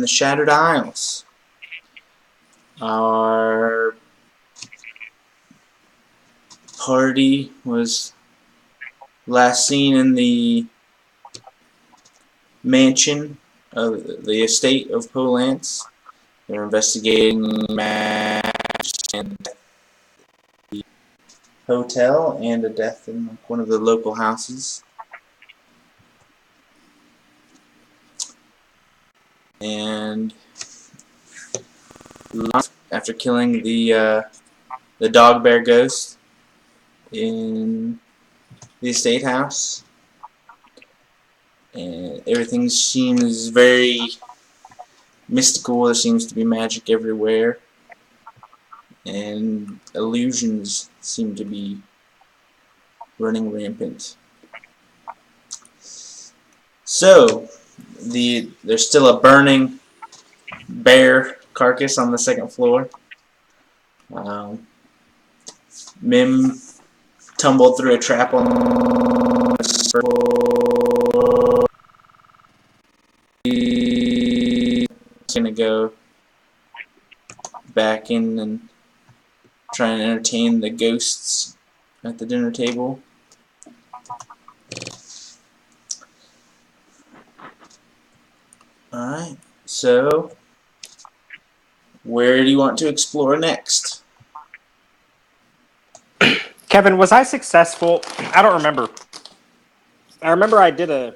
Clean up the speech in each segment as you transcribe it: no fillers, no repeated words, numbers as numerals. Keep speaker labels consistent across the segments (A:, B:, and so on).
A: the Shattered Isles. Our party was last seen in the mansion of the estate of Polance. They're investigating matters and the hotel and a death in one of the local houses. And after killing the dog bear ghost in the estate house, and everything seems very mystical. There seems to be magic everywhere, and illusions seem to be running rampant. So there's still a burning bear carcass on the second floor. Mim tumbled through a trap on the floor. He's gonna go back in and try and entertain the ghosts at the dinner table. Alright, so where do you want to explore next?
B: Kevin, was I successful? I don't remember. I remember I did a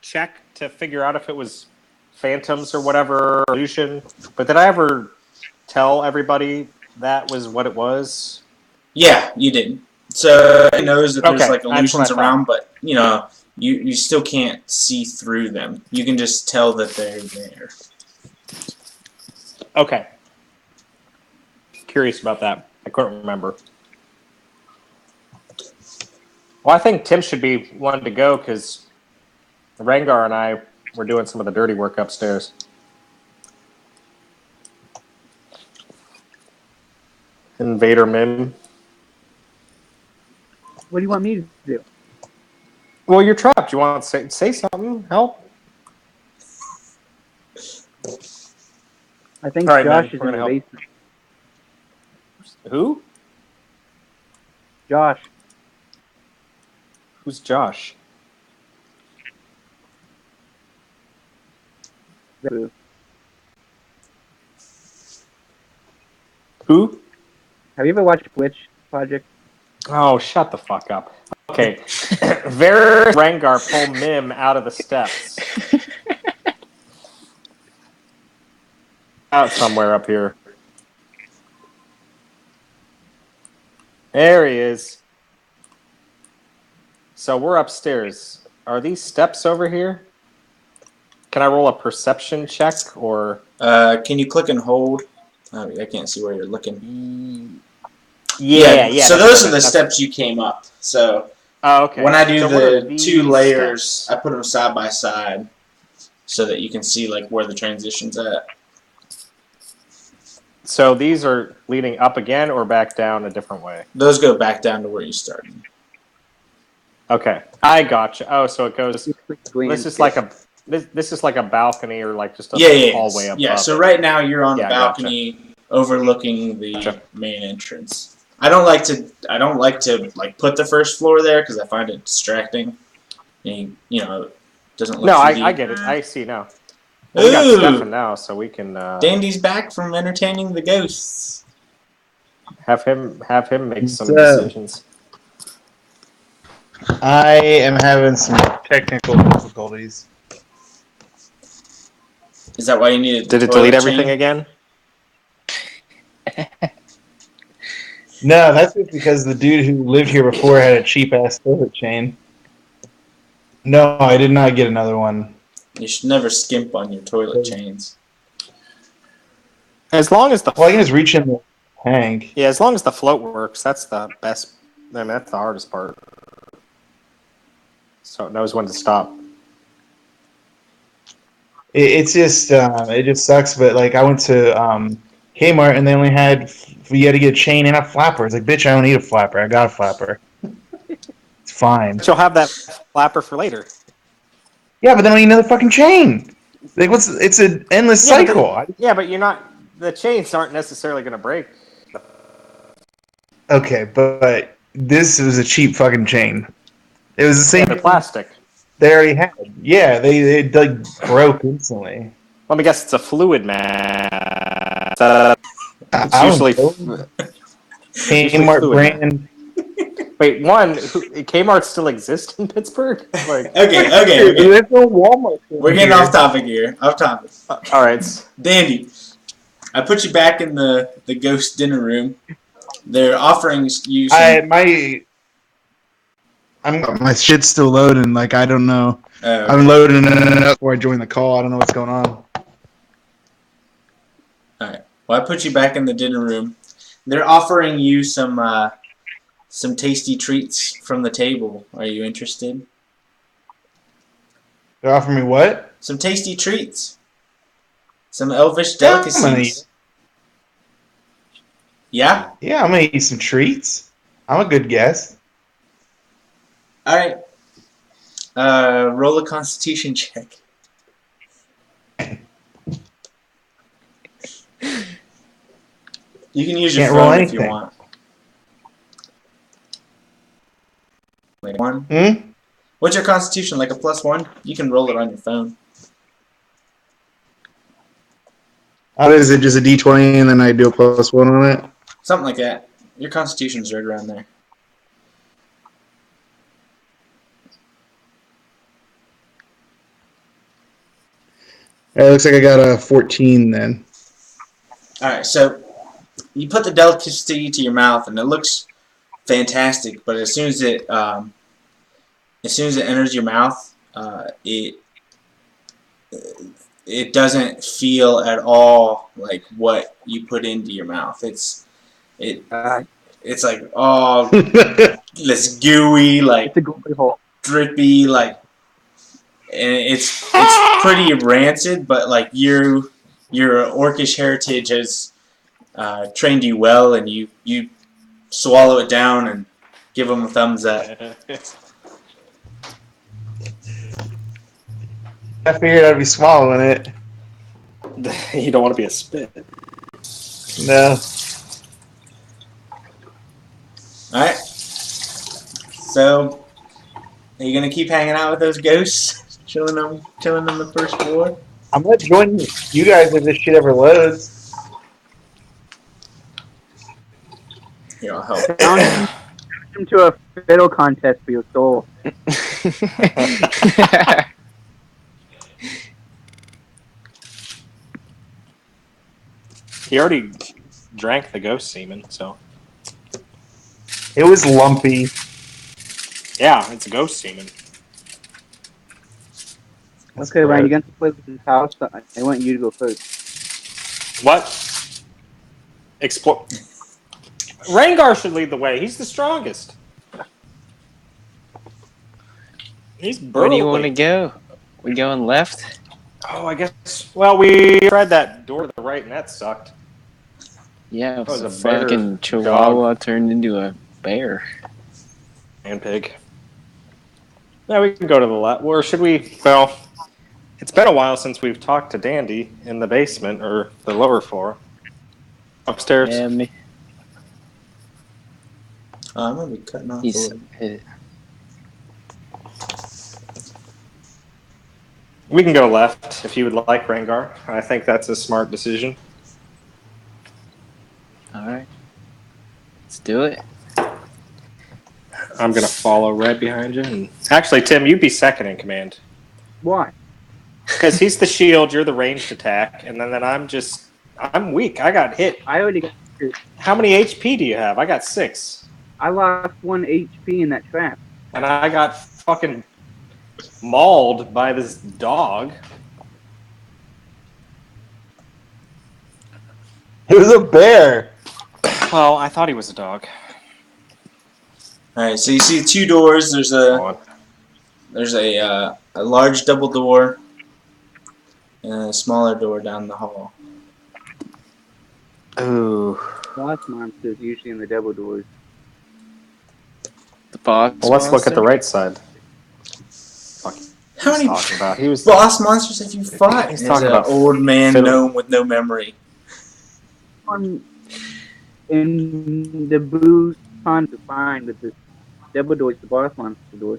B: check to figure out if it was phantoms or whatever, illusion. But did I ever tell everybody that was what it was?
A: Yeah, you did. So it knows that there's like illusions
B: around,
A: around, but you know, you still can't see through them. You can just tell that they're there.
B: Okay. Curious about that. I couldn't remember. Well, I think Tim should be one to go because Rengar and I were doing some of the dirty work upstairs. Invader Mim.
C: What do you want me to do?
B: Well, you're trapped. You want to say something? Help?
C: I think
B: All right,
C: Josh
B: man,
C: is
B: we're
C: in the
B: gonna help.
C: basement.
B: Who?
C: Josh.
B: Who's Josh? Who?
C: Have you ever watched Witch Project?
B: Oh, shut the fuck up. Okay. Ver Rengar pull Mim out of the steps. Out somewhere up here. There he is. So we're upstairs. Are these steps over here? Can I roll a perception check or?
A: Can you click and hold? I can't see where you're looking.
B: Yeah.
A: So those are the steps you came up. So
B: okay.
A: When I do
B: so
A: the 2 layers,
B: steps?
A: I put them side by side so that you can see like where the transition's at.
B: So these are leading up again or back down a different way?
A: Those go back down to where you started.
B: Okay, I gotcha. Oh, so it goes. This is like a balcony or like just a hallway above.
A: Yeah. So right now you're on the balcony overlooking the
B: Gotcha.
A: main entrance. I don't like to like put the first floor there because I find it distracting. And, you know, it doesn't look.
B: No, I get it. I see now. Well, we got Stefan now, so we can.
A: Dandy's back from entertaining the ghosts.
B: Have him make some decisions.
D: I am having some technical difficulties.
A: Is that why you needed?
B: Did it delete everything again?
D: No, that's just because the dude who lived here before had a cheap ass toilet chain. No, I did not get another one.
A: You should never skimp on your toilet chains.
B: As long as the
D: I can just reach in the tank.
B: Yeah, as long as the float works, that's the best. I mean, that's the hardest part. So it knows when to stop.
D: It's just it just sucks. But like, I went to Kmart and they only had you had to get a chain and a flapper. It's like, bitch, I don't need a flapper. I got a flapper. It's fine.
B: But you'll have that flapper for later.
D: Yeah, but then I need another fucking chain. Like, it's an endless
B: Yeah,
D: cycle.
B: but you're not. The chains aren't necessarily going to break.
D: Okay, but this was a cheap fucking chain. It was the
B: Yeah,
D: same
B: they're plastic.
D: they already had. Yeah, they like broke instantly.
B: Let me guess, it's a fluid mass. It's
D: I don't
B: usually
D: know.
B: usually
D: Kmart
B: fluid mass.
D: brand.
B: Wait, Kmart still exists in Pittsburgh? Like,
A: Okay.
D: There's no Walmart.
A: We're getting off topic here. Off topic.
B: all right.
A: Dandy, I put you back in the ghost dinner room. They're offering you some.
D: My shit's still loading. Like, I don't know.
A: Okay.
D: I'm loading it up before I join the call. I don't know what's going on.
A: Alright. Well, I put you back in the dinner room. They're offering you some tasty treats from the table. Are you interested?
D: They're offering me what?
A: Some tasty treats. Some elvish
D: Yeah, I'm gonna
A: delicacies. Yeah?
D: Yeah, I'm gonna eat some treats. I'm a good guest.
A: Alright. Roll a constitution check. You can use your
D: Can't roll
A: phone if you
D: anything.
A: want. Like 1?
D: Hmm?
A: What's your constitution? Like a +1? You can roll it on your phone.
D: What is it? Just a D20 and then I do a +1 on it?
A: Something like that. Your constitution's right around there.
D: It looks like I got a 14 then.
A: Alright, so you put the delicacy to your mouth and it looks fantastic, but as soon as it enters your mouth, it doesn't feel at all like what you put into your mouth. It's like, oh, it's gooey, like
C: It's a goopy hole.
A: drippy, like, and it's pretty rancid. But like your orcish heritage has trained you well, and you swallow it down and give them a thumbs up.
D: I figured I'd be swallowing it.
B: You don't want to be a spit.
D: No.
A: Alright. So, are you gonna keep hanging out with those ghosts? chilling on the first floor?
D: I'm gonna join you guys if this shit ever loads.
A: Here, I'll help.
C: Challenge him to a fiddle contest for your soul.
B: He already drank the ghost semen, so.
D: It was lumpy.
B: Yeah, it's a ghost semen.
C: Okay, Ryan, you got to play with his house. I want you to go first.
B: What? Explore. Rengar should lead the way. He's the strongest. He's burly.
E: Where do you want to go? We going left?
B: Oh, I guess. Well, we tried that door to the right, and that sucked.
E: Yeah, it
B: was
E: was
B: a
E: a
B: bear
E: fucking chihuahua turned into a bear.
B: And pig. Yeah, we can go to the left. Or should we? Well, it's been a while since we've talked to Dandy in the basement or the lower floor. Upstairs.
E: Yeah, me.
A: I'm gonna be cutting off.
E: He's.
B: We can go left if you would like, Rengar. I think that's a smart decision.
E: All right. Let's do it.
B: I'm going to follow right behind you. And actually, Tim, you'd be second in command.
C: Why?
B: Because he's the shield, you're the ranged attack, and then I'm weak. I got hit.
C: I already got.
B: How many HP do you have? I got 6.
C: I lost 1 HP in that trap.
B: And I got fucking mauled by this dog.
D: It was a bear.
B: Well, I thought he was a dog.
A: Alright, so you see 2 doors. There's a large double door and a smaller door down the hall.
E: Ooh.
C: Boss monsters usually in the double doors.
E: The box.
B: Well, let's look at the
E: monster?
B: right side. Fuck.
A: How many
B: talking about? He was
A: boss monsters have you fought?
B: He's
A: As
B: talking
A: an
B: about
A: old man
B: fiddle-
A: gnome with no memory.
C: In the booze pond to find with the devil doors, the boss monster doors.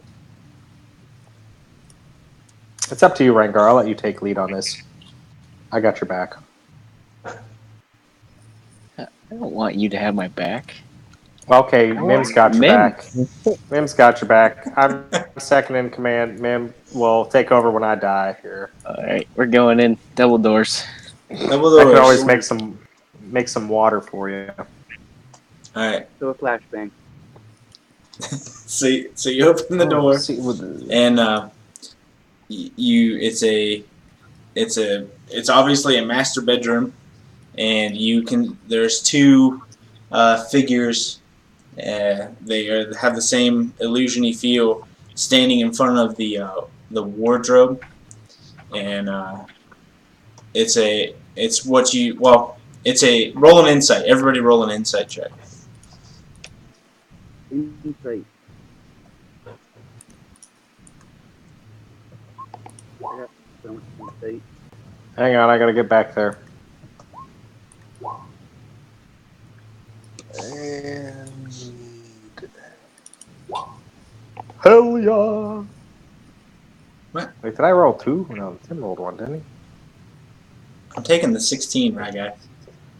B: It's up to you, Rengar. I'll let you take lead on this. I got your back.
E: I don't want you to have my back.
B: Okay, Mim's got your
E: Mim.
B: back. Mim's got your back. I'm second in command. Mim will take over when I die here.
E: All right, we're going in. Double doors.
A: Double
B: I can
A: doors.
B: always make some water for you.
A: Alright.
C: So a flashbang.
A: So you open the door and it's obviously a master bedroom, and there's two figures. They have the same illusion-y feel, standing in front of the wardrobe, and it's a roll an insight. Everybody roll an insight check.
C: Insight. I got so much insight.
B: Hang on, I gotta get back there. And hell yeah!
A: What?
B: Wait, did I roll 2? No, Tim rolled 1, didn't he?
A: I'm taking the 16 right, guy.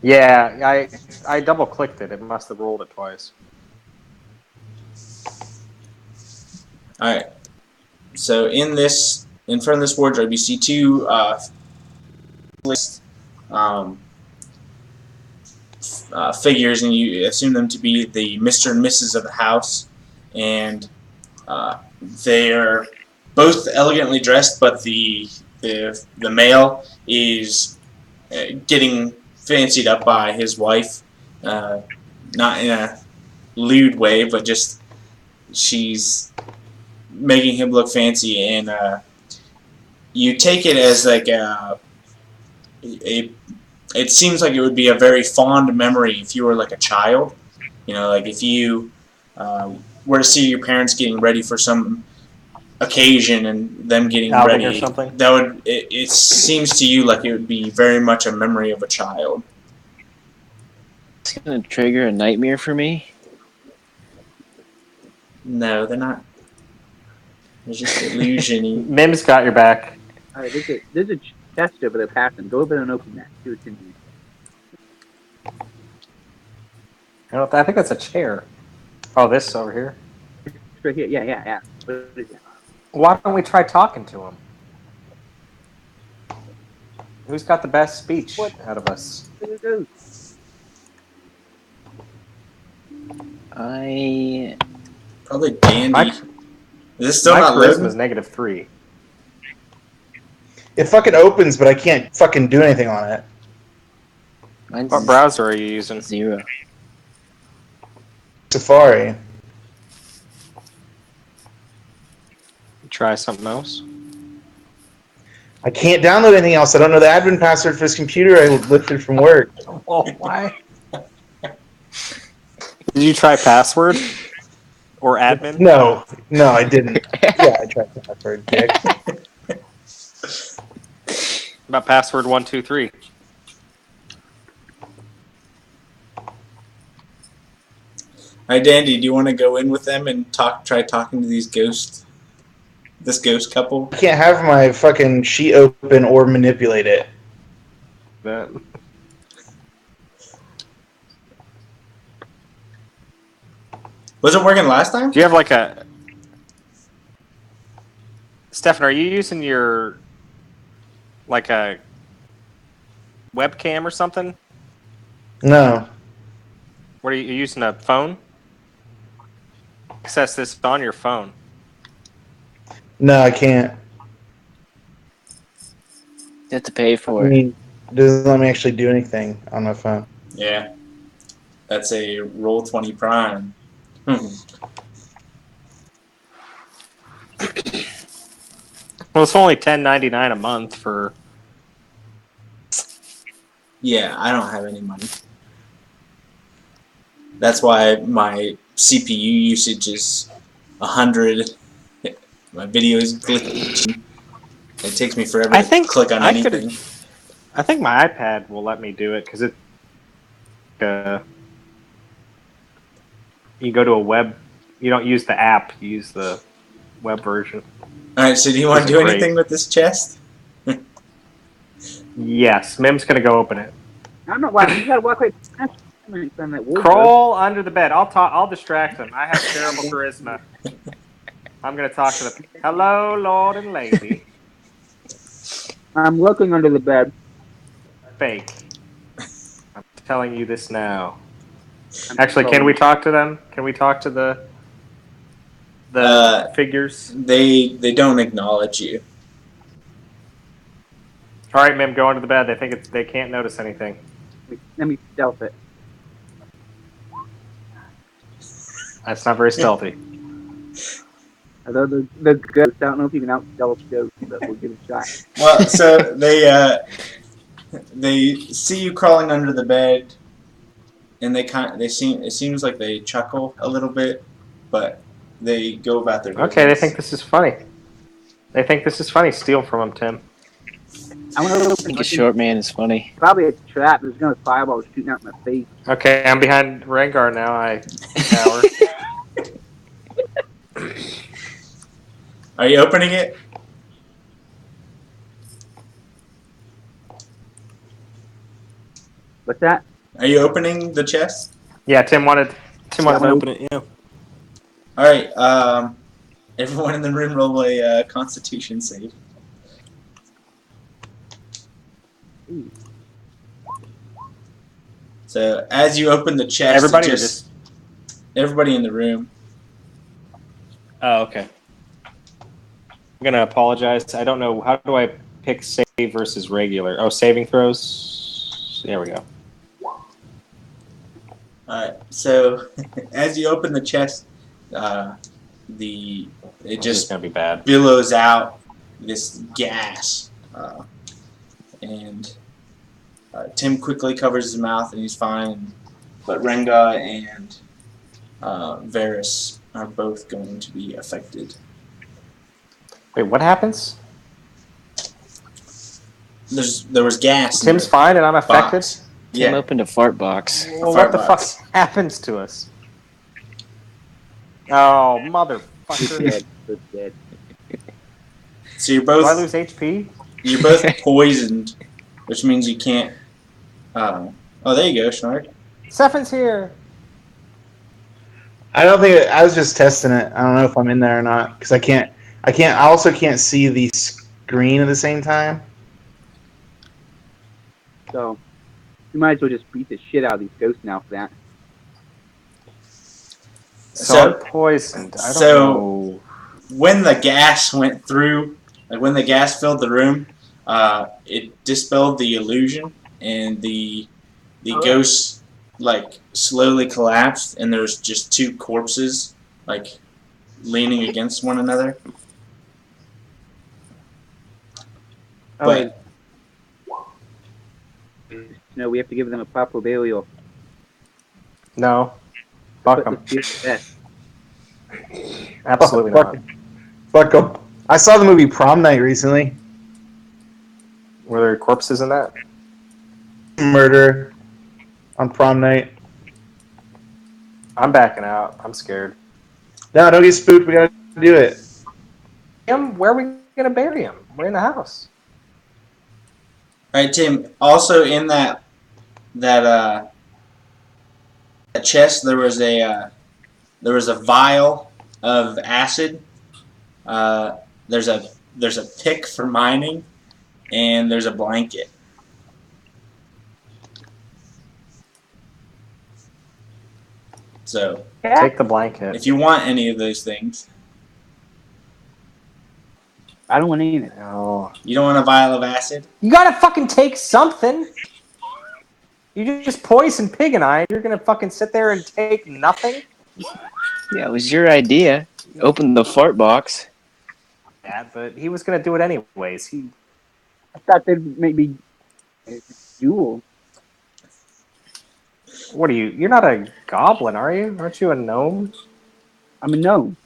B: Yeah, I double clicked it. It must have rolled it twice.
A: Alright. So in front of this wardrobe, you see two figures, and you assume them to be the Mr. and Mrs. of the house, and they're both elegantly dressed, but the male is getting fancied up by his wife, not in a lewd way, but just she's making him look fancy, and you take it as like it seems like it would be a very fond memory if you were like a child, you know, like if you were to see your parents getting ready for some occasion and them getting
B: Outing
A: ready
B: or something.
A: That would it seems to you like it would be very much a memory of a child.
E: It's gonna trigger a nightmare for me.
A: No, they're not. They're just illusion-y.
B: Mim's got your back.
C: Alright, there's a chest over there passing. Go over there and open that. See what's in here.
B: I think that's a chair. Oh, this over here.
C: It's right here. Yeah. What is that?
B: Why don't we try talking to him? Who's got the best speech out of us?
C: There it goes.
A: Probably Dandy.
B: My
A: Is this still
B: my
A: not
B: charisma's
A: loading?
B: -3.
D: It fucking opens, but I can't fucking do anything on it.
E: Mine's
B: What browser are you using?
E: 0.
D: Safari.
B: Try something else.
D: I can't download anything else. I don't know the admin password for this computer I lifted from work.
B: Oh, why? Did you try password or admin?
D: No, I didn't. Yeah, I tried password, dick.
B: About password 123.
A: Alright, Dandy, do you want to go in with them and try talking to this ghost couple?
D: I can't have my fucking sheet open or manipulate it.
B: That.
A: Was it working last time?
B: Do you have like a... Stefan, are you using your... like a webcam or something?
D: No.
B: What are you using, a phone? Access this on your phone.
D: No, I can't.
E: You have to pay for
D: I
E: it.
D: mean, it doesn't let me actually do anything on my phone.
A: Yeah. That's a Roll20 Prime.
B: Well, it's only $10.99 a month for...
A: Yeah, I don't have any money. That's why my CPU usage is 100. My video is glitching. It takes me forever
B: I
A: to
B: think
A: click on
B: I
A: anything.
B: I think my iPad will let me do it because it. You go to a web. You don't use the app. You use the web version.
A: All right. So do you want to
B: Isn't
A: do
B: great.
A: anything with this chest?
B: Yes, Mim's gonna go open it.
C: I don't know why you gotta walk right past him from that wardrobe.
B: Crawl under the bed. I'll distract them. I have terrible charisma. I'm gonna talk to them. Hello, Lord and Lady.
C: I'm looking under the bed.
B: Fake. I'm telling you this now.
C: I'm
B: Actually, can
C: scrolling.
B: we talk to them? Can we talk to the figures?
A: They don't acknowledge you.
B: All right, Mim, go under the bed. They think they can't notice anything.
C: Let me stealth it.
B: That's not very stealthy.
C: Although the ghost, I don't know if you can out stealth ghosts, but we'll give it a shot.
A: Well, so they see you crawling under the bed, and it seems like they chuckle a little bit, but they go about their business.
B: Okay, they think this is funny. They think this is funny. Steal from them, Tim.
C: I want to
E: I think a short man is funny.
C: probably a trap. There's gonna fireballs shooting out my face.
B: Okay, I'm behind Rengar now. I cower.
A: Are you opening it?
C: What's that?
A: Are you opening the chest?
B: Yeah, Tim wanted to open it. Yeah.
A: All right. Everyone in the room roll a Constitution save. So as you open the chest,
B: Everybody
A: everybody in the room.
B: Oh, okay. I'm gonna apologize. I don't know. How do I pick save versus regular? Oh, saving throws. There we go.
A: Alright, so as you open the chest, it
B: This is
A: just
B: gonna be bad.
A: billows out this gas, and Tim quickly covers his mouth and he's fine, but Renga and Varys are both going to be affected.
B: Wait, what happens?
A: There was gas.
B: Tim's fine and I'm affected.
A: Box.
E: Tim
A: Yeah.
E: opened a fart box.
B: Well,
A: Fart
B: what the
A: box.
B: fuck happens to us? Oh,
C: He's
B: motherfucker!
C: dead. He's dead.
A: So you're
B: Do I
A: both
B: lose HP?
A: you're both poisoned, which means you can't. Oh, there you go, Snark.
B: Stefan's here.
D: I don't think I was just testing it. I don't know if I'm in there or not because I can't. I also can't see the screen at the same time.
C: So you might as well just beat the shit out of these ghosts now for that.
B: So I'm poisoned. I don't know.
A: When the gas went through, like when the gas filled the room, it dispelled the illusion, and the ghosts like slowly collapsed, and there's just two corpses like leaning against one another. But
C: No, we have to give them a proper burial.
B: No. Fuck
C: Put
B: them.
C: the spirit to death.
B: Absolutely
D: Fuck
B: not.
D: Fuck 'em. I saw the movie Prom Night recently.
B: Were there corpses in that?
D: Murder on Prom Night.
B: I'm backing out. I'm scared.
D: No, don't get spooked. We gotta do it.
B: Where are we gonna bury him? We're in the house.
A: Alright, Tim, also in that chest there was a vial of acid. There's a pick for mining, and there's a blanket. So
B: Take the blanket.
A: if you want any of those things,
C: I don't want any of it.
B: No.
A: you don't want a vial of acid?
B: You gotta fucking take something. You just poisoned Pig and I. You're gonna fucking sit there and take nothing?
E: Yeah, it was your idea. Open the fart box.
B: Yeah, but he was gonna do it anyways.
C: I thought they'd maybe duel.
B: What are you? You're not a goblin, are you? Aren't you a gnome?
C: I'm a gnome.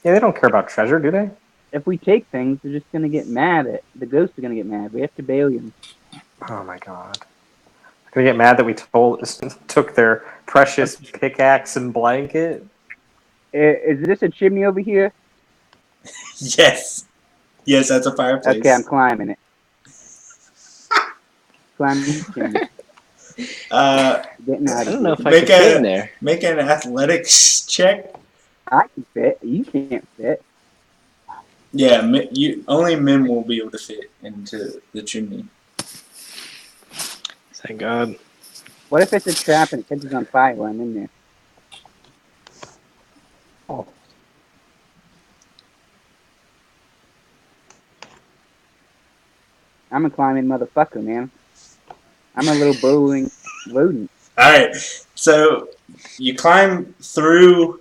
B: Yeah, they don't care about treasure, do they?
C: If we take things, they're just gonna get mad at the ghosts are gonna get mad. We have to bail them.
B: Oh my god. I'm gonna get mad that we took their precious pickaxe and blanket.
C: Is this a chimney over here?
A: Yes. Yes, that's a fireplace.
C: Okay, I'm climbing it. Climbing the chimney. Getting
E: I
C: out of
E: don't know
C: here.
E: if I could fit in there.
A: Make an athletics check.
C: I can fit. You can't fit.
A: Yeah, only men will be able to fit into the chimney.
E: Thank God.
C: What if it's a trap and it catches on fire while I'm in there?
B: Oh.
C: I'm a climbing motherfucker, man. I'm a little bowling rodent.
A: All right, so you climb through.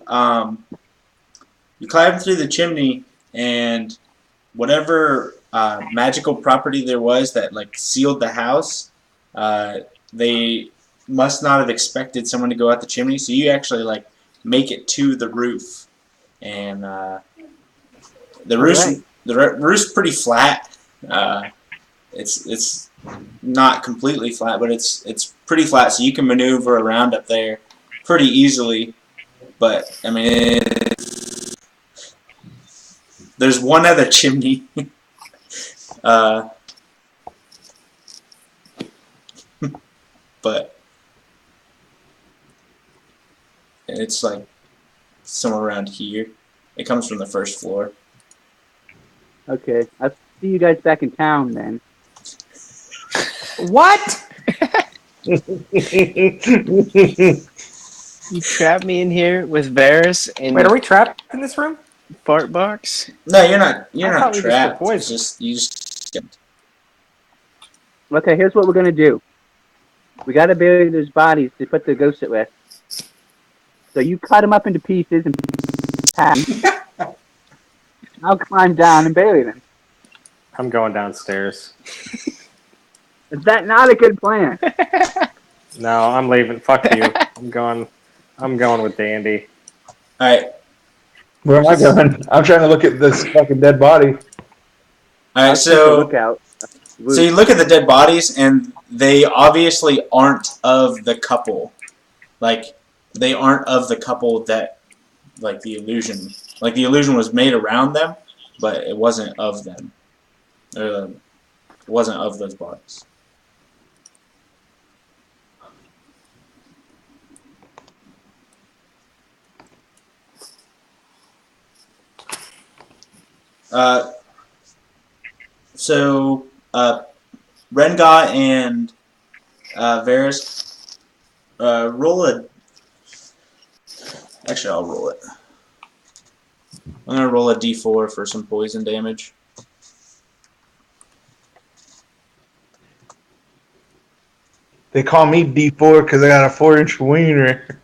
A: You climb through the chimney, and whatever magical property there was that like sealed the house, they must not have expected someone to go out the chimney. So you actually like make it to the roof, and the roof's pretty flat. It's not completely flat, but it's pretty flat, so you can maneuver around up there pretty easily. But I mean, there's one other chimney. But it's like somewhere around here. It comes from the first floor.
C: Okay, I'll see you guys back in town then.
B: What?
E: You trapped me in here with Varys and
B: Wait, are we trapped in this room?
E: fart box?
A: No, you're not. You're
B: I
A: not
B: thought we just were
A: trapped. It's
B: poisoned.
A: just you just.
C: Okay, here's what we're gonna do. We gotta bury those bodies to put the ghosts at rest. So you cut them up into pieces and I'll climb down and bury them.
B: I'm going downstairs.
C: Is that not a good plan?
B: No, I'm leaving. Fuck you. I'm going with Dandy.
A: All right.
D: Where am I going? I'm trying to look at this fucking dead body.
A: All right.
C: I'll keep a lookout.
A: So you look at the dead bodies, and they obviously aren't of the couple. Like, they aren't of the couple that, like, the illusion. Like, the illusion was made around them, but it wasn't of them. It wasn't of those bodies. So, Renga and Varys, roll a... Actually, I'll roll it. I'm going to roll a d4 for some poison damage.
D: They call me D4 because I got a 4-inch wiener.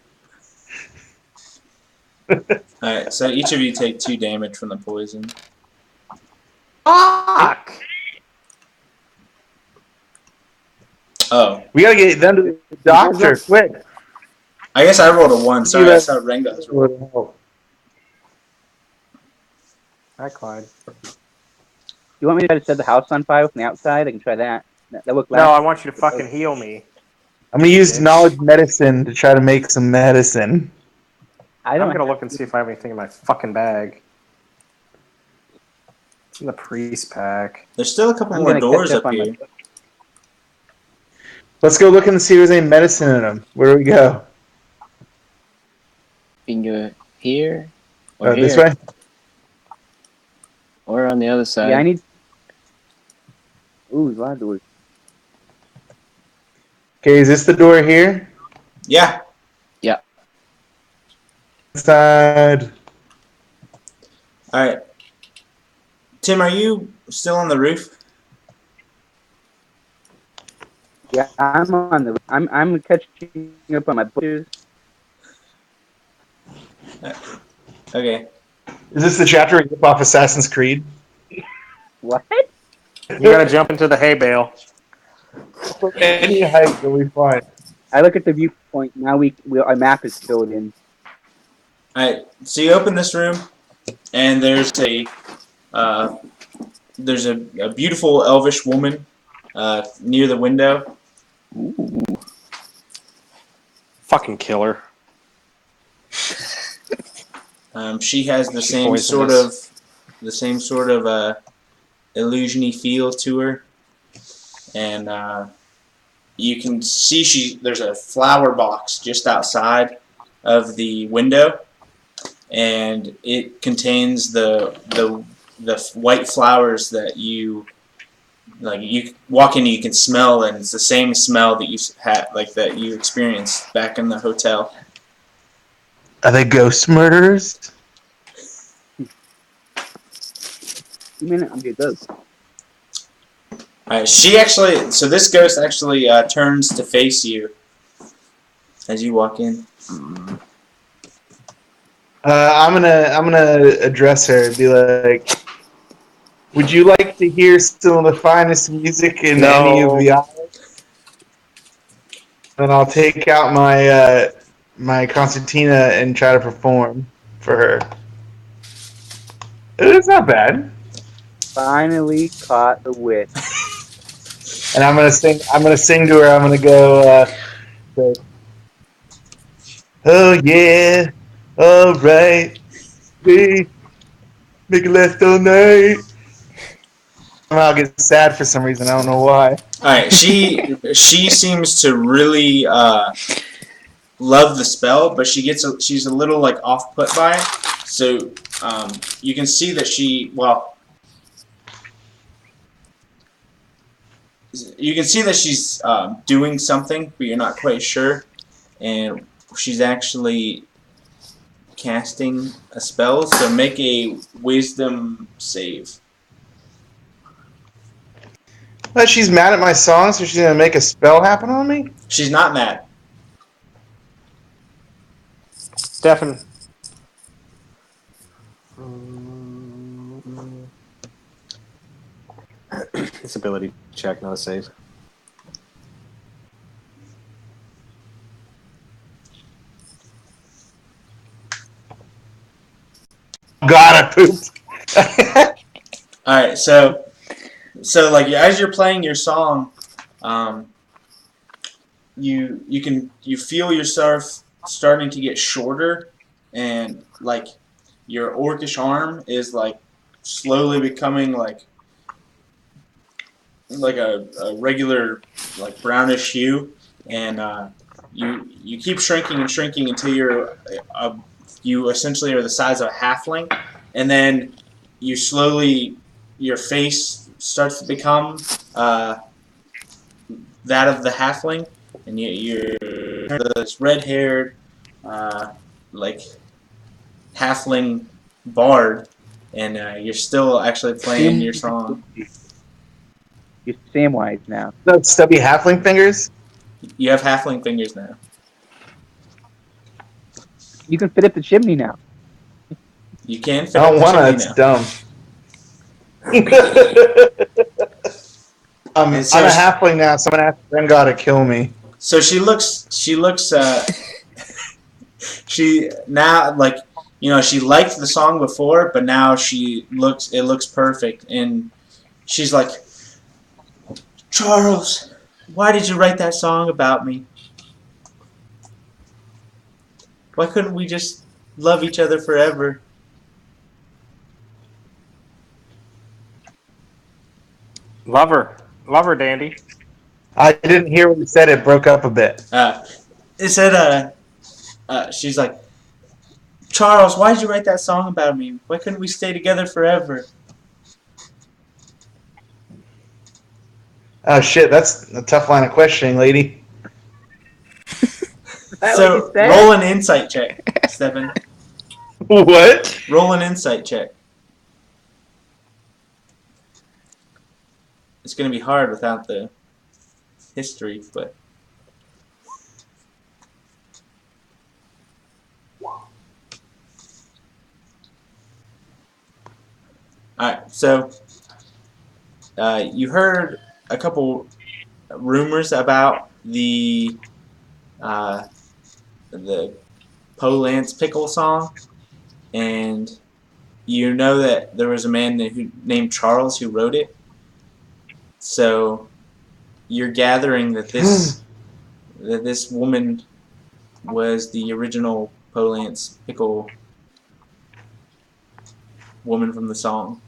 A: Alright, so each of you take 2 damage from the poison.
B: Fuck!
A: Oh.
D: We gotta get them to the doctor quick.
A: I guess I rolled a 1. Sorry, that's how Renga's rolled.
B: Hi, Clyde.
C: You want me to try to set the house on fire from the outside? I can try that. That look
B: No, I want you to fucking heal me.
D: I'm gonna use knowledge medicine to try to make some medicine.
B: I'm gonna look and see if I have anything in my fucking bag. It's in the priest pack.
A: There's still a couple more doors up here.
D: Let's go look and see if there's any medicine in them. Where do we go?
E: We can go here or here.
D: This way?
E: Or on the other side.
C: Yeah, I need... Ooh, a lot of doors.
D: Okay, is this the door here?
A: Yeah.
E: Yeah.
D: Side.
A: Alright. Tim, are you still on the roof?
C: Yeah, I'm on the... I'm catching up on my books.
A: Okay.
D: Is this the chapter where you rip off Assassin's Creed?
C: What?
B: You gotta jump into the hay bale.
D: Any height will be fine.
C: I look at the viewpoint. Now our map is filled in.
A: Alright, so you open this room, and there's a there's a beautiful elvish woman near the window.
E: Ooh.
B: Fucking killer.
A: She has the same sort of illusion-y feel to her, and you can see there's a flower box just outside of the window, and it contains the white flowers that you walk in and you can smell, and it's the same smell that you had that you experienced back in the hotel.
D: Are they ghost murderers?
C: You mean I'm get those?
A: Alright, so this ghost actually turns to face you as you walk in.
D: I'm gonna address her and be like, would you like to hear some of the finest music in any of the islands? And I'll take out my my concertina and try to perform for her. It's not bad.
C: Finally caught the witch.
D: And I'm gonna sing to her. I'm gonna go. Oh yeah, all right, we make it last all night. Somehow get sad for some reason. I don't know why.
A: Alright, she seems to really love the spell, but she's a little like off put by it. So you can see that you can see that she's doing something, but you're not quite sure. And she's actually casting a spell, so make a wisdom save.
D: But she's mad at my song, so she's gonna make a spell happen on me?
A: She's not mad.
B: Stefan. It's ability check, not a save.
D: God, I pooped.
A: Alright, so like as you're playing your song, you feel yourself starting to get shorter, and like your orcish arm is like slowly becoming like a regular like brownish hue, and you keep shrinking and shrinking until you essentially are the size of a halfling, and then you slowly your face starts to become that of the halfling, and you're this red-haired like halfling bard, and you're still actually playing your song.
C: You're Samwise now.
D: No, stubby halfling fingers?
A: You have halfling fingers now.
C: You can fit up the chimney now.
A: You can fit
D: I don't
A: up the
D: wanna,
A: chimney
D: it's
A: now.
D: dumb.
A: And so
D: I'm a halfling now, so I'm gonna ask Rengar to kill me.
A: So she looks she now, like, you know, she liked the song before, but now it looks perfect, and she's like, Charles, why did you write that song about me? Why couldn't we just love each other forever?
B: Love her, Dandy.
D: I didn't hear what you said. It broke up a bit.
A: It said, she's like, Charles, why did you write that song about me? Why couldn't we stay together forever?
D: Oh shit, that's a tough line of questioning, lady.
A: So roll an insight check, Stephen.
D: What?
A: Roll an insight check. It's going to be hard without the history, but... Alright, so you heard a couple rumors about the Polance pickle song, and you know that there was a man named Charles who wrote it. So you're gathering that this woman was the original Polance Pickle woman from the song.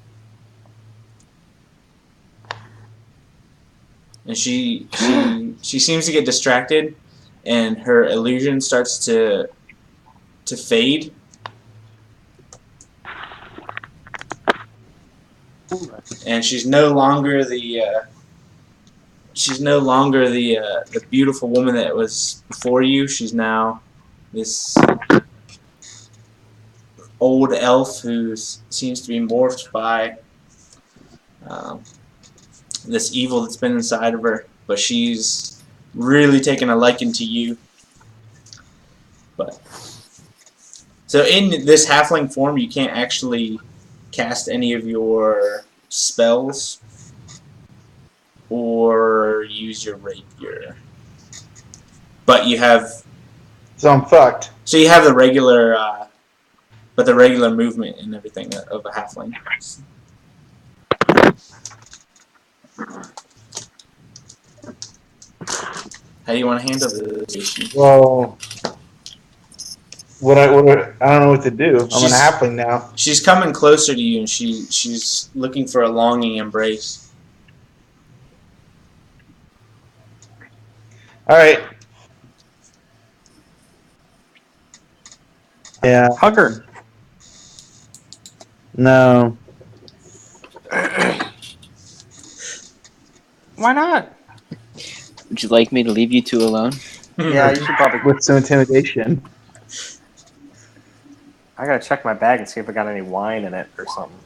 A: And she seems to get distracted, and her illusion starts to fade. And she's no longer the beautiful woman that was before you. She's now this old elf who seems to be morphed by this evil that's been inside of her, but she's really taken a liking to you. But so in this halfling form, you can't actually cast any of your spells or use your rapier, but you have.
D: So I'm fucked.
A: So you have the regular, but the regular movement and everything of a halfling. How do you want to handle this issue?
D: Well, I don't know what to do. I'm an halfling now.
A: She's coming closer to you, and she's looking for a longing embrace.
D: All right. Yeah.
B: Hug her.
D: No.
B: Why not?
E: Would you like me to leave you two alone?
B: Yeah, you should probably.
D: With some intimidation.
B: I gotta check my bag and see if I got any wine in it or something.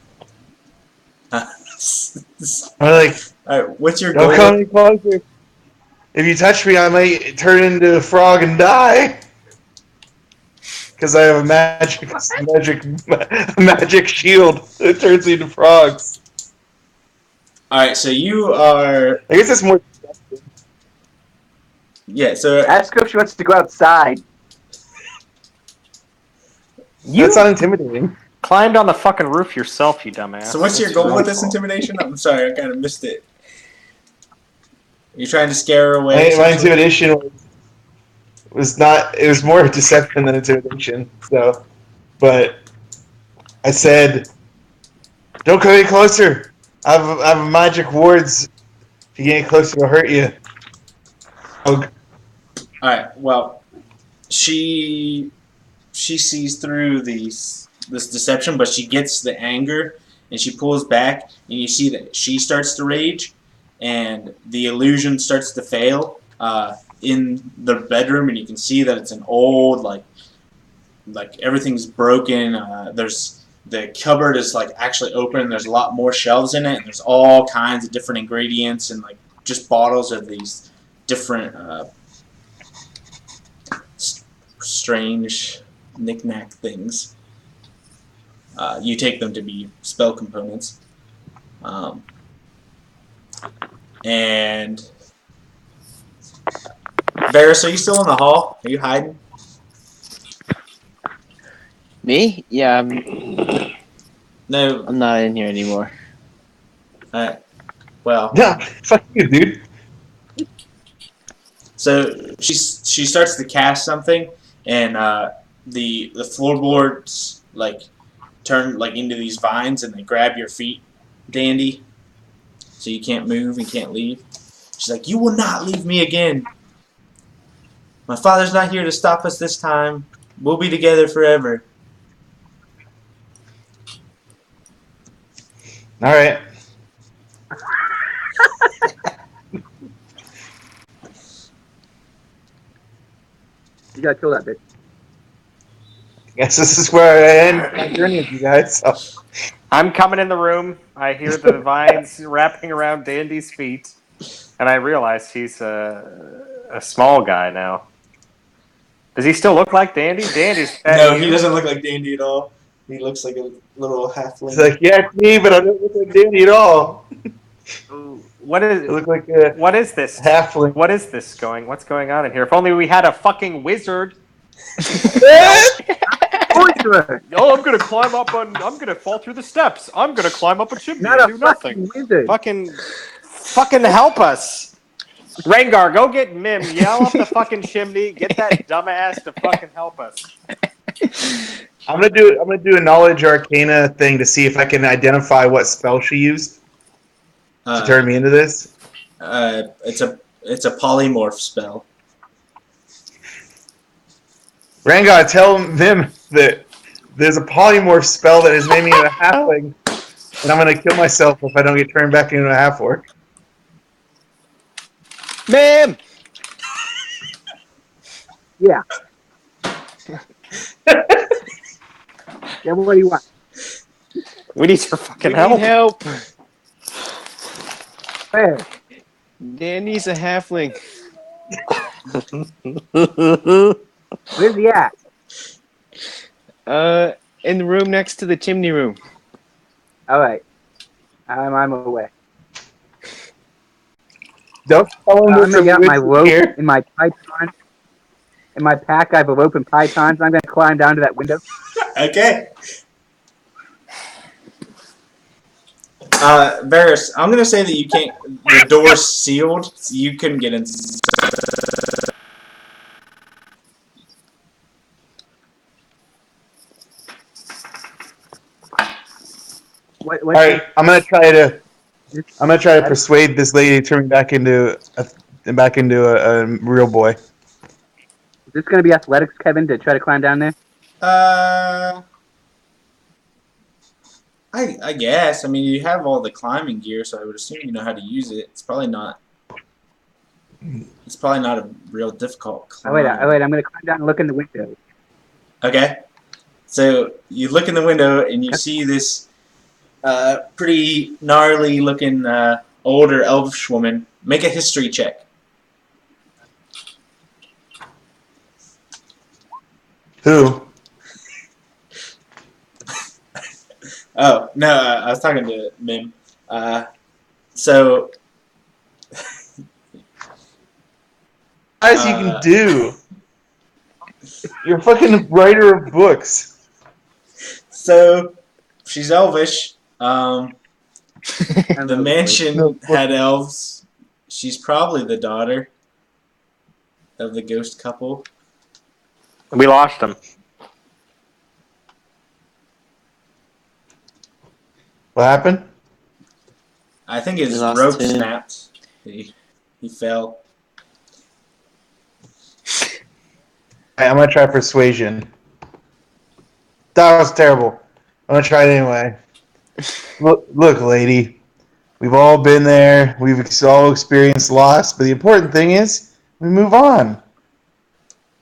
D: I'm like,
A: Alright, what's your goal?
D: don't come any closer. If you touch me, I might turn into a frog and die. Because I have a magic shield that turns me into frogs.
A: Alright, so you are.
D: I guess it's more.
A: Yeah, so.
C: Ask her if she wants to go outside.
D: That's not intimidating.
B: Climbed on the fucking roof yourself, you dumbass.
A: So what's your goal with this intimidation? I'm sorry, I kind of missed it. You're trying to scare her away?
D: My intimidation was not. It was more deception than intimidation. So, but I said, "Don't come any closer. I have magic wards. If you get any closer, it'll hurt you."
A: Alright, well, she sees through this deception, but she gets the anger, and she pulls back, and you see that she starts to rage, and the illusion starts to fail in the bedroom, and you can see that it's an old, like everything's broken. There's the cupboard is like actually open, and there's a lot more shelves in it, and there's all kinds of different ingredients and like just bottles of these different strange knick-knack things. You take them to be spell components. And Varys, are you still in the hall? Are you hiding?
E: Me? Yeah,
A: No.
E: I'm not in here anymore.
A: Well.
D: Yeah, fuck you, dude.
A: So she starts to cast something, and the floorboards like turn like into these vines, and they grab your feet, Dandy. So you can't move, you can't leave. She's like, "You will not leave me again. My father's not here to stop us this time. We'll be together forever."
D: All right.
C: You gotta kill that bitch.
D: Guess this is where I end my journey with you guys. So.
B: I'm coming in the room. I hear the vines wrapping around Dandy's feet, and I realize he's a small guy now. Does he still look like Dandy? Dandy's
A: No, he doesn't look like Dandy at all. He looks like a little halfling.
D: It's like, yeah, it's me, but I don't look like Danny at all.
B: What is?
D: I look like a
B: What is this?
D: halfling.
B: What is this going? What's going on in here? If only we had a fucking wizard.
C: Who is sorcerer.
B: Oh, I'm gonna climb up I'm gonna fall through the steps. I'm gonna climb up a chimney
C: Not
B: and
C: a
B: do nothing.
C: fucking wizard.
B: Fucking help us. Rengar, go get Mim. Yell up the fucking chimney. Get that dumbass to fucking help us.
D: I'm gonna do a knowledge arcana thing to see if I can identify what spell she used to turn me into this.
A: It's a polymorph spell.
D: Rangar, tell them that there's a polymorph spell that has made me into a halfling, and I'm gonna kill myself if I don't get turned back into a half-orc.
E: Ma'am!
C: Yeah. Yeah, what do you want?
B: We need your fucking
E: We
B: help.
E: need help.
C: Where?
E: Danny's a halfling.
C: Where's he at?
E: In the room next to the chimney room.
C: All right. I'm away.
D: Don't tell them
C: I'm
D: there's
C: gonna get
D: a
C: out my
D: witch
C: rope
D: here.
C: in my python. In my pack, I have a rope and pythons. I'm gonna climb down to that window.
A: Okay. Varys, I'm gonna say that you can't. The door's sealed, so you couldn't get in.
C: What?
D: All right, I'm gonna try to persuade this lady to turn me back into a real boy.
C: Is this gonna be athletics, Kevin, to try to climb down there?
A: I guess. I mean, you have all the climbing gear, so I would assume you know how to use it. It's probably not. It's probably not a real difficult climb.
C: Wait. I'm gonna climb down and look in the window.
A: Okay. So you look in the window and you see this pretty gnarly looking older elvish woman. Make a history check.
D: Who?
A: Oh, no, I was talking to Mim. So...
D: As you can do. You're a fucking writer of books.
A: So, she's elvish. The mansion had elves. She's probably the daughter of the ghost couple.
B: We lost him.
D: What happened?
A: I think his
E: We lost
A: rope
E: him.
A: snapped. He fell.
D: I'm gonna try persuasion. That was terrible. I'm gonna try it anyway. Look, lady. We've all been there. We've all experienced loss. But the important thing is we move on.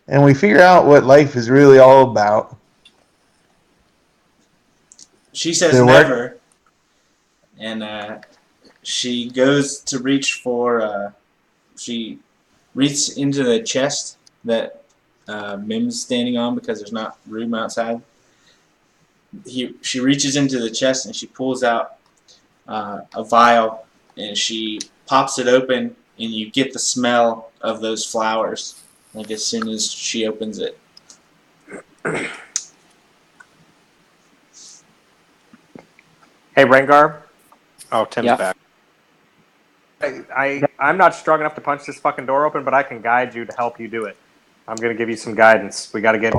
D: And we figure out what life is really all about.
A: She says
D: Did it work?
A: never. And she goes to reach for... she reaches into the chest that Mim's standing on because there's not room outside. She reaches into the chest and she pulls out a vial and she pops it open and you get the smell of those flowers like as soon as she opens it.
B: Hey, Rengar. Oh, Tim's
E: Yeah.
B: back. I'm not strong enough to punch this fucking door open, but I can guide you to help you do it. I'm gonna give you some guidance. We gotta get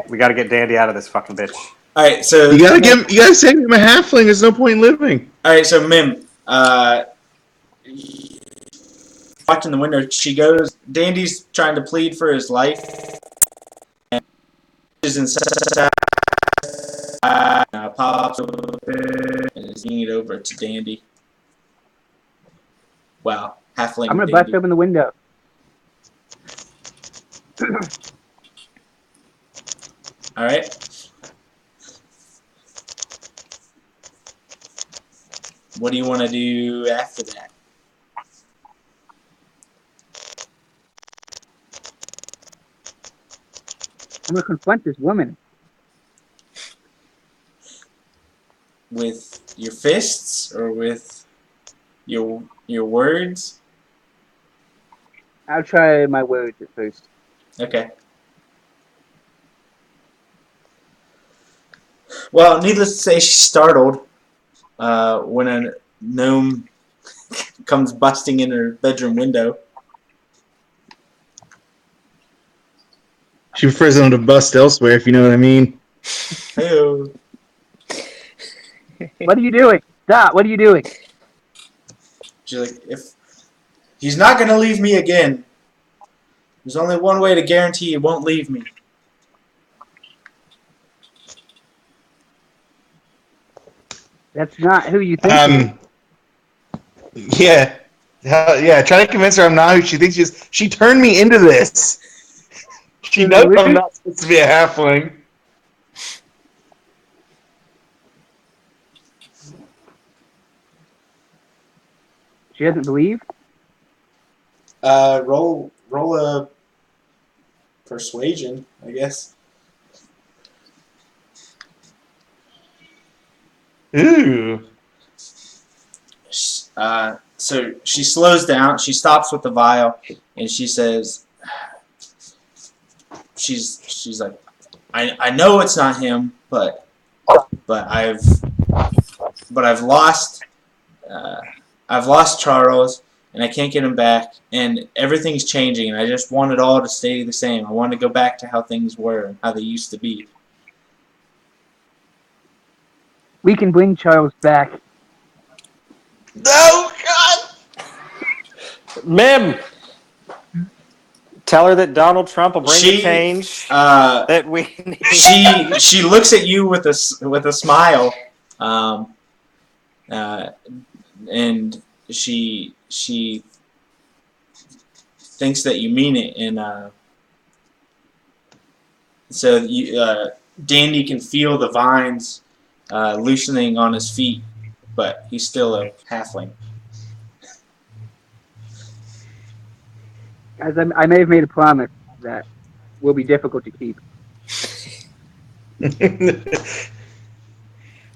B: Dandy out of this fucking bitch.
A: All right, so
D: You gotta say I'm a halfling. There's no point in living.
A: all right, so Mim, watching the window, she goes. Dandy's trying to plead for his life, and she's inside. Pops open and is giving it over to Dandy. Wow, halfling.
C: I'm gonna
A: Dandy.
C: bust open the window.
A: All right. What do you want to do after that?
C: I'm gonna confront this woman.
A: With your fists or with your words?
C: I'll try my words at first.
A: Okay. Well, needless to say, she's startled when a gnome comes busting in her bedroom window.
D: She prefers them to bust elsewhere, if you know what I mean.
A: Hey-o.
C: What are you doing? Stop! What are you doing?
A: She's like, if he's not going to leave me again, there's only one way to guarantee he won't leave me.
C: That's not who you think.
D: Yeah. Yeah, try to convince her I'm not who she thinks she is. She turned me into this. She knows I'm not supposed to be a halfling.
C: She doesn't believe.
A: Roll a persuasion, I guess.
D: Ooh.
A: So she slows down. She stops with the vial, and she says, "She's like, I know it's not him, but I've lost Charles, and I can't get him back, and everything's changing, and I just want it all to stay the same. I want to go back to how things were and how they used to be."
C: We can bring Charles back.
D: Oh, God!
B: Mim! Tell her that Donald Trump will bring the change that we need.
A: She looks at you with a smile, and she thinks that you mean it, and so you, Dandy can feel the vines loosening on his feet, but he's still a halfling.
C: As I may have made a promise that will be difficult to keep.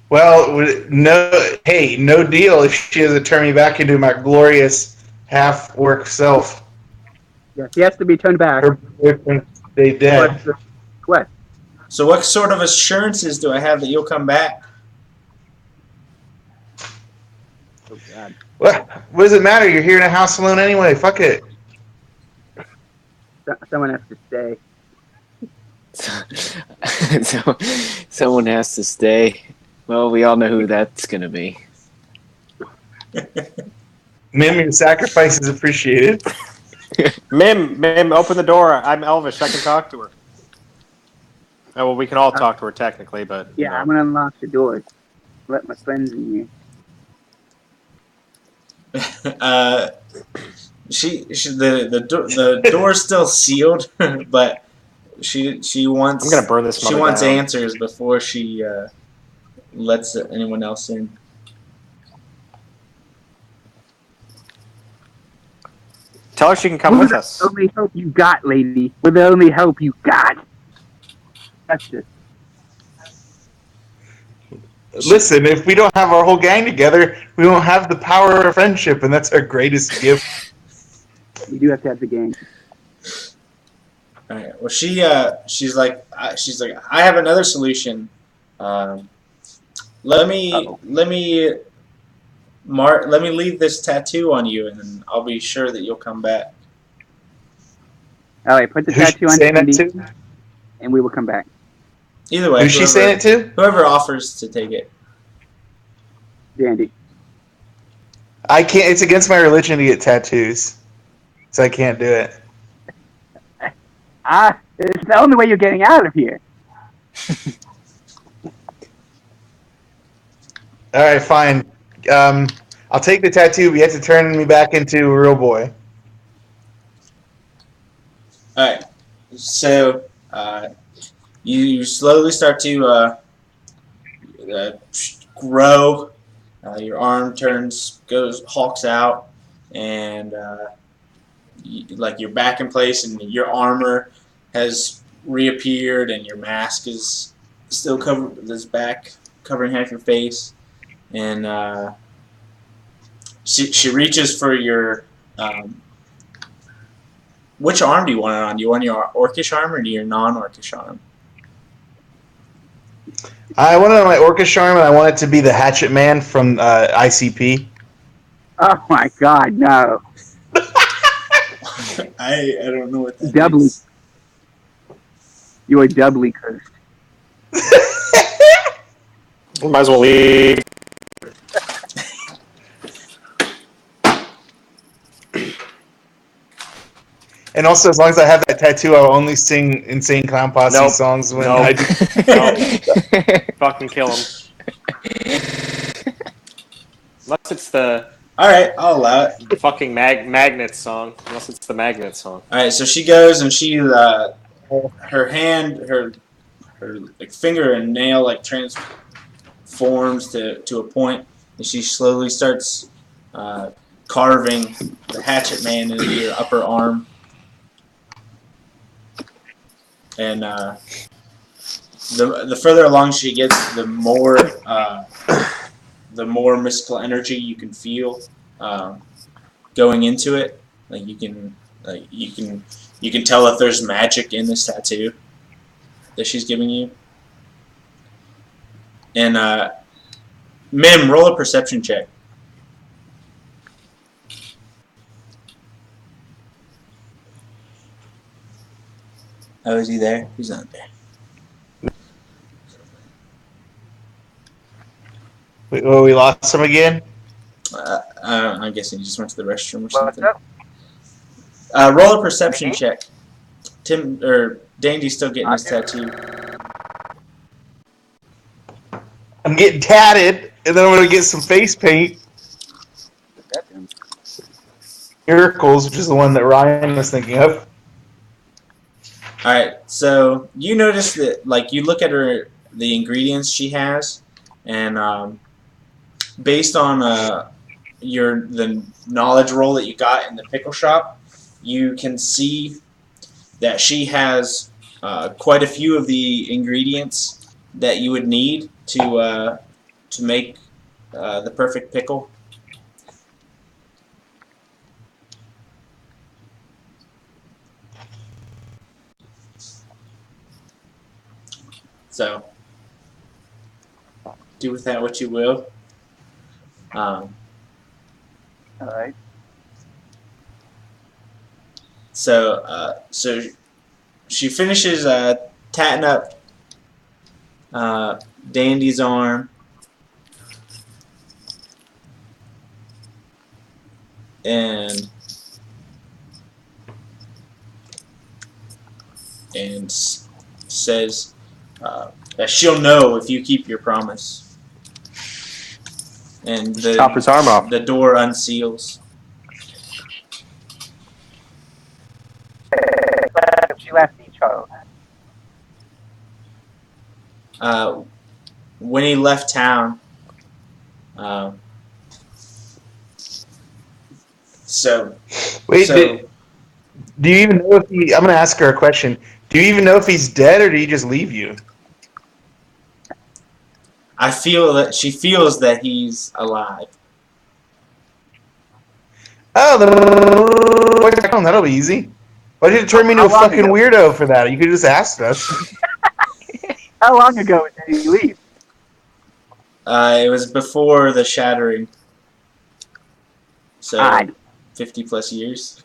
D: Well, no deal if she doesn't turn me back into my glorious half-orc self.
C: Yes, he has to be turned back.
D: Her boyfriend stay dead.
C: What?
A: So what sort of assurances do I have that you'll come back?
C: Oh, God.
D: What does it matter? You're here in a house alone anyway. Fuck it.
C: Someone has to stay.
E: So someone has to stay. Well, we all know who that's gonna be.
D: Mim, your sacrifice is appreciated.
B: Mim, open the door. I'm Elvish. I can talk to her. Oh, well, we can all talk to her technically, but
C: Yeah,
B: you know.
C: I'm gonna unlock the door. Let my friends in here.
A: The door's still sealed, but she wants.
B: I'm gonna burn this.
A: She wants
B: down.
A: answers before she lets anyone else in.
B: Tell her she can come with us.
C: We're the only hope you got, lady. We're the only hope you got. That's it.
D: Listen, if we don't have our whole gang together, we won't have the power of friendship, and that's our greatest gift.
C: You do have to have the gang.
A: All right. Well, she's like, I have another solution. Let me leave this tattoo on you, and then I'll be sure that you'll come back.
C: All right, put the
D: Who's
C: tattoo on
D: saying that
C: Cindy,
D: to?
C: and we will come back.
A: Either way,
D: Who's she saying it to?
A: Whoever offers to take it.
C: Dandy.
D: I can't. It's against my religion to get tattoos, so I can't do it.
C: It's the only way you're getting out of here.
D: All right, fine. I'll take the tattoo, but you have to turn me back into a real boy.
A: All right. So you slowly start to grow. Your arm hulks out, and like you're back in place, and your armor has reappeared, and your mask is still covered with this back, covering half your face, and she reaches for your which arm do you want it on? Do you want your orcish arm or do your non-orcish arm?
D: I want it on my orchestra arm, and I want it to be the Hatchet Man from ICP.
C: Oh my God, no!
A: I don't know what that
C: Doubly,
A: is.
C: you are doubly cursed.
B: Might as well leave.
D: And also, as long as I have that tattoo, I'll only sing Insane Clown Posse
B: Nope.
D: songs when
B: Nope.
D: I do.
B: Fucking kill him. Unless it's the
A: Alright, I'll allow it.
B: fucking magnet song. Unless it's the magnet song.
A: Alright, so she goes and she, her hand, her like finger and nail like transforms to a point, and she slowly starts carving the Hatchet Man into your upper arm. And the further along she gets, the more mystical energy you can feel going into it. Like you can tell if there's magic in this tattoo that she's giving you. And Mim, roll a perception check. Oh, is he there? He's not there.
D: Wait, oh, we lost him again?
A: I'm guessing he just went to the restroom or
C: What's
A: something.
C: up?
A: Roll a perception check. Tim or Dandy's still getting his tattoo.
D: I'm getting tatted, and then I'm going to get some face paint. Miracles, which is the one that Ryan was thinking of.
A: Alright, so you notice that, like, you look at the ingredients she has, and based on the knowledge roll that you got in the pickle shop, you can see that she has quite a few of the ingredients that you would need to make the perfect pickle. So, do with that what you will.
C: All right.
A: So she finishes tatting up Dandy's arm, and says that she'll know if you keep your promise. And
B: Chop his arm off.
A: the door unseals.
C: She left me, Charles.
A: When he left town,
D: Wait, do you even know if he... I'm going to ask her a question. Do you even know if he's dead, or did he just leave you?
A: I feel that she feels that he's alive.
D: Oh, that'll be easy. Why did you turn me into a fucking weirdo for that? You could have just asked us.
C: How long ago did he leave?
A: It was before the shattering. So, 50 plus years.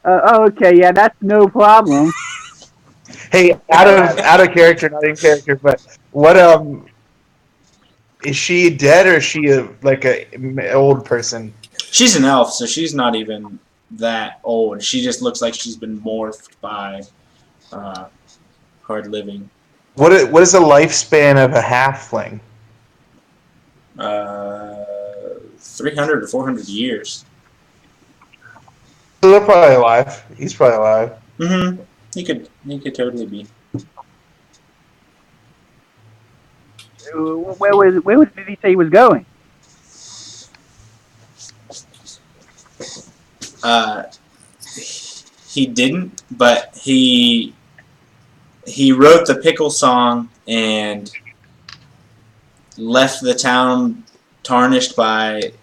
C: Okay, yeah, that's no problem.
D: Hey, out of character, not in character, but what is she dead, or is she an old person?
A: She's an elf, so she's not even that old. She just looks like she's been morphed by hard living.
D: What is the lifespan of a halfling?
A: 300 to 400 years.
D: So they're probably alive. He's probably alive.
A: Mm-hmm. He could totally be.
C: Where did he say he was going?
A: He didn't, but he wrote the pickle song and left the town tarnished by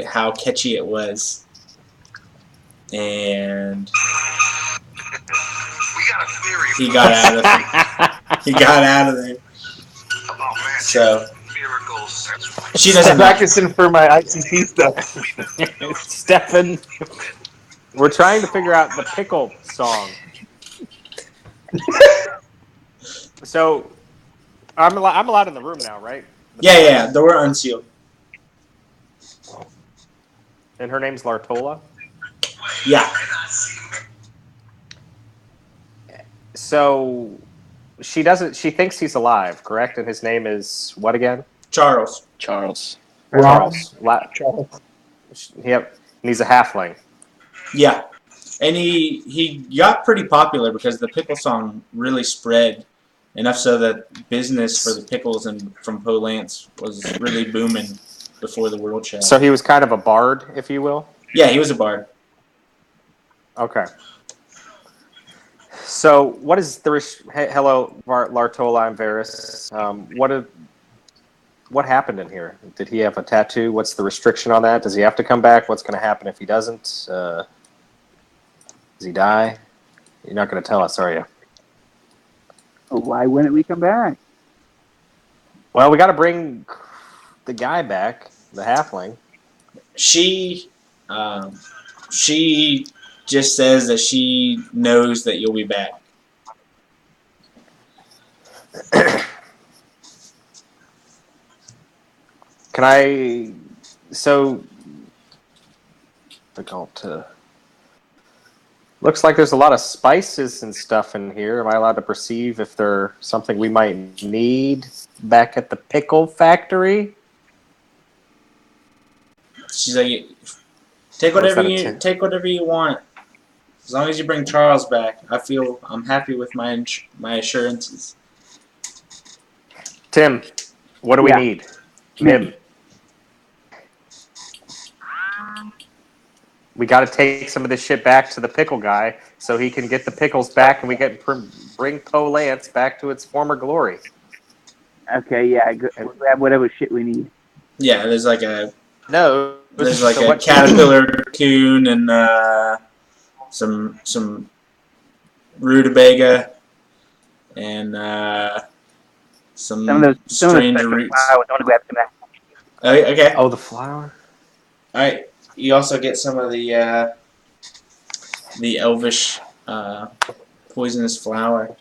A: how catchy it was. And he got out of he got out of there. So she doesn't
D: I'm
A: know.
D: practicing for my ICT stuff.
B: Stefan, we're trying to figure out the pickle song. So I'm allowed in the room now, right?
A: Yeah. The door unsealed.
B: And her name's Lartola.
A: Yeah.
B: So she doesn't. She thinks he's alive, correct? And his name is what again?
A: Charles.
E: Charles.
B: Charles.
D: Charles.
B: Yep. And he's a halfling.
A: Yeah. And he got pretty popular because the pickle song really spread enough so that business for the pickles and from Polance was really booming before the World Challenge.
B: So he was kind of a bard, if you will.
A: Yeah, he was a bard.
B: Okay. So what is the hello Lartola? I'm Varys. What happened in here? Did he have a tattoo? What's the restriction on that? Does he have to come back? What's going to happen if he doesn't? Does he die? You're not going to tell us, are you?
C: Why wouldn't we come back?
B: Well, we got to bring the guy back, the halfling.
A: She just says that she knows that you'll be back.
B: Can I? So difficult to. Looks like there's a lot of spices and stuff in here. Am I allowed to perceive if there's something we might need back at the pickle factory?
A: She's like, take whatever you want, as long as you bring Charles back. I'm happy with my assurances.
B: Tim, what do we need? Tim. We got to take some of this shit back to the pickle guy so he can get the pickles back and we can bring Polance back to its former glory.
C: Okay, yeah, we'll grab whatever shit we need.
A: Yeah, there's like a
B: So
A: caterpillar cocoon and some rutabaga and some
C: of those
A: strange roots.
C: I want to grab some of
A: that. Okay.
B: Oh, the flower.
A: All right. You also get some of the elvish poisonous flower.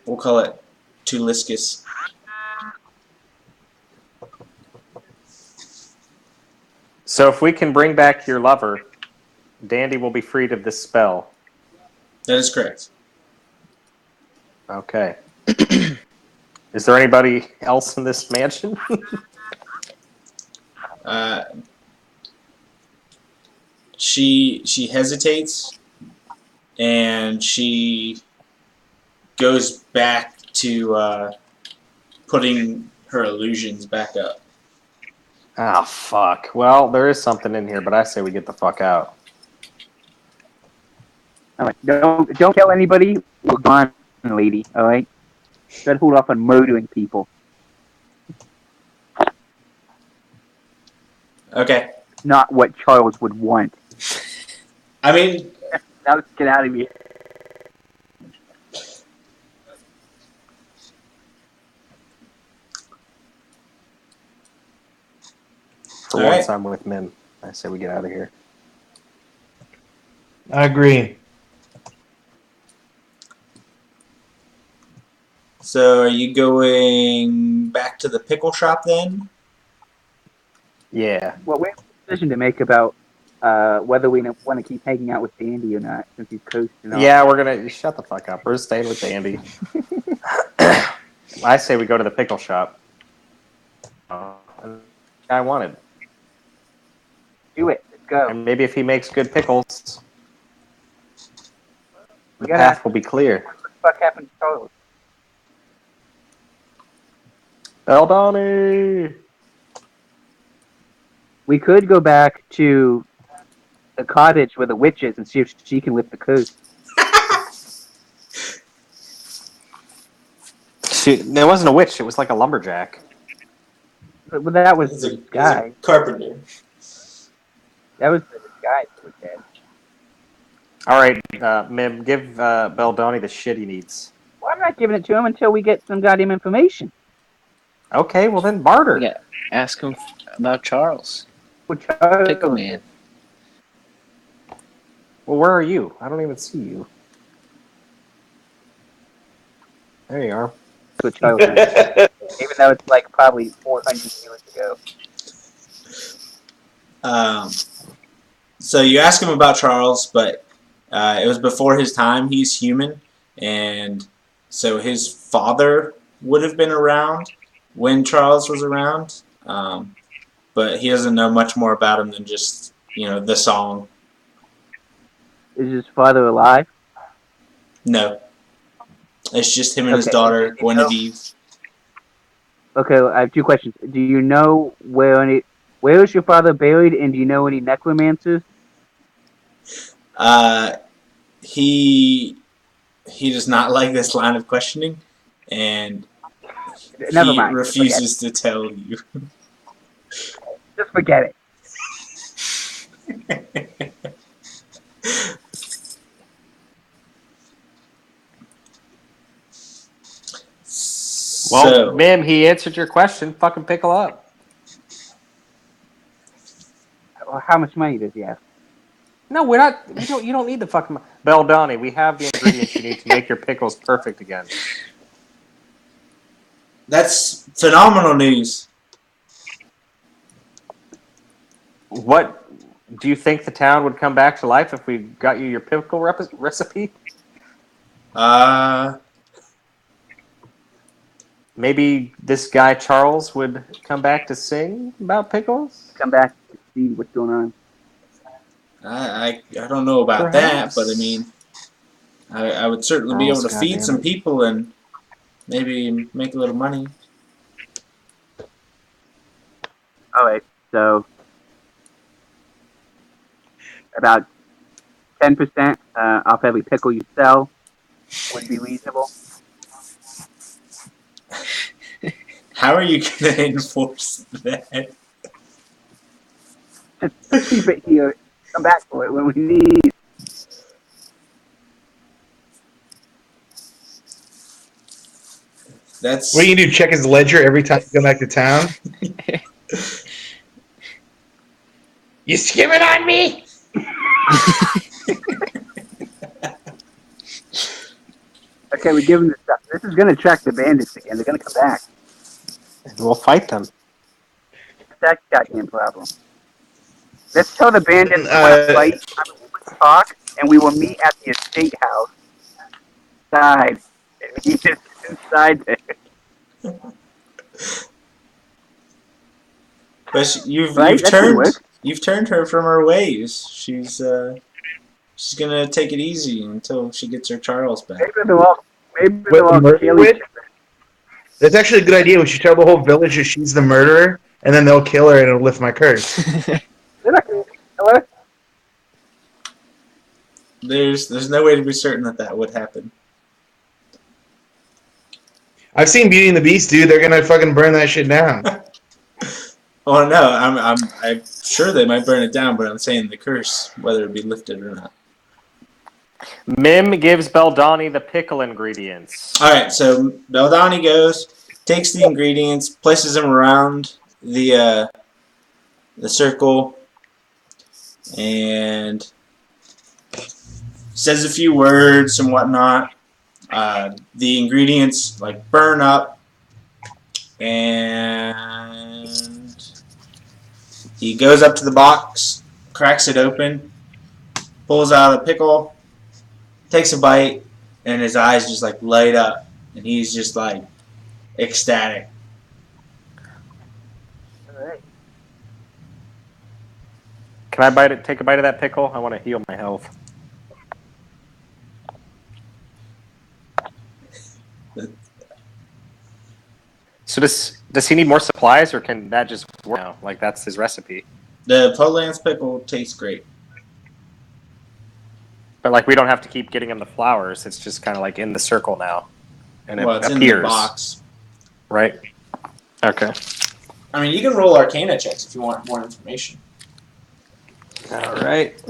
A: We'll call it Tuliscus.
B: So if we can bring back your lover, Dandy will be freed of this spell.
A: That is correct.
B: Okay. Is there anybody else in this mansion?
A: She hesitates, and she goes back to putting her illusions back up.
B: Oh, fuck. Well, there is something in here, but I say we get the fuck out.
C: All right, don't tell anybody we're gone, lady. All right, try to hold off on murdering people.
A: Okay.
C: Not what Charles would want.
A: I mean,
C: now let's get out of here.
B: For once, I'm with Mim. I say we get out of here.
D: I agree.
A: so are you going back to the pickle shop then?
B: Yeah.
C: Well, we have a decision to make about whether we want to keep hanging out with Dandy or not, since he's coasting off.
B: Yeah, we're gonna shut the fuck up. We're staying with Dandy. I say we go to the pickle shop. I wanted.
C: Do it. Let's go.
B: And maybe if he makes good pickles, the
C: gotta
B: path will be clear.
C: What the fuck happened to Charles?
B: Eldani!
C: We could go back to the cottage with the witches and see if she can lift the coast.
B: There wasn't a witch. It was like a lumberjack.
C: But that was the guy.
A: It's a carpenter.
C: That was the guy that was dead.
B: All right, Mim, give Beldoni the shit he needs.
C: Well, I'm not giving it to him until we get some goddamn information.
B: Okay, well then barter.
E: Yeah, ask him about Charles.
C: Which
E: Pickle Man.
B: Well, where are you? I don't even see you. There you are.
C: Which I was even though it's like probably 400 years ago.
A: So you ask him about Charles, but it was before his time. He's human, and so his father would have been around when Charles was around, but he doesn't know much more about him than just the song.
C: Is his father alive?
A: No, it's just him and his daughter Guinevere.
C: Okay, I have two questions. Do you know where is your father buried, and do you know any necromancers?
A: He does not like this line of questioning, and
C: Never
A: he
C: mind.
A: refuses to tell you.
C: Just forget it.
B: Well, Mim, he answered your question. Fucking pickle up.
C: Well, how much money does he have?
B: No, we're not. You don't need the fucking Beldoni. We have the ingredients you need to make your pickles perfect again.
A: That's phenomenal news.
B: What do you think the town would come back to life if we got you your pickle recipe? Maybe this guy Charles would come back to sing about pickles?
C: Come back to see what's going on.
A: I don't know about that, but I mean, I would certainly be able to feed some people and maybe make a little money.
C: All right, so about 10% off every pickle you sell would be reasonable.
A: How are you going to enforce that?
C: Just keep it here. Come back for it when we need.
A: That's
D: what you do? Check his ledger every time you come back to town? You skimming on me?
C: Okay, we give them the stuff. This is going to attract the bandits again. They're going to come back.
B: We'll fight them.
C: That's that goddamn problem. Let's tell the bandits we want to fight. Let's talk, and we will meet at the estate house. Inside. He's just inside there.
A: But you've turned her from her ways. She's gonna take it easy until she gets her Charles back.
C: Maybe they'll all kill each other.
D: That's actually a good idea. We should tell the whole village that she's the murderer, and then they'll kill her, and it'll lift my curse.
C: They're not gonna kill her.
A: There's no way to be certain that would happen.
D: I've seen Beauty and the Beast, dude. They're gonna fucking burn that shit down.
A: Oh no, I'm sure they might burn it down, but I'm saying the curse, whether it be lifted or not.
B: Mim gives Beldoni the pickle ingredients.
A: All right, so Beldoni goes, takes the ingredients, places them around the circle, and says a few words and whatnot. The ingredients burn up, and he goes up to the box, cracks it open, pulls out a pickle, takes a bite, and his eyes just light up, and he's just ecstatic.
C: All right.
B: Can I take a bite of that pickle? I want to heal my health. So does he need more supplies, or can that just work now? That's his recipe.
A: The Polance pickle tastes great.
B: But we don't have to keep getting him the flowers. It's just kind of in the circle now, and it
A: it's
B: appears.
A: In the box,
B: right? Okay.
A: I mean, you can roll Arcana checks if you want more information.
B: All right.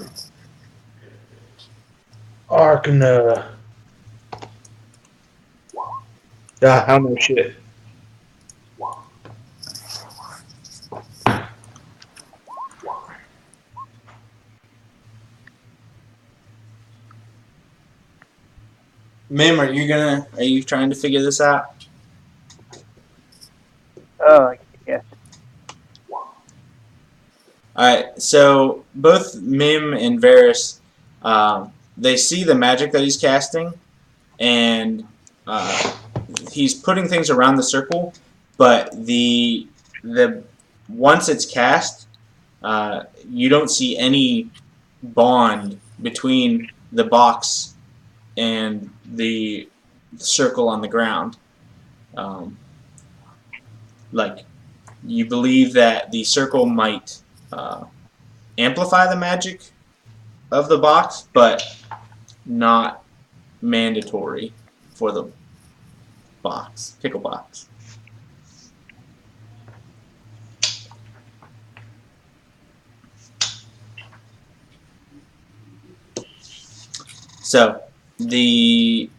D: Arcana. I don't know shit.
A: Mim, are you trying to figure this out?
C: Oh, yes.
A: Alright, so both Mim and Varys, they see the magic that he's casting, and he's putting things around the circle, but the once it's cast, you don't see any bond between the box and the circle on the ground. Like, you believe that the circle might amplify the magic of the box, but not mandatory for the pickle box. So the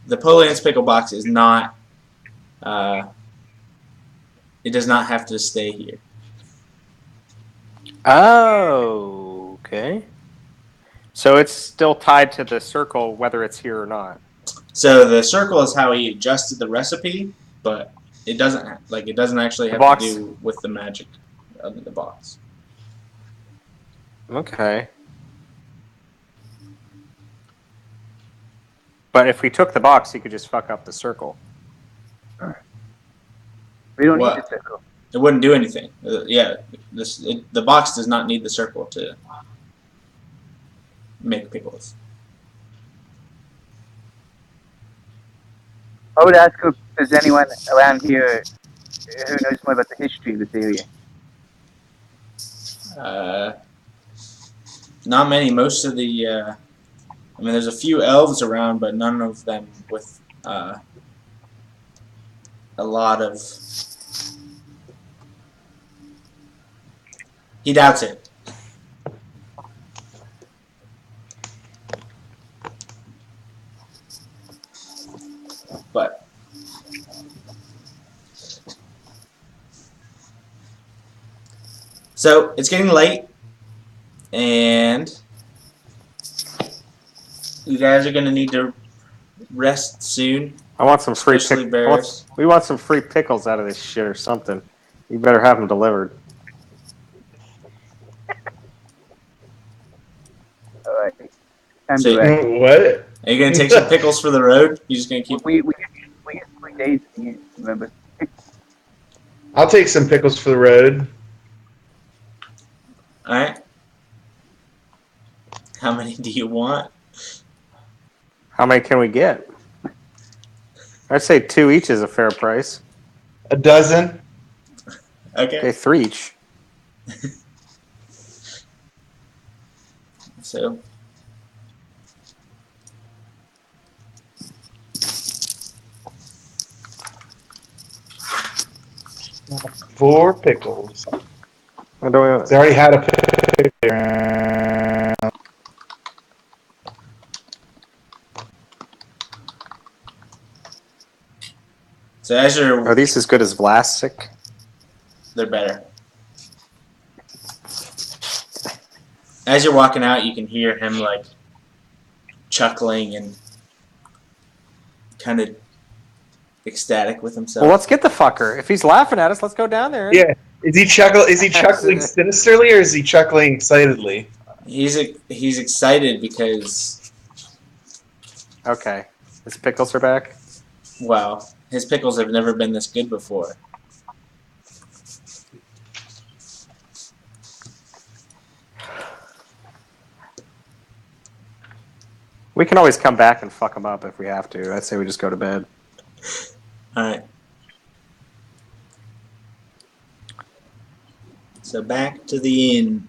A: Polance pickle box is not. It does not have to stay here.
B: Oh, okay. So it's still tied to the circle, whether it's here or not.
A: So the circle is how he adjusted the recipe, but it doesn't actually have to do with the magic of the box.
B: Okay. But if we took the box, he could just fuck up the circle.
C: We don't need the circle.
A: It wouldn't do anything. The box does not need the circle to make pickles.
C: I would ask if there's anyone around here who knows more about the history of this area.
A: Not many. Most of the there's a few elves around, but none of them with a lot of. He doubts it. But so it's getting late, and you guys are gonna need to rest soon.
B: I want some free pickles. We want some free pickles out of this shit or something. You better have them delivered.
C: All right. Time
A: So,
C: to rest.
D: What?
A: Are you gonna take some pickles for the road? You just gonna keep?
C: We get 3 days to eat, remember?
D: I'll take some pickles for the road.
A: All right. How many do you want?
B: How many can we get? I'd say 2 each is a fair price.
D: A dozen.
A: Okay.
B: 3 each.
A: So.
D: 4 pickles.
B: What do we?
D: They already had a pickle.
A: So as you're,
B: Are these as good as Vlasic?
A: they're better. As you're walking out, you can hear him like chuckling and kind of ecstatic with himself.
B: Well, let's get the fucker. If he's laughing at us, let's go down there.
D: Yeah. Is he chuckling sinisterly or is he chuckling excitedly?
A: He's excited because,
B: Okay. His pickles are back.
A: wow, his pickles have never been this good before.
B: We can always come back and fuck him up if we have to. I'd say we just go to bed.
A: Alright. So back to the inn.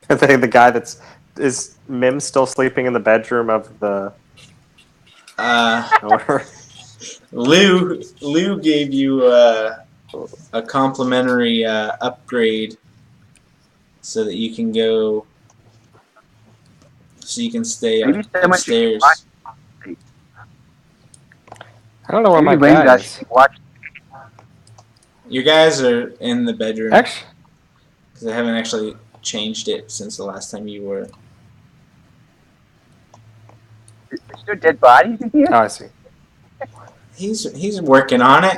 B: The guy is Mim still sleeping in the bedroom of the owner?
A: Lou gave you a complimentary upgrade so that you can go. So you can stay
C: Maybe someone should keep
A: upstairs.
C: watching.
B: I don't know where
C: Maybe
B: my
C: Lane
B: guy
C: guys
B: is.
C: should keep watching.
A: Your guys are in the bedroom
B: Actually,
A: because they haven't actually changed it since the last time you were.
C: Is there dead bodies in here?
B: oh, I see.
A: He's working on it.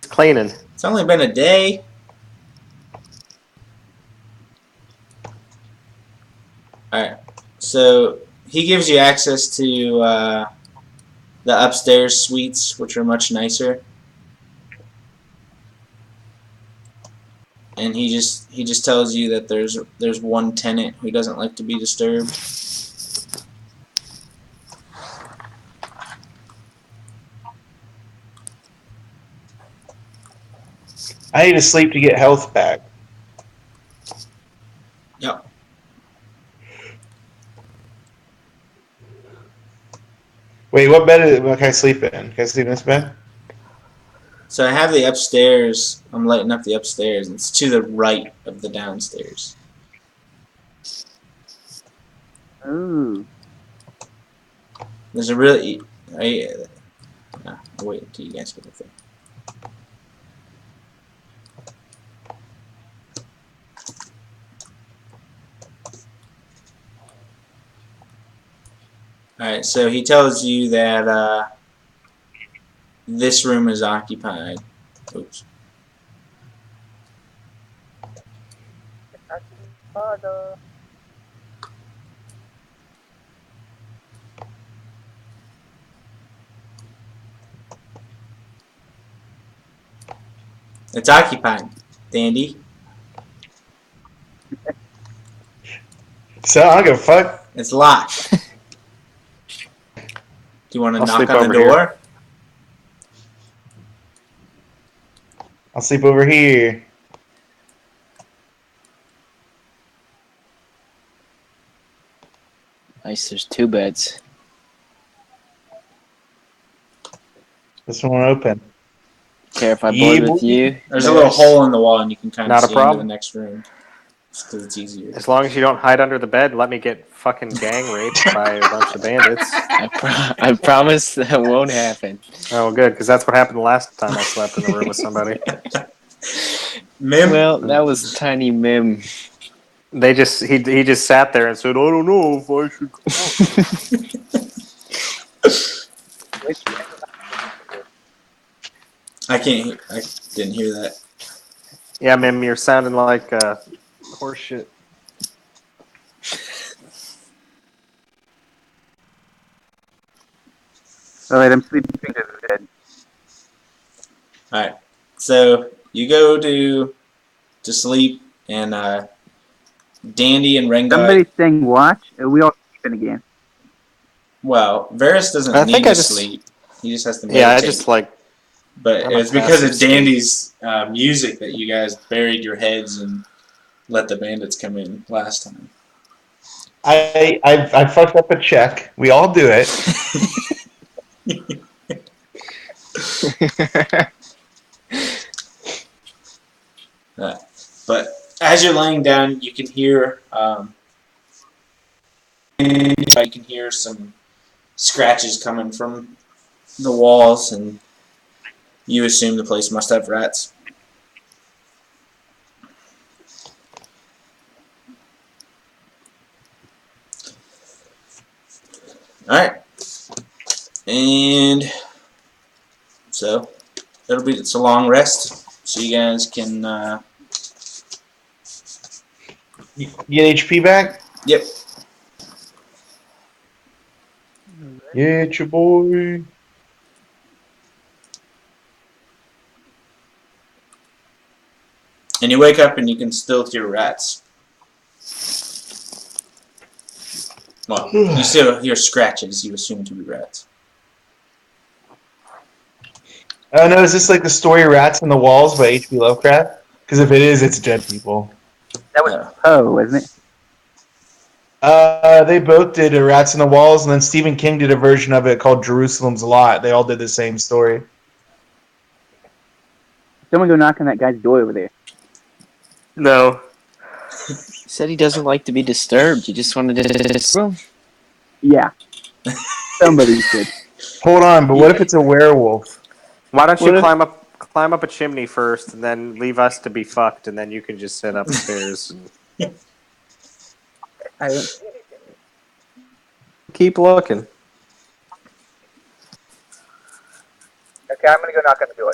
B: He's cleaning.
A: It's only been a day. Alright, so he gives you access to the upstairs suites, which are much nicer. And he just tells you that there's one tenant who doesn't like to be disturbed.
D: I need to sleep to get health back.
A: Yep.
D: Wait, what bed can I sleep in? Can I sleep in this bed?
A: So I have the upstairs. I'm lighting up the upstairs. It's to the right of the downstairs.
C: Ooh.
A: There's a really. I'll wait until you guys get up there. Alright, so he tells you that this room is occupied. Oops. It's occupied, Dandy.
D: So I don't give a fuck.
A: It's locked. Do you want to
B: I'll
A: knock
B: sleep
A: on the
B: over
A: door?
B: here.
D: I'll sleep over here.
E: Nice, there's 2 beds.
D: This one won't open.
E: Care if I
D: Yeah,
E: board with
D: boy.
E: you?
A: There's a little hole in the wall, and you can kind of
B: Not a
A: see into
B: problem.
A: the next room. Just because it's easier.
B: As long as you don't hide under the bed, let me get fucking gang raped by a bunch of bandits.
E: I promise that won't happen.
B: Oh, good, because that's what happened the last time I slept in the room with somebody.
A: Mim?
E: Well, that was Tiny Mim.
B: He just sat there and said, "I don't know if I should come."
A: I didn't hear that.
B: Yeah, Mim, you're sounding like horseshit.
C: Alright, I'm sleeping to the bed.
A: Alright, so you go to sleep, and Dandy and Rengar.
C: Somebody's saying watch, and we all sleeping again.
A: Well, Varys doesn't
B: I
A: need
B: think
A: to
B: I just-
A: sleep. He just has to meditate.
B: Yeah, I just like.
A: But
B: I'm a
A: it's because of
B: passive sleep.
A: Dandy's music that you guys buried your heads and let the bandits come in last time.
D: I fucked up a check. We all do it.
A: But as you're laying down, you can hear some scratches coming from the walls, and you assume the place must have rats. Alright. And so it's a long rest. So you guys can
D: You get HP back?
A: yep.
D: Yeah, it's your boy.
A: And you wake up and you can still hear rats. Well, you still hear scratches you assume to be rats.
D: Oh no, is this like the story Rats on the Walls by H.P. Lovecraft? Because if it is, it's dead people.
C: That was Poe, wasn't it?
D: They both did a Rats on the Walls, and then Stephen King did a version of it called Jerusalem's Lot. They all did the same story.
C: Someone go knock on that guy's door over there.
B: No.
E: He said he doesn't like to be disturbed. You just wanted to disturb him.
C: Yeah. Somebody should.
D: Hold on, but what if it's a werewolf?
B: Why don't you
E: What if-
B: climb up a chimney first, and then leave us to be fucked, and then you can just sit upstairs and
C: I don't.
B: keep looking.
C: Okay, I'm gonna go knock on the door.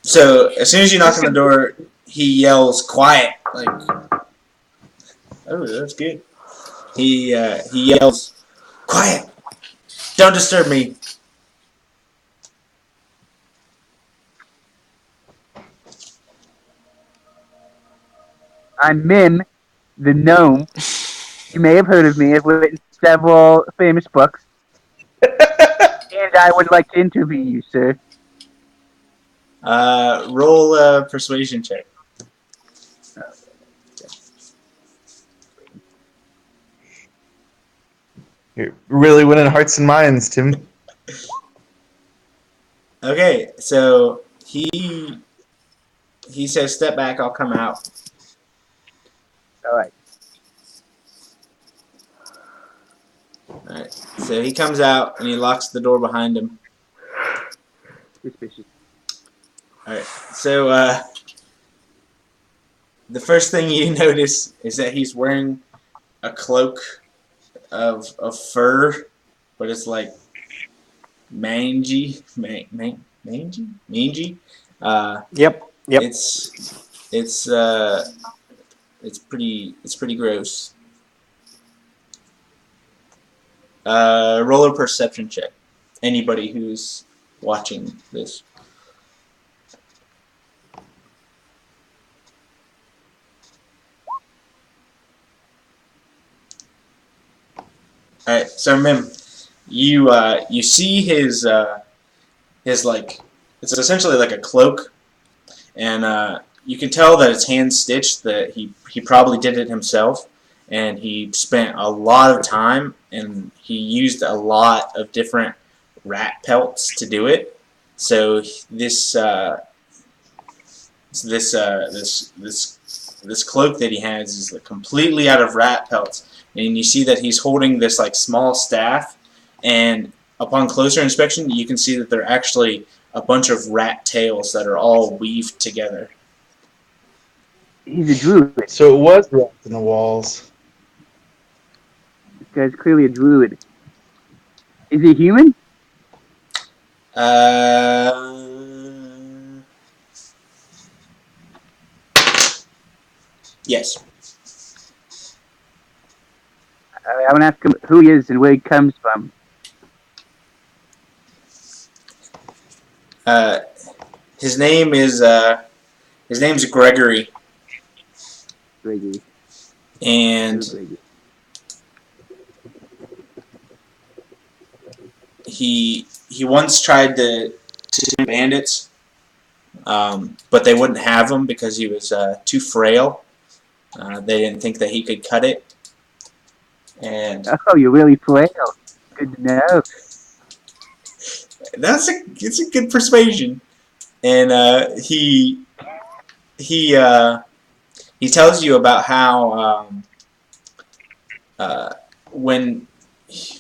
A: So as soon as you knock on the door, he yells, "Quiet!" Like, oh, that's good. He yells, "Quiet! Don't disturb me."
C: I'm Mim, the gnome. You may have heard of me. I've written several famous books, and I would like to interview you, sir.
A: Roll a persuasion check.
D: You're really winning hearts and minds, Tim.
A: Okay, so he says, "Step back. I'll come out."
C: All right.
A: Alright, so he comes out and he locks the door behind him.
C: Suspicious.
A: Alright, so the first thing you notice is that he's wearing a cloak of fur, but it's like mangy.
B: Yep.
A: It's pretty gross. Roll a perception check. Anybody who's watching this. Alright, so Mim, you see his like, it's essentially like a cloak, and you can tell that it's hand stitched, that he probably did it himself, and he spent a lot of time and he used a lot of different rat pelts to do it. So this cloak that he has is completely out of rat pelts, and you see that he's holding this like small staff, and upon closer inspection you can see that they're actually a bunch of rat tails that are all weaved together.
C: He's a druid.
D: So it was rats in the walls.
C: This guy's clearly a druid. Is he human?
A: Yes.
C: I want to ask him who he is and where he comes from.
A: His name's Gregory,
C: Gregory.
A: and
C: Gregory.
A: he once tried to do bandits, but they wouldn't have him because he was too frail. They didn't think that he could cut it, and
C: Oh, you're really frail. Good to know.
A: it's a good persuasion. And he tells you about how when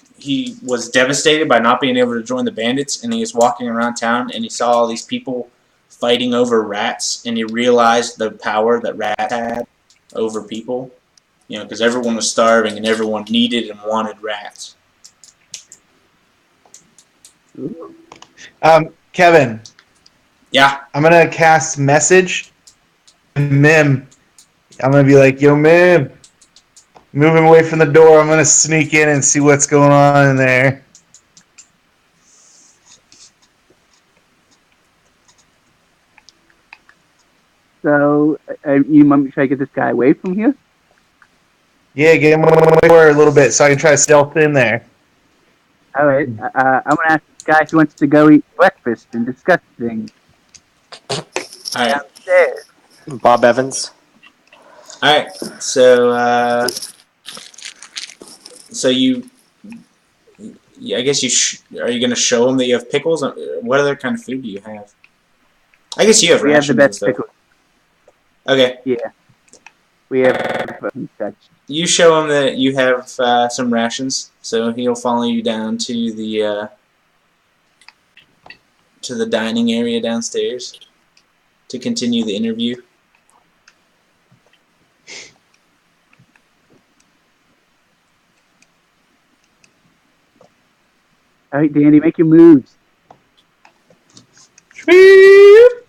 A: he was devastated by not being able to join the bandits, and he was walking around town and he saw all these people fighting over rats, and he realized the power that rats had over people, because everyone was starving and everyone needed and wanted rats.
D: Kevin.
A: Yeah.
D: I'm gonna cast message. Mim. I'm gonna be like, yo, Mim. Move him away from the door. I'm gonna sneak in and see what's going on in there.
C: So, you want me to try to get this guy away from here?
D: Yeah, get him away a little bit so I can try to stealth in there.
C: All right. I'm going to ask this guy if he wants to go eat breakfast and discuss things.
A: Alright.
C: Downstairs.
B: Bob Evans.
A: Alright. So, I guess are you going to show him that you have pickles? What other kind of food do you have? I guess you have
C: We have the
A: rations and
C: best
A: stuff.
C: pickles.
A: Okay.
C: Yeah. We have such.
A: You show him that you have some rations, so he'll follow you down to the dining area downstairs to continue the interview.
C: All right, Danny, make your moves. I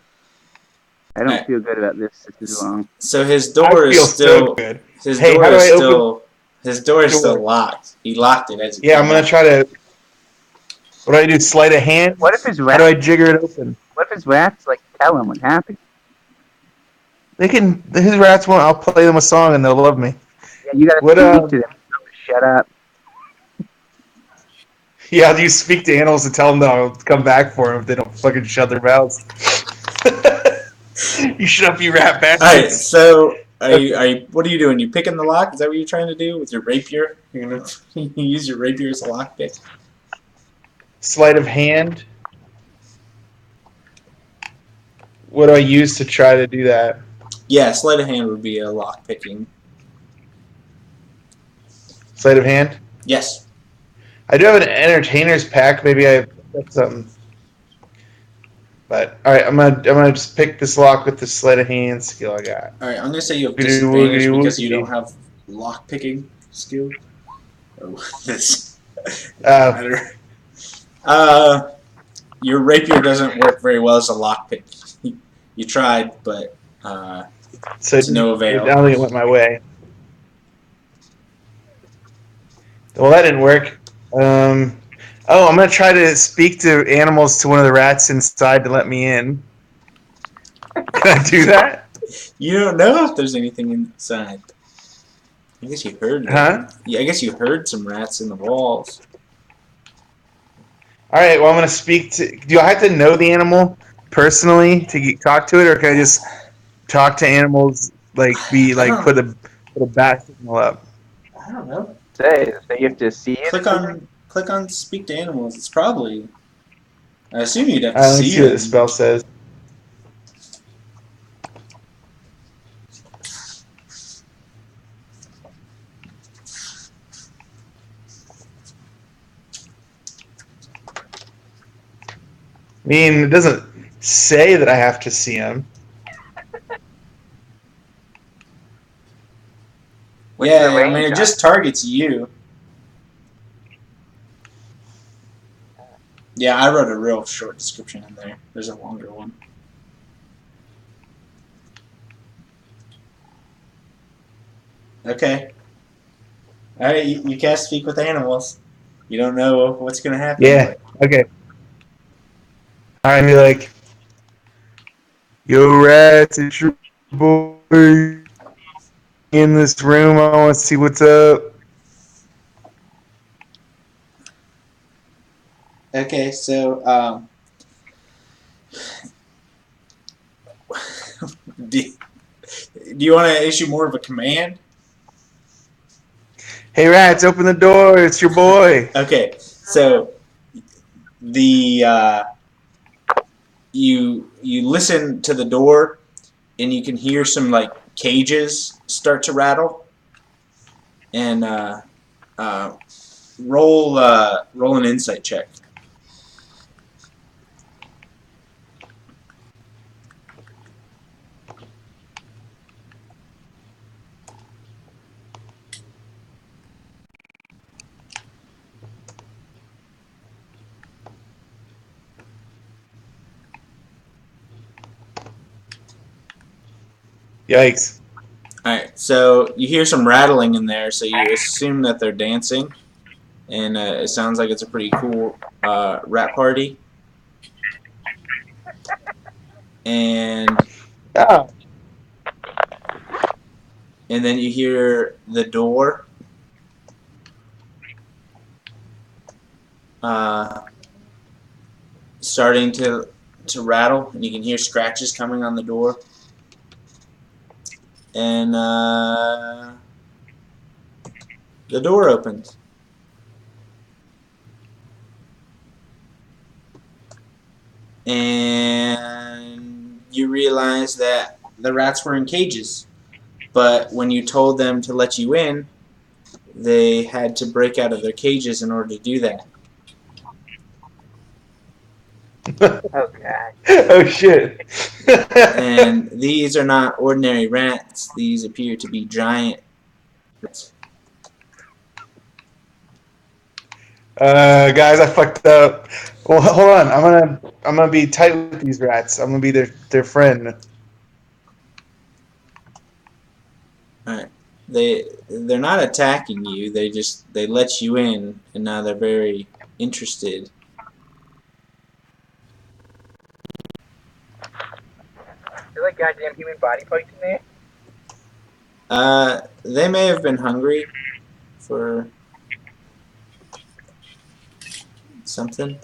C: don't feel good about this. This is long.
A: So his door
D: I feel
A: is still
D: so good.
A: his
D: Hey,
A: door
D: how do
A: is
D: I open
A: still his door is
D: the
A: still
D: door?
A: locked. He locked it as he
D: Yeah,
A: came
D: I'm gonna
A: out.
D: try to. What do I do? Sleight of hand?
C: What if his
D: How do I
C: rats?
D: jigger it open?
C: What if his rats like tell him what happened?
D: They can. His rats won't. I'll play them a song and they'll love me.
C: Yeah, you gotta
D: What?
C: speak to them. Shut up.
D: Yeah, do you speak to animals and tell them to come back for them if they don't fucking shut their mouths? You shut up, you rat
A: Alright,
D: bastards.
A: so what are you doing? You picking the lock? Is that what you're trying to do with your rapier? You're gonna use your rapier as a lockpick?
D: Sleight of hand. What do I use to try to do that?
A: Yeah, sleight of hand would be a lock picking.
D: Sleight of hand.
A: Yes.
D: I do have an entertainer's pack. Maybe I got something. But all right, I'm gonna just pick this lock with the sleight of hand skill I got.
A: Alright, I'm gonna say you have
D: Woogity,
A: disadvantage
D: woogity,
A: because you
D: woogity.
A: don't have lock picking skill. Oh, this
D: Uh,
A: your rapier doesn't work very well as a lockpick. You tried, but
D: so
A: to no
D: I
A: avail.
D: don't think it went my way. Well, that didn't work. Oh, I'm gonna try to speak to animals to one of the rats inside to let me in. Can I do that?
A: You don't know if there's anything inside. I guess you heard them.
D: Huh?
A: Yeah, I guess you heard some rats in the walls.
D: All right. Well, I'm gonna speak to. Do I have to know the animal personally to talk to it, or can I just talk to animals like put a bat signal up?
A: I don't know.
C: Say, so you have to see it.
A: Click on speak to animals. It's probably. I assume you'd have to
D: Let me
A: see
D: see what
A: them.
D: the spell says. I mean, it doesn't say that I have to see them.
C: What's the
A: Yeah, I mean
C: range
A: it
C: on
A: just targets you. Yeah, I wrote a real short description in there. There's a longer one. Okay. Alright, you can't speak with animals. You don't know what's going to happen.
D: Yeah. Okay. All right. Be like, yo, rats, it's your boy in this room. I want to see what's up.
A: Okay, so do you want to issue more of a command?
D: Hey, rats, open the door. It's your boy.
A: Okay, so the you listen to the door, and you can hear some like cages start to rattle, and roll an insight check.
D: Yikes.
A: Alright, so you hear some rattling in there, so you assume that they're dancing, and it sounds like it's a pretty cool rat party. And
D: Oh.
A: and then you hear the door starting to rattle, and you can hear scratches coming on the door. And the door opens. And you realize that the rats were in cages, but when you told them to let you in, they had to break out of their cages in order to do that.
C: Oh god.
D: Oh shit.
A: And these are not ordinary rats. These appear to be giant rats.
D: Guys, I fucked up. Well, hold on. I'm gonna be tight with these rats. I'm gonna be their friend.
A: Alright. They're not attacking you. They let you in, and now they're very interested.
C: There's like goddamn human body parts in there.
A: They may have been hungry for something.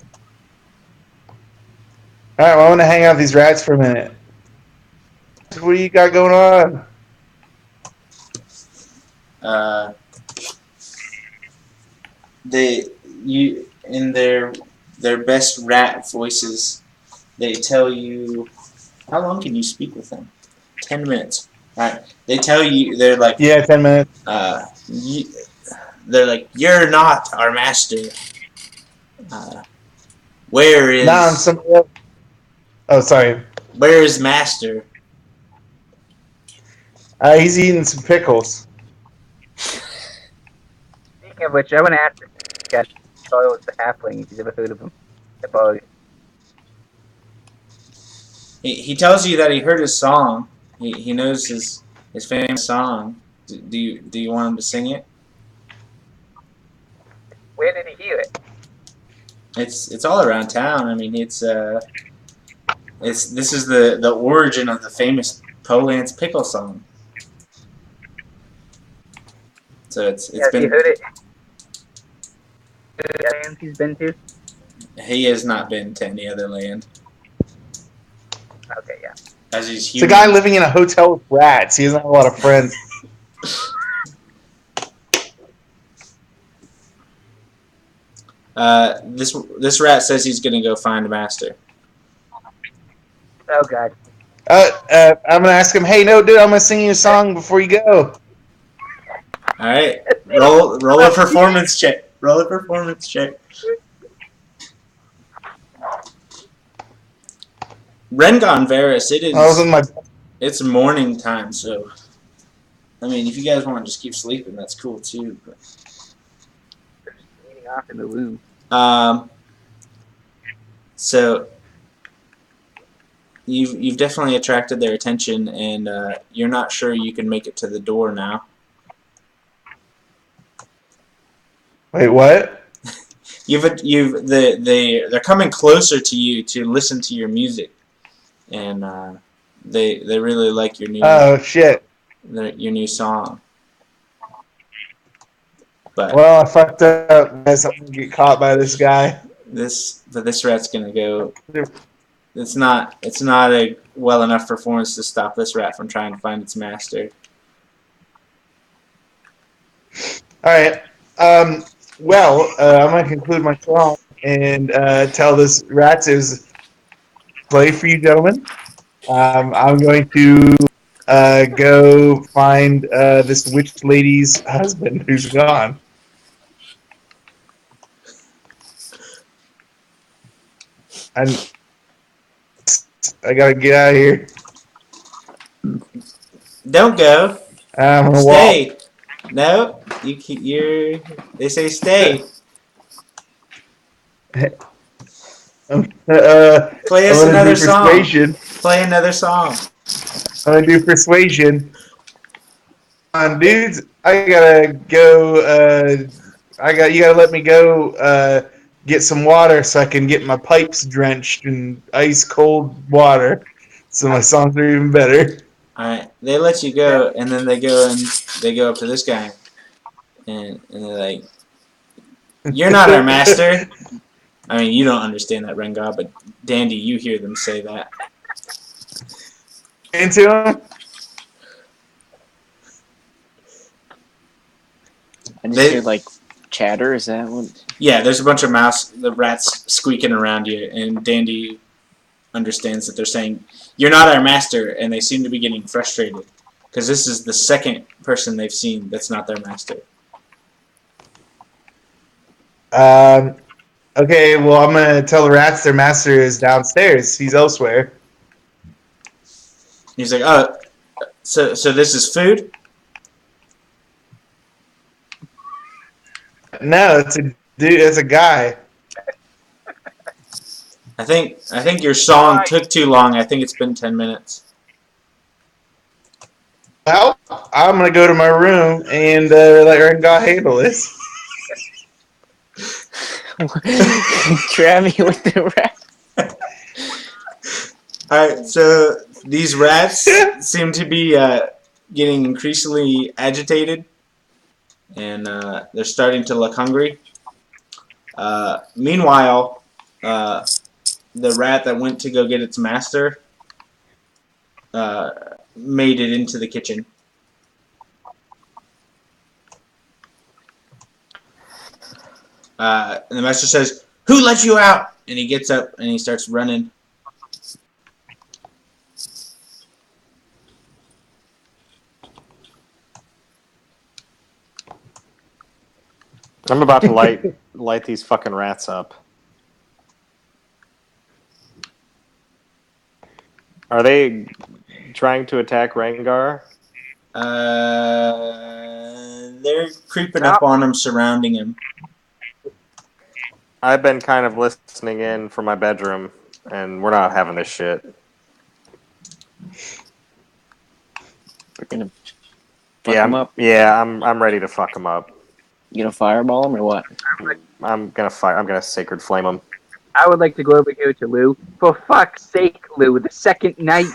D: All right, well, I want to hang out with these rats for a minute. What do you got going on?
A: In their best rat voices, they tell you. How long can you speak with them? 10 minutes. All right. They tell you, they're like,
D: Yeah, 10 minutes.
A: they're like, you're not our master. Where is?
D: Nah, I'm somebody else. Oh, sorry.
A: Where is master?
D: He's eating some pickles.
C: Speaking of which, I want to ask this guy. I thought it was the halfling. If you've ever heard of him, about
A: He tells you that he heard his song. He knows his famous song. Do you want him to sing it?
C: where did he hear it?
A: It's all around town. I mean, this is the origin of the famous Polance pickle song. So it's been.
C: You heard it? Lands he's been to?
A: He has not been to any other land.
C: Okay, yeah.
A: As he's
D: It's
A: human.
D: a guy living in a hotel with rats. He doesn't have a lot of friends.
A: This rat says he's gonna go find a master.
C: Oh god.
D: I'm gonna ask him. Hey, no, dude, I'm gonna sing you a song before you go.
A: All right, roll a performance check. Roll a performance check. Rengon Varus, it's morning time, so I mean, if you guys want to just keep sleeping, that's cool too. But,
C: Eating off in the room.
A: So you've definitely attracted their attention, and you're not sure you can make it to the door now.
D: Wait, what?
A: They're coming closer to you to listen to your music, and they really like your new
D: Oh shit!
A: your new song. But
D: Well, I fucked up. Guys, I'm gonna get caught by this guy.
A: this rat's gonna go. It's not a well enough performance to stop this rat from trying to find its master.
D: All right. Well, I'm gonna conclude my song and tell this rat is play for you, gentlemen. I'm going to go find this witch lady's husband who's gone. And I gotta get out of here.
A: Don't go.
D: I'm gonna
A: Stay.
D: walk.
A: No, you're. They say stay. Play us another song.
D: Persuasion.
A: Play another song.
D: I'm gonna do persuasion. Come on, dudes, I gotta go. You gotta let me go. Get some water so I can get my pipes drenched in ice cold water, so my songs are even better.
A: All right, they let you go, and then they go up to this guy, and they're like, "You're not our master." I mean, you don't understand that, Rengar, but Dandy, you hear them say that.
D: Into him.
E: I just hear like chatter. Is that what?
A: Yeah, there's a bunch of the rats squeaking around you, and Dandy understands that they're saying, "You're not our master," and they seem to be getting frustrated because this is the second person they've seen that's not their master.
D: Okay, well, I'm going to tell the rats their master is downstairs. He's elsewhere.
A: He's like, "Oh, so this is food?"
D: No, it's a dude. It's a guy.
A: I think your song took too long. I think it's been 10 minutes.
D: Well, I'm going to go to my room and let Rengar handle this.
E: Grab me with the rat.
A: Alright, so these rats seem to be getting increasingly agitated, and they're starting to look hungry. Meanwhile, the rat that went to go get its master made it into the kitchen. And the master says, "Who let you out?" And he gets up and he starts running.
B: I'm about to light these fucking rats up. Are they trying to attack Rengar?
A: They're creeping up on him, surrounding him.
B: I've been kind of listening in from my bedroom, and we're not having this shit.
E: We're gonna fuck him up.
B: Yeah, I'm ready to fuck him up.
E: You gonna fireball him or what?
B: I'm gonna sacred flame him.
C: I would like to go over here to Lou. For fuck's sake, Lou, the second night.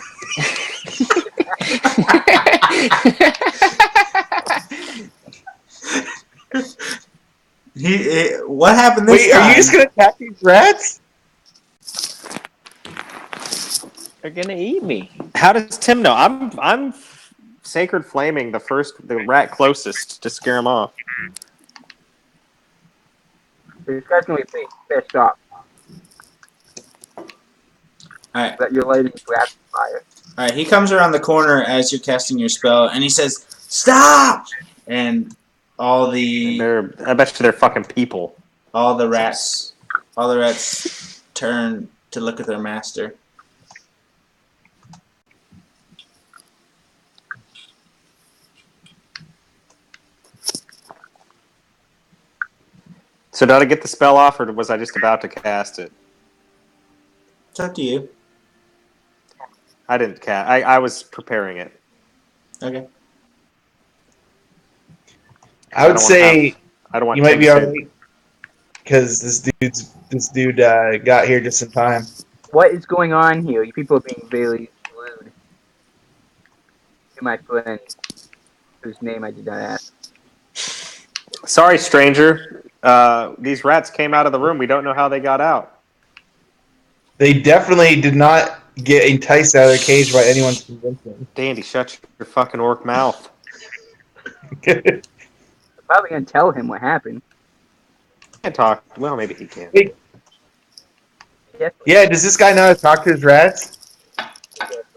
A: What happened this
D: Wait,
A: time?
D: are you just going to attack these rats?
E: They're gonna eat me.
B: How does Tim know? I'm sacred flaming the rat closest to scare him off.
C: This guy's gonna be pissed off
A: Alright,
C: that you're lighting rats on fire.
A: alright, he comes around the corner as you're casting your spell, and he says, "Stop!" And I bet you
B: they're fucking people.
A: all the rats turn to look at their master.
B: So did I get the spell off, or was I just about to cast it?
A: It's up to you.
B: I didn't cast. I was preparing it.
A: Okay.
D: I would say
B: I don't want
D: you might
B: Tim
D: be
B: to
D: alright because this dude got here just in time.
C: What is going on here? You people are being very rude to my friend, whose name I did not ask.
B: Sorry, stranger. These rats came out of the room. We don't know how they got out.
D: They definitely did not get enticed out of their cage by anyone's convincing.
B: Dandy, shut your fucking orc mouth.
C: I'm probably gonna tell him what happened.
B: Can't talk. Well, maybe he can.
D: Hey,
C: Yes,
D: yeah, does this guy know how to talk to his rats?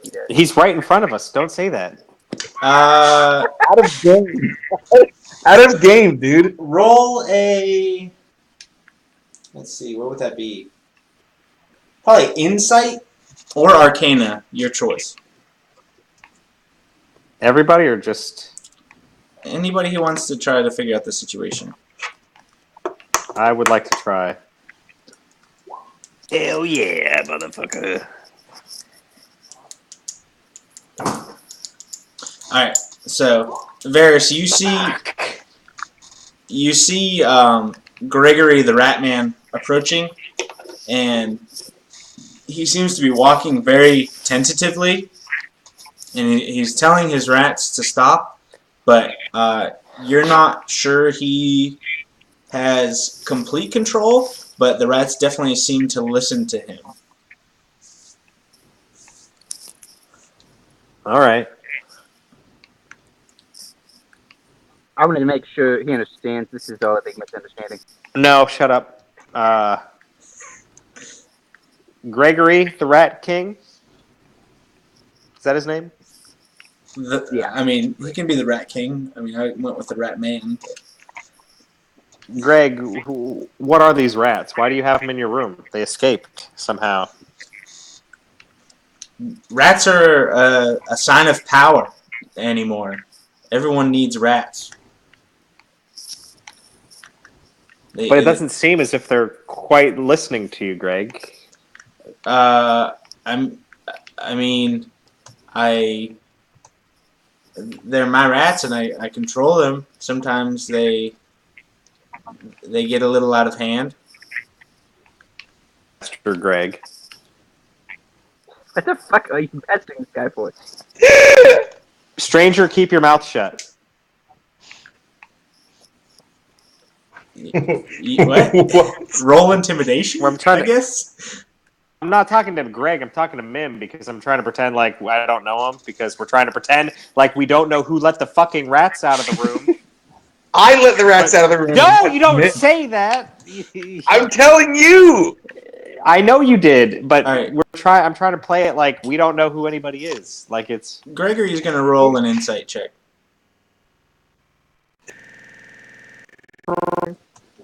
C: he did.
B: He's right in front of us. Don't say that.
D: Out of game. Out of game, dude.
A: Roll a... Let's see, what would that be? Probably Insight or Arcana, your choice.
B: Everybody or just...
A: Anybody who wants to try to figure out the situation.
B: I would like to try. Hell yeah, motherfucker.
A: Alright, so, Varys, you see Gregory the Rat Man approaching, and he seems to be walking very tentatively, and he's telling his rats to stop, but you're not sure he has complete control, but the rats definitely seem to listen to him.
B: Alright.
C: I wanted to make sure he understands this is all a big misunderstanding.
B: No, shut up. Gregory the Rat King? Is that his name?
C: Yeah.
A: I mean, he can be the Rat King. I mean, I went with the Rat Man.
B: Greg, what are these rats? Why do you have them in your room? They escaped somehow.
A: Rats are a sign of power anymore. Everyone needs rats.
B: But it doesn't seem as if they're quite listening to you, Greg.
A: I mean, they're my rats, and I control them. Sometimes they get a little out of hand.
B: Master Greg.
C: What the fuck are you pestering this guy for?
B: Stranger, keep your mouth shut.
A: What? Roll intimidation,
B: Well, I
A: guess?
B: I'm not talking to Greg. I'm talking to Mim because I'm trying to pretend like I don't know him because we're trying to pretend like we don't know who let the fucking rats out of the room.
D: I let the rats out of the room.
B: No, you don't say that.
D: I'm telling you.
B: I know you did, but
A: All right.
B: I'm trying to play it like we don't know who anybody is. Like it's
A: Gregory's going to roll an insight check.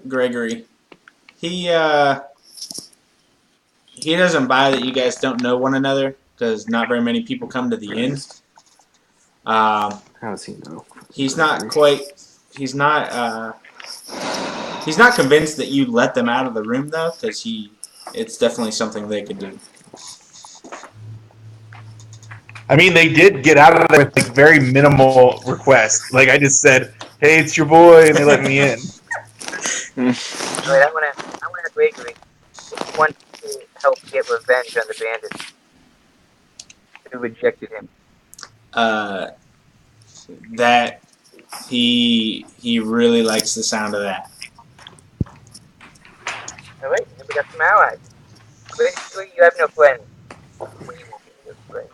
A: Gregory. He doesn't buy that you guys don't know one another because not very many people come to the inn.
B: How does he know?
A: He's not convinced that you let them out of the room though, because it's definitely something they could do.
D: I mean, they did get out of there with like very minimal requests. Like I just said, "Hey, it's your boy," and they let me in.
C: Alright, I wanna Gregory if he wants to help get revenge on the bandits who rejected him.
A: That he really likes the sound of that.
C: Alright, then we got some allies. Basically, you have no friends. We will be your friends.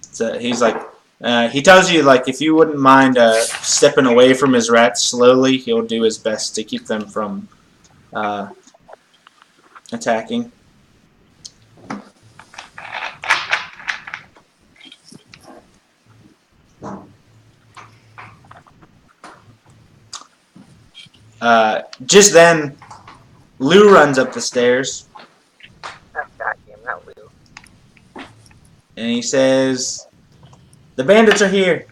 A: So he's like, he tells you like if you wouldn't mind stepping away from his rats slowly, he'll do his best to keep them from attacking. Just then, Lou runs up the stairs.
C: Oh, goddamn, not Lou.
A: And he says, "The bandits are here."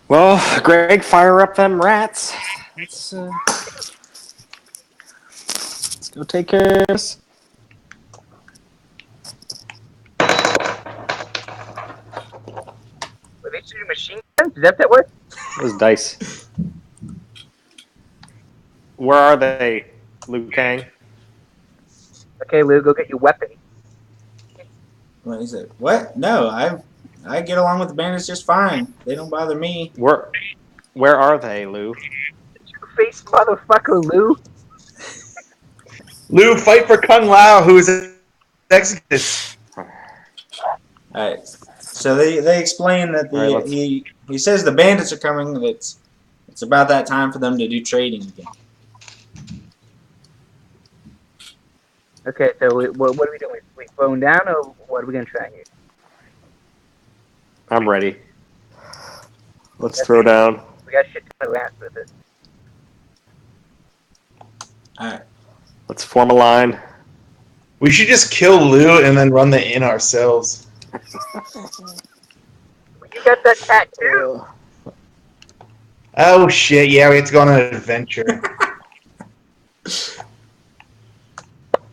B: Well, Greg, fire up them rats. Let's go take care of this.
C: Were they shooting machine guns? Is that what?
B: Those dice. Where are they, Liu Kang?
C: Okay, Lou, go get your weapon.
A: What is it? What? No, I get along with the bandits just fine. They don't bother me.
B: Where are they, Lou?
C: Face motherfucker, Lou.
D: Lou, fight for Kung Lao, who is executed.
A: Alright. So they explain that he says the bandits are coming. It's about that time for them to do trading again.
C: Okay, so what are we doing? We throwing down, or what are we gonna try here?
B: I'm ready. Let's throw down.
C: We got shit ton of rats with us.
A: Alright.
B: Let's form a line.
D: We should just kill Lou and then run the inn ourselves.
C: You got that tattoo.
D: Oh shit! Yeah, we have to go on an adventure.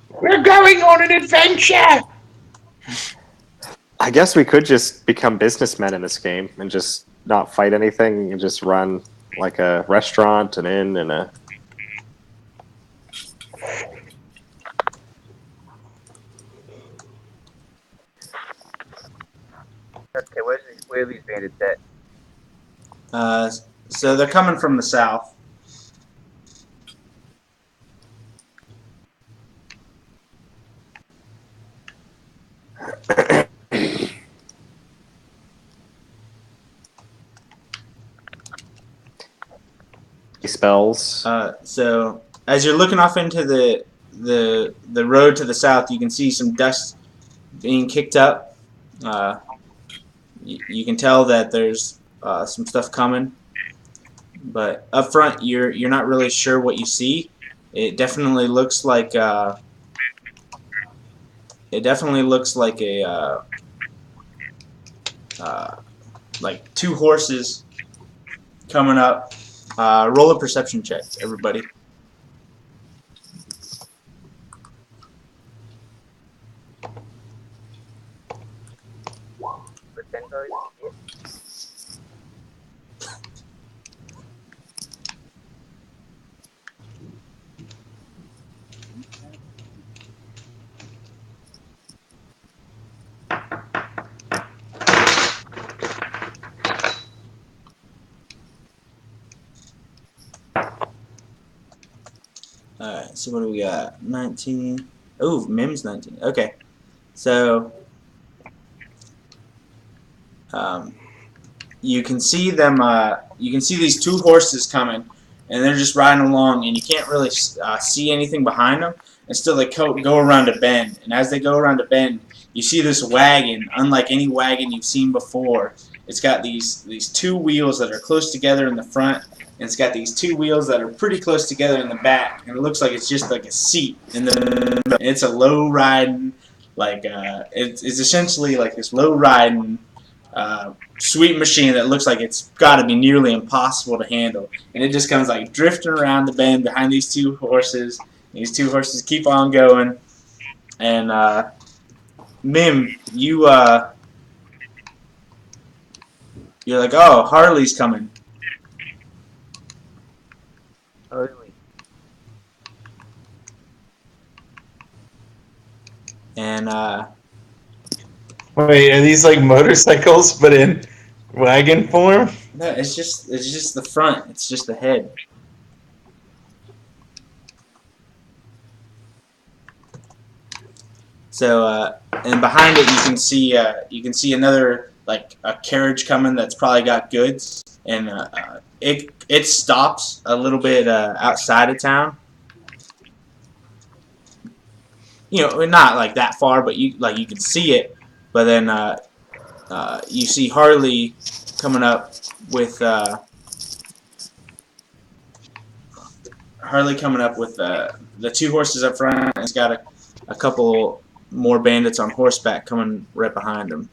D: We're going on an adventure.
B: I guess we could just become businessmen in this game and just not fight anything and just run like a restaurant, an inn, and a.
C: Okay, where are these bandits at?
A: So they're coming from the south.
B: spells.
A: So as you're looking off into the road to the south, you can see some dust being kicked up. You can tell that there's some stuff coming, but up front you're not really sure what you see. It definitely looks like a like two horses coming up. Roll a perception check, everybody. Alright, so what do we got? 19. Oh, Mim's 19. Okay. So, you can see them, you can see these two horses coming, and they're just riding along, and you can't really see anything behind them until they go around a bend. And as they go around a bend, you see this wagon, unlike any wagon you've seen before. It's got these two wheels that are close together in the front, and it's got these two wheels that are pretty close together in the back, and it looks like it's just like a seat in the. It's a low riding, like it's essentially like this low riding sweet machine that looks like it's got to be nearly impossible to handle, and it just comes like drifting around the bend behind these two horses. These two horses keep on going, and Mim, you're like, oh, Harley's coming.
C: Harley.
A: And
D: wait, are these like motorcycles but in wagon form?
A: no, it's just the front. It's just the head. So and behind it you can see another like a carriage coming that's probably got goods, and it stops a little bit outside of town. You know, not like that far, but you can see it. But then you see Harley coming up with the two horses up front, and he's got a couple more bandits on horseback coming right behind him.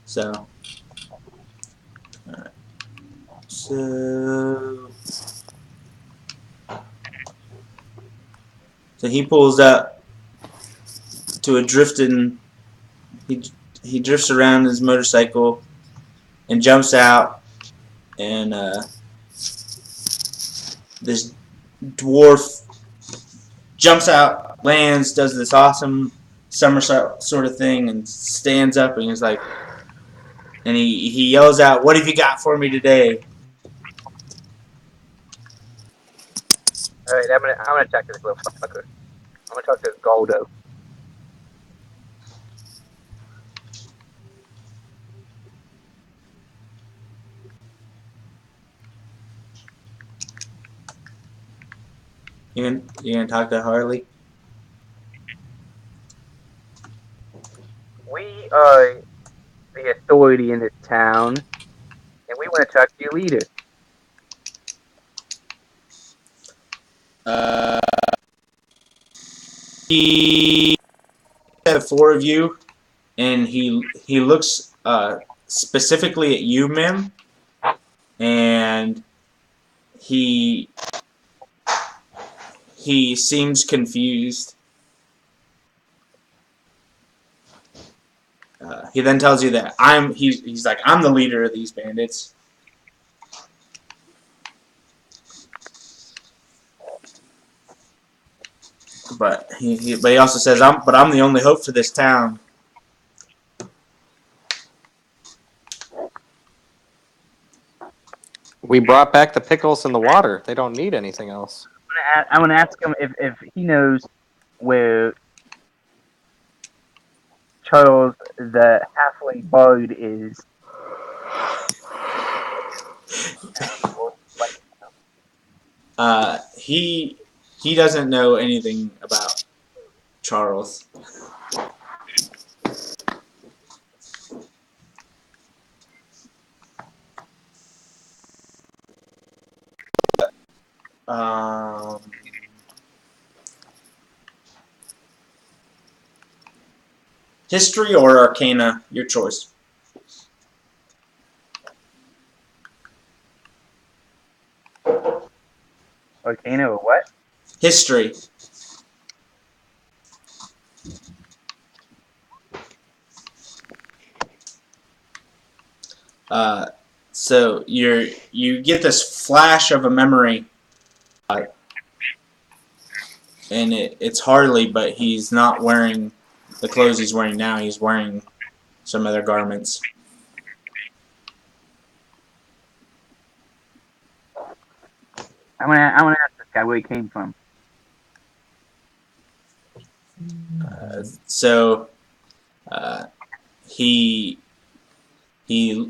A: So, alright. So he pulls up to a drifting. He drifts around his motorcycle and jumps out, and this dwarf jumps out, lands, does this awesome somersault sort of thing, and stands up, and he's like, and he yells out, "What have you got for me today?"
C: All right, I'm gonna check this little fucker. I'm gonna talk to Goldo.
A: You gonna talk to Harley?
C: We are the authority in this town, and we want to talk to your leader.
A: He had four of you, and he looks specifically at you, Mim, and he seems confused. He then tells you that he's like, I'm the leader of these bandits. But he also says, I'm the only hope for this town.
B: We brought back the pickles and the water. They don't need anything else.
C: I'm gonna ask him if he knows where Charles the halfway bard is.
A: He doesn't know anything about Charles. History or Arcana, your choice.
C: Arcana or what?
A: History. So you get this flash of a memory, and it's Harley, but he's not wearing the clothes he's wearing now. He's wearing some other garments.
C: I'm gonna ask this guy where he came from.
A: So he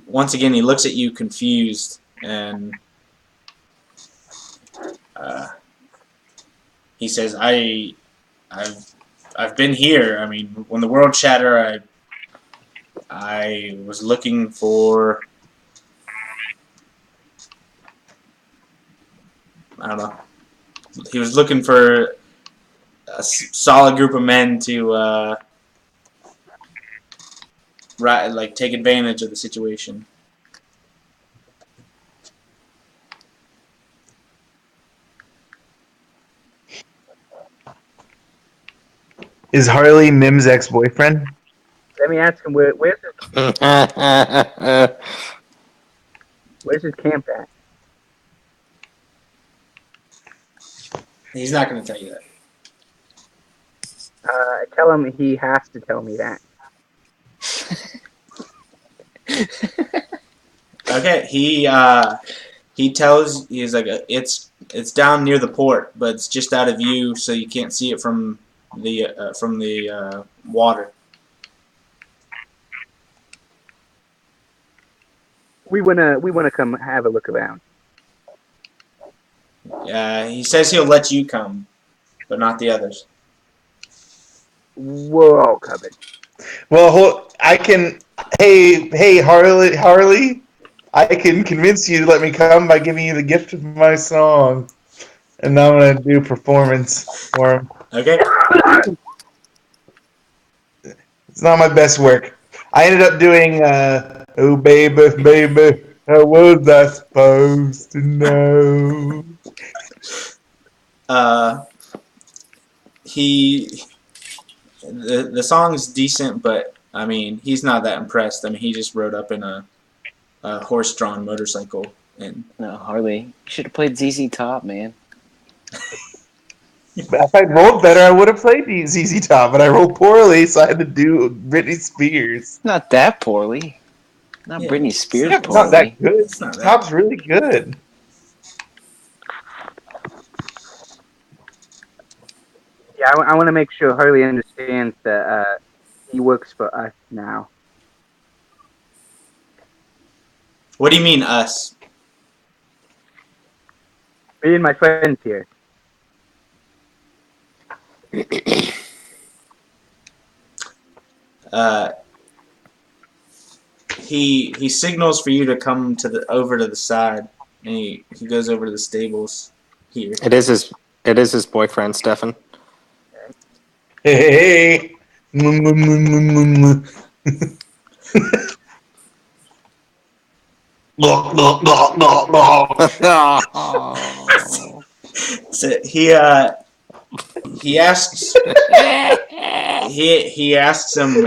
A: once again he looks at you confused, and he says, I've been here. I mean, when the world shattered, I was looking for, I don't know. He was looking for a solid group of men to take advantage of the situation.
D: Is Harley Mim's ex-boyfriend?
C: Let me ask him where's his camp at?
A: He's not going to tell you that.
C: Tell him he has to tell me that.
A: Okay, he's like, it's down near the port, but it's just out of view, so you can't see it from the water.
C: We wanna come have a look around.
A: He says he'll let you come, but not the others.
C: We're all covered.
D: Well, I can. Hey, Harley. I can convince you to let me come by giving you the gift of my song, and now I'm gonna do a performance for him.
A: Okay.
D: It's not my best work. I ended up doing, oh baby, how was I supposed to know?
A: The song's decent, but I mean, he's not that impressed. I mean, he just rode up in a horse-drawn motorcycle, and
E: No, Harley. You should have played ZZ Top, man.
D: If I rolled better, I would have played ZZ Top, but I rolled poorly, so I had to do Britney Spears.
E: Not that poorly. Not
A: Yeah.
E: Britney Spears
D: Yeah,
E: poorly.
D: not that good.
A: It's not that
D: Top's really good.
C: Yeah, I want to make sure Harley understands that he works for us now.
A: What do you mean, us?
C: Me and my friends here.
A: He signals for you to come over to the side, and he goes over to the stables here.
B: It is his boyfriend, Stefan.
D: Hey.
A: So he asks he asks him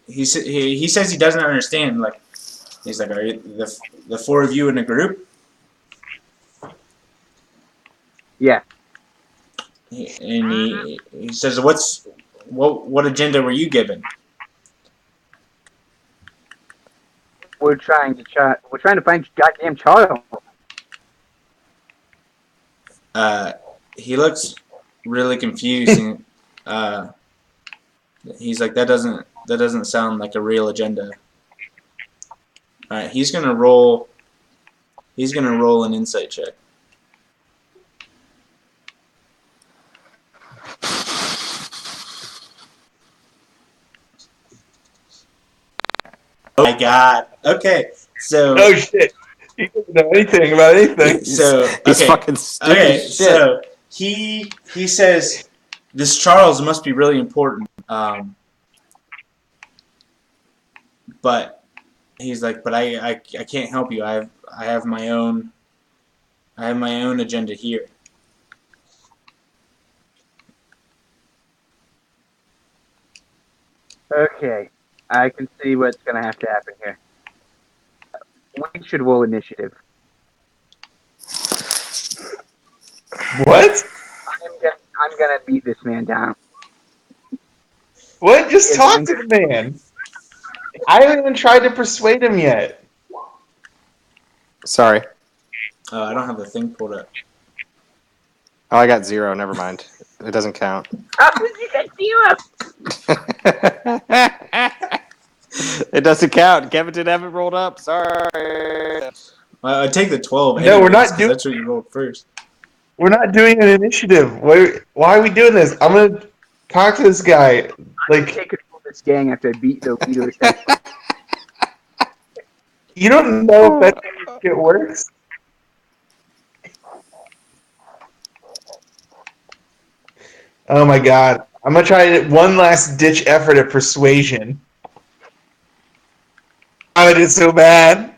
A: he says he doesn't understand. Like, he's like, are you the four of you in a group?
C: Yeah.
A: And he says, what agenda were you given?
C: We're trying to find goddamn Charles.
A: He looks really confused, and he's like, that doesn't sound like a real agenda. All right, he's gonna roll an insight check. Oh my god. Okay, so.
D: Oh shit! He doesn't know anything about anything.
A: So
B: He's
A: okay,
B: fucking stupid
A: okay.
B: as shit.
A: So he says this Charles must be really important. But he's like, but I can't help you. I have my own agenda here.
C: Okay, I can see what's gonna have to happen here. We should roll initiative.
D: What?
C: I'm gonna beat this man down.
D: What? Just talk to the man. I haven't even tried to persuade him yet.
B: Sorry.
A: I don't have the thing pulled up.
B: Oh, I got 0. Never mind. It doesn't count.
C: How did you get 0?
B: It doesn't count. Kevin didn't have it rolled up. Sorry.
A: I take the 12.
D: No, we're not doing.
A: That's what you rolled first.
D: We're not doing an initiative. Why are we doing this? I'm gonna talk to this guy.
C: Like, take control of this gang after I beat the leader of the
D: You don't know if that shit works. Oh my god! I'm gonna try one last ditch effort at persuasion. I did so bad.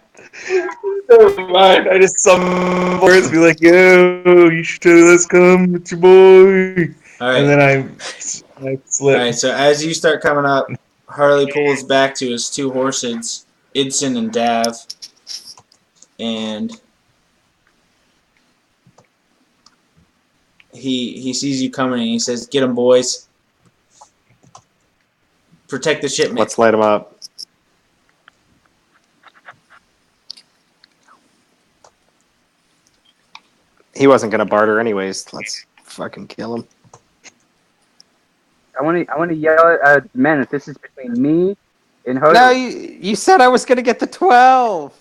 D: Never mind. I just some words be like, "Yo, you should tell us come with your boy,"
A: All right.
D: and then I slip.
A: All right. So as you start coming up, Harley pulls back to his 2 horses, Idson and Dav, and he sees you coming and he says, "Get 'em, boys. Protect the shipment."
B: Let's light him up. He wasn't gonna barter anyways. Let's fucking kill him.
C: I want to yell at men if this is between me and Hodo.
B: No, you said I was gonna get the 12.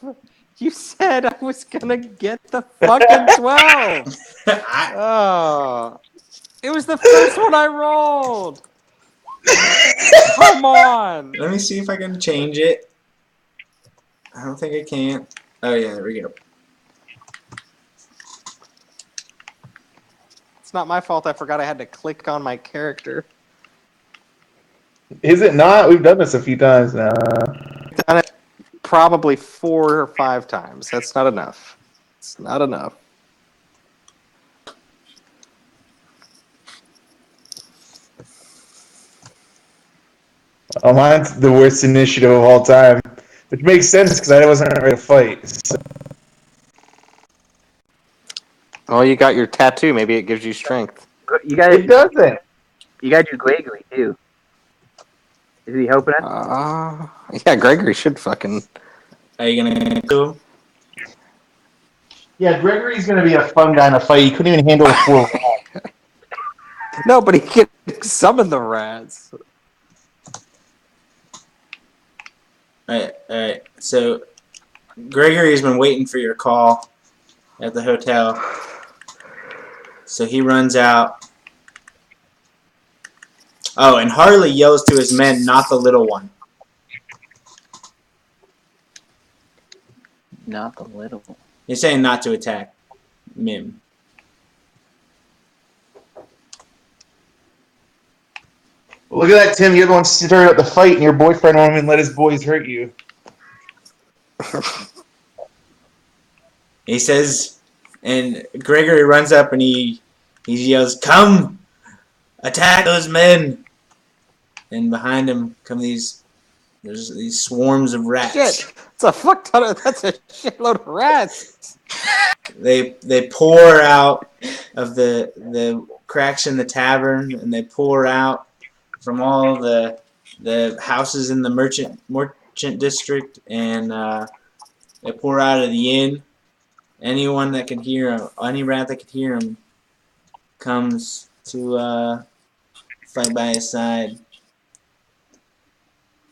B: You said I was gonna get the fucking 12. Oh, it was the first one I rolled. Come on.
A: Let me see if I can change it. I don't think I can. Oh yeah, there we go.
B: It's not my fault. I forgot I had to click on my character.
D: Is it not? We've done this a few times now.
B: I've done it probably 4 or 5 times. That's not enough. It's not enough.
D: Oh, mine's the worst initiative of all time, which makes sense because I wasn't ready to fight. So.
B: Oh, you got your tattoo. Maybe it gives you strength.
C: You got
D: It doesn't.
C: You got your Gregory too. Is he helping us?
B: Yeah, Gregory should fucking.
A: Are you gonna do him?
D: Yeah, Gregory's gonna be a fun guy in a fight. He couldn't even handle a 4.
B: No, but he can summon the rats.
A: Alright. So, Gregory's been waiting for your call at the hotel. So he runs out. Oh, and Harley yells to his men, "Not the little one."
E: Not the little one.
A: He's saying not to attack Mim.
D: Look at that, Tim. You're the one stirring up the fight, and your boyfriend won't even let his boys hurt you.
A: He says, and Gregory runs up and he yells, "Come! Attack those men!" And behind him come there's these swarms of rats.
B: Shit, it's a fuck ton of. That's a shitload of rats.
A: They pour out of the cracks in the tavern, and they pour out from all the houses in the merchant district, and they pour out of the inn. Anyone that can hear them, any rat that can hear them, comes to fight by his side.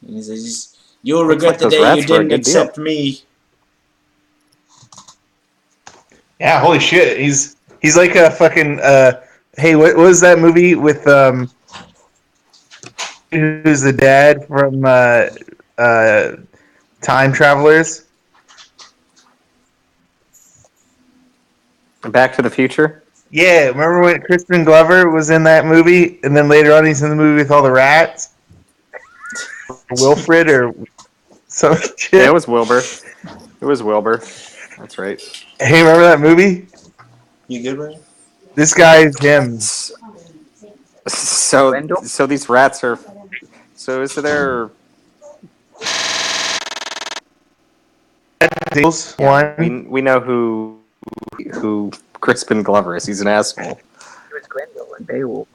A: And he says, "You'll
B: Looks
A: regret
B: like
A: the
B: those
A: day you
B: rats were a
A: didn't
B: good deal.
A: accept me."
D: Yeah, holy shit. He's like a fucking hey, what was that movie with who's the dad from Time Travelers?
B: Back to the Future.
D: Yeah, remember when Crispin Glover was in that movie, and then later on he's in the movie with all the rats? Wilfred or some shit.
B: Yeah, it was Wilbur. It was Wilbur. That's right.
D: Hey, remember that movie?
A: You good, Ryan?
D: This guy's him.
B: So
C: Wendell?
B: these rats are. So is there? Yeah,
D: One.
B: we know who Crispin Glover is. He's an asshole.
C: He was Grendel and Beowulf.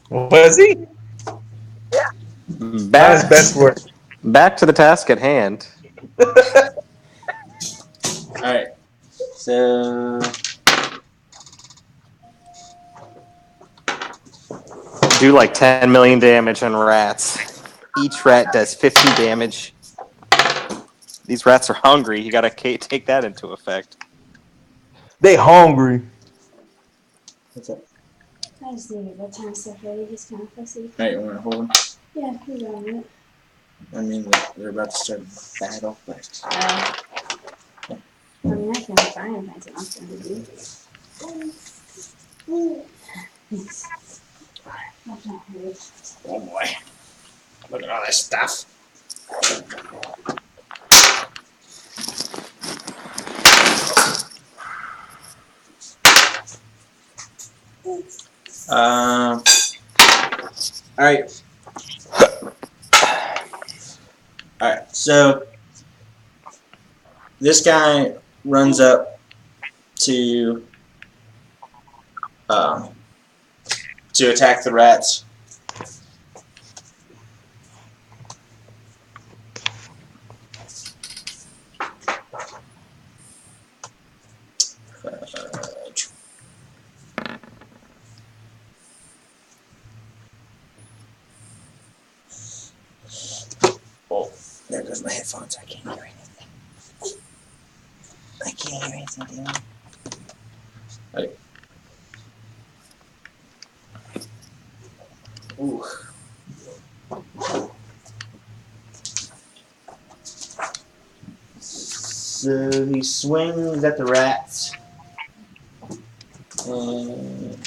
D: Was he? Not his best work.
B: Back to the task at hand.
A: Alright. So
B: Do like 10 million damage on rats. Each rat does 50 damage. These rats are hungry. You gotta take that into effect.
D: They hungry.
A: what's up?
F: I just need to get time stuff ready. He's kind of fussy.
A: Alright, you wanna hold him?
F: Yeah, he's on it.
A: I mean, they're about to start battle, but
F: I mean, I can try and find something else to do. Thanks. That's not hurt.
A: oh boy, look at all this stuff. Alright. Alright, so this guy runs up to attack the rats. Oh, there goes my headphones. I can't hear anything. I can't hear anything, damn it. Okay. Ooh. So he swings at the rats. And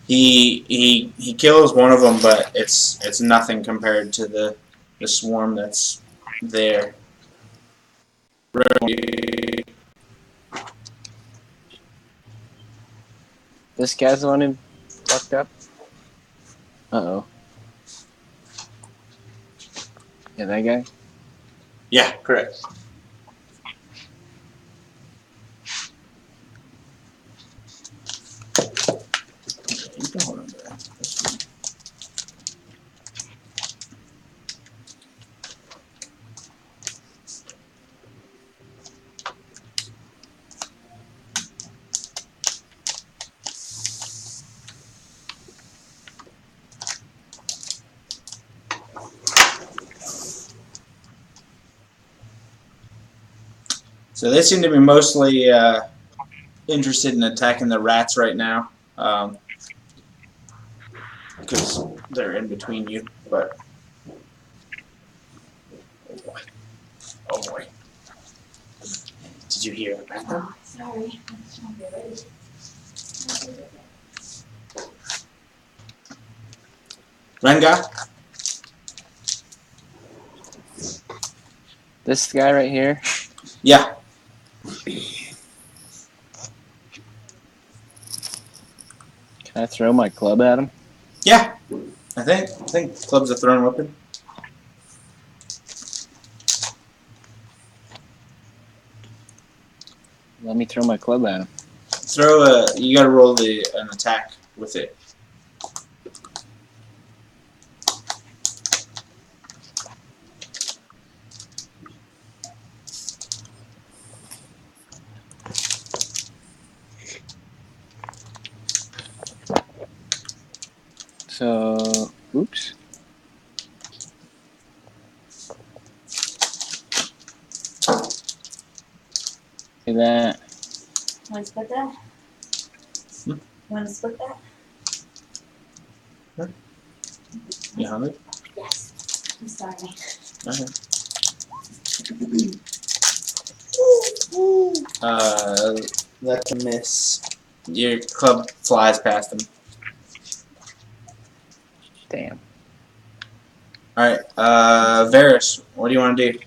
A: he kills one of them, but it's nothing compared to the swarm that's there.
E: This guy's the one who fucked up. Uh-oh. Yeah, that guy?
A: Yeah, correct. You can hold on to that. That's fine. So they seem to be mostly interested in attacking the rats right now, because they're in between you. But oh boy, oh boy! Did you hear about them?
F: Oh, sorry. I'm just trying to get ready.
A: Renga?
E: This guy right here?
A: Yeah.
E: Can I throw my club at him?
A: Yeah. I think club's a thrown weapon.
E: Let me throw my club at him.
A: You gotta roll an attack with it.
E: So, oops. See that?
F: Want to split that?
A: Hmm?
F: Want to split that?
A: You hungry?
F: Yes. I'm sorry.
A: Okay. That's a miss. Your club flies past him.
E: Damn.
A: Alright, Varys, what do you want to do?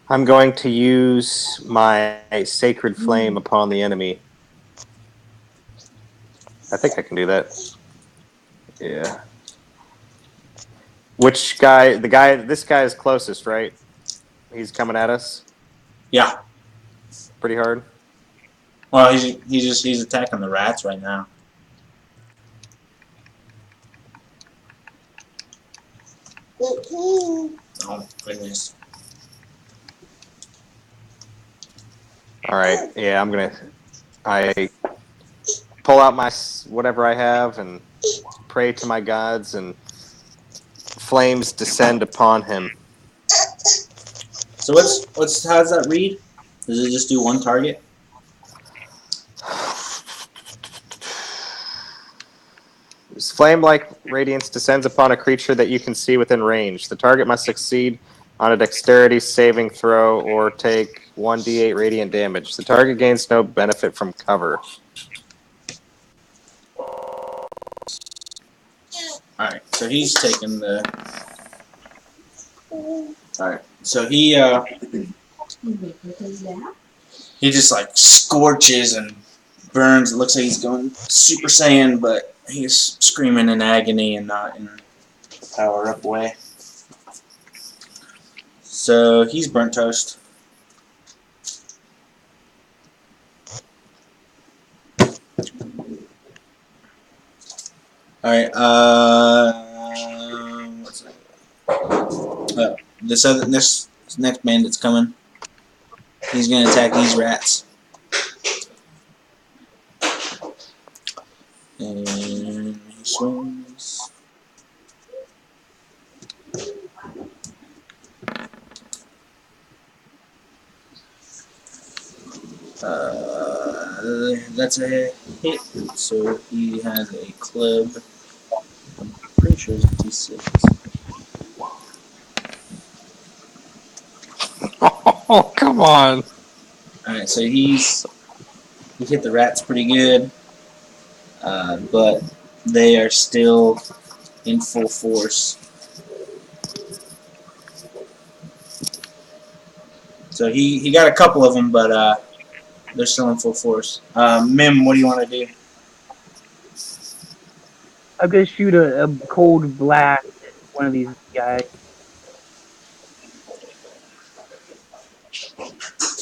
B: I'm going to use my sacred flame upon the enemy. I think I can do that. Yeah. Which guy? This guy is closest, right? He's coming at us
A: Yeah.
B: pretty hard.
A: Well, he's attacking the rats right now. Oh goodness.
B: All right. Yeah, I pull out my whatever I have and pray to my gods, and flames descend upon him.
A: So how does that read? Does it just do one target?
B: Flame-like radiance descends upon a creature that you can see within range. The target must succeed on a dexterity saving throw or take 1d8 radiant damage. The target gains no benefit from cover.
A: Alright, so he's taking the... Alright, so he just like scorches and burns. It looks like he's going Super Saiyan, but he's screaming in agony and not in power-up way. So he's burnt toast. Alright, what's that? This next bandit's coming. He's gonna attack these rats. And he swings. That's a hit, so he has a club. I'm pretty sure it's a D6.
B: Oh, come on.
A: Alright, so he hit the rats pretty good, but they are still in full force. So he got a couple of them, but they're still in full force. Mim, what do you want to do?
C: I'm gonna shoot a cold blast at one of these guys.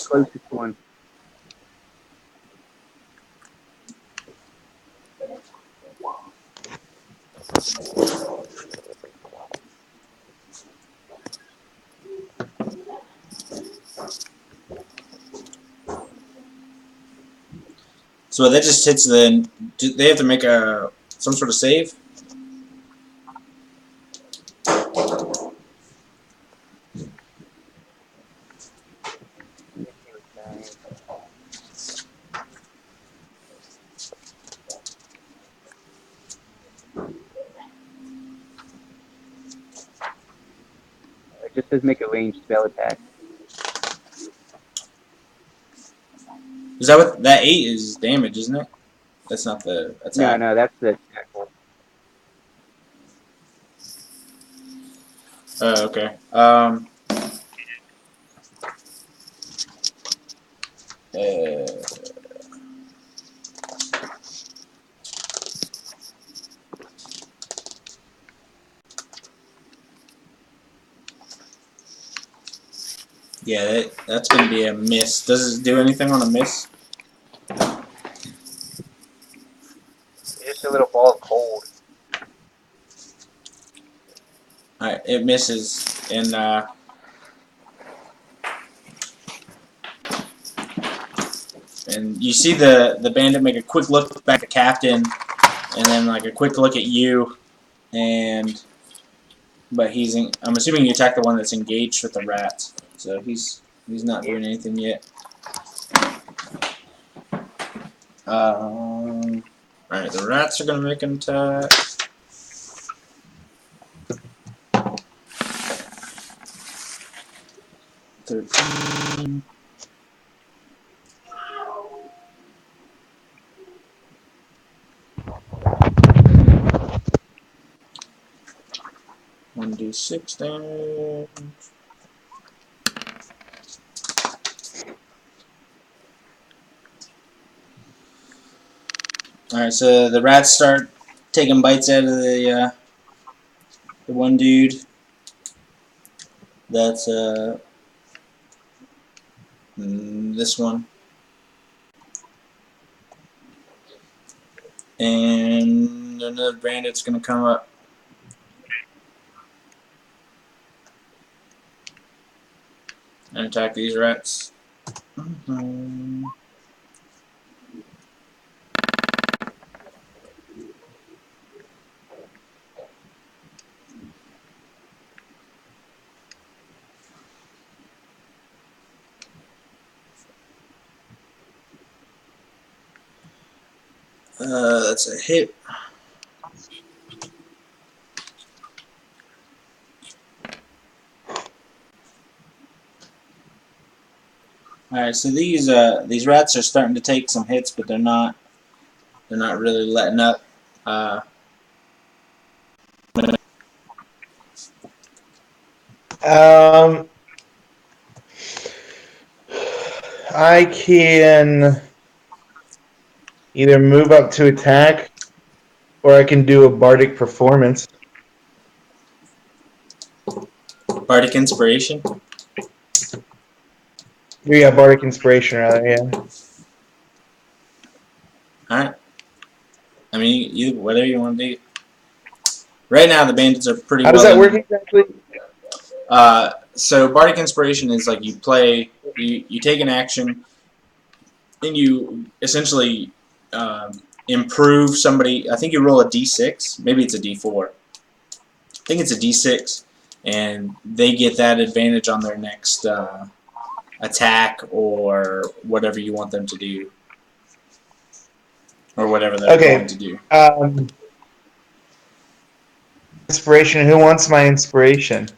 C: Closest one.
A: So that just hits the... Do they have to make some sort of save?
C: It just says make a ranged spell attack.
A: Is that what... That 8 is damage, isn't it? That's not the attack.
C: No, that's the attack roll.
A: Oh, okay. Yeah, that's going to be a miss. Does it do anything on a miss?
C: Just a little ball of cold.
A: Alright, it misses. And you see the bandit make a quick look back at the captain, and then like a quick look at you, and but I'm assuming you attack the one that's engaged with the rats. So he's not doing anything yet. Alright, the rats are gonna make an attack. $13. $1d6 damage. Alright, so the rats start taking bites out of the one dude. That's this one. And another bandit's gonna come up. And attack these rats. That's a hit. Alright, so these rats are starting to take some hits, but they're not really letting up.
D: I can either move up to attack, or I can do a bardic performance.
A: Bardic Inspiration?
D: Yeah, bardic inspiration, rather, yeah.
A: Alright. I mean, whatever you want to do. Right now, the bandits are pretty
D: How
A: well...
D: does that work exactly?
A: So Bardic Inspiration is like you take an action, and you essentially improve somebody. I think you roll a d6. Maybe it's a d4. I think it's a d6, and they get that advantage on their next attack or whatever you want them to do, or whatever they're going to do.
D: Inspiration. Who wants my inspiration?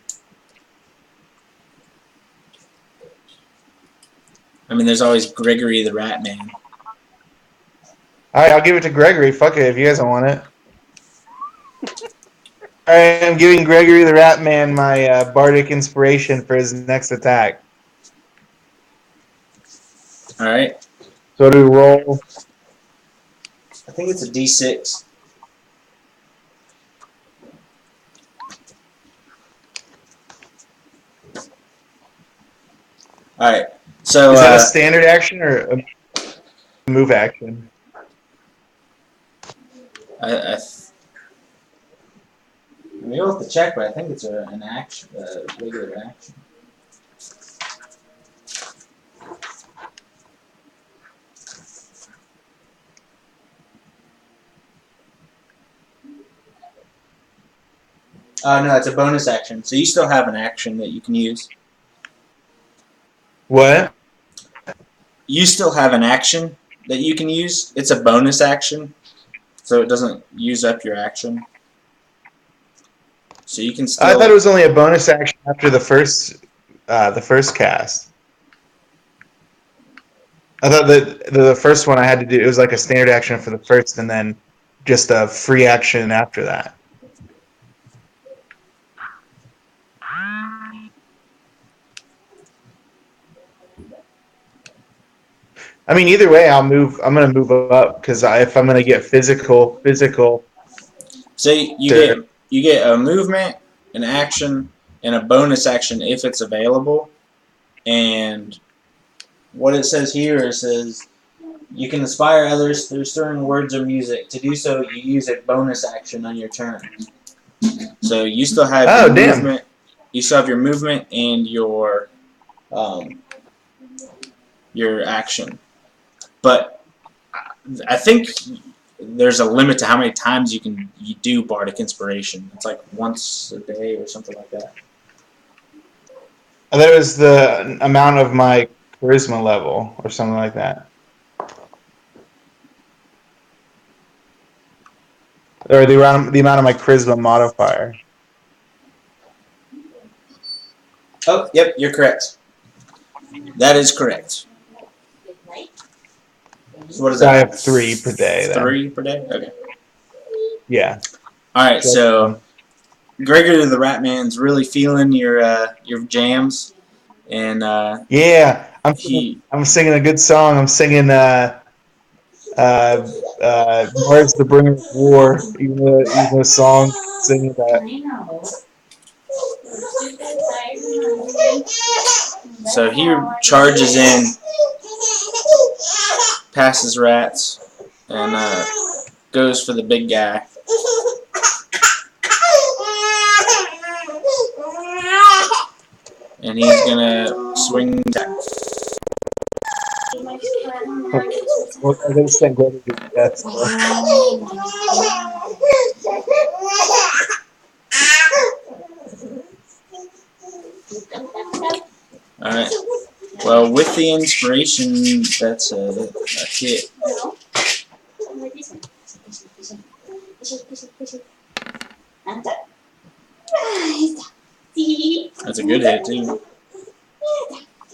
A: I mean, there's always Gregory the Rat Man.
D: Alright, I'll give it to Gregory. Fuck it, if you guys don't want it. Alright, I'm giving Gregory the Rat Man my bardic inspiration for his next attack.
A: Alright.
D: So do we roll?
A: I think it's a d6. Alright. So
D: is that a standard action or a move action?
A: We'll have to check, but I think it's an action, regular action. No, it's a bonus action. So you still have an action that you can use.
D: What?
A: You still have an action that you can use. It's a bonus action, so it doesn't use up your action. So you can still...
D: I thought it was only a bonus action after the first cast. I thought that the first one I had to do, it was like a standard action for the first, and then just a free action after that. I mean, either way, I'm going to move up because if I'm going to get physical.
A: So you get a movement, an action, and a bonus action if it's available. And what it says here is says you can inspire others through stirring words or music. To do so, you use a bonus action on your turn. So you still have movement. You still have your movement and your action. But I think there's a limit to how many times you do bardic inspiration. It's like once a day or something like that.
D: That was the amount of my charisma level or something like that. Or the amount of my charisma modifier.
A: Oh, yep, you're correct. That is correct. So what is
D: So
A: that?
D: I have 3 per day then.
A: 3 per day? Okay.
D: Yeah.
A: Alright, so Gregory the Rat Man's really feeling your jams, and
D: yeah, I'm singing a good song. I'm singing Mars the Bringer of War, even the song singing that.
F: I know.
A: so he charges in, passes rats, and goes for the big guy. And he's gonna swing attack.
D: Well, I think sing Gregory the Rat
A: Alright. Well, with the inspiration, that's a hit. That's a good hit, too.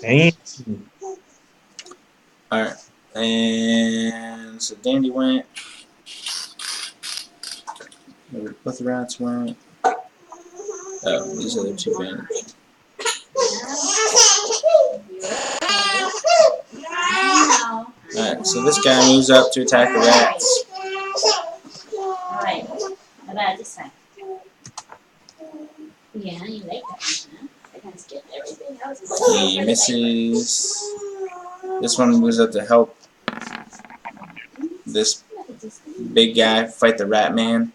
D: Dang.
A: Alright. And so Dandy went. Both the rats went. Oh, these other 2 bandits. Alright, so this guy moves up to attack the rats.
F: Alright, how about this one? Yeah, you like that one, huh? I can skip everything else.
A: He misses. This one moves up to help this big guy fight the Rat Man.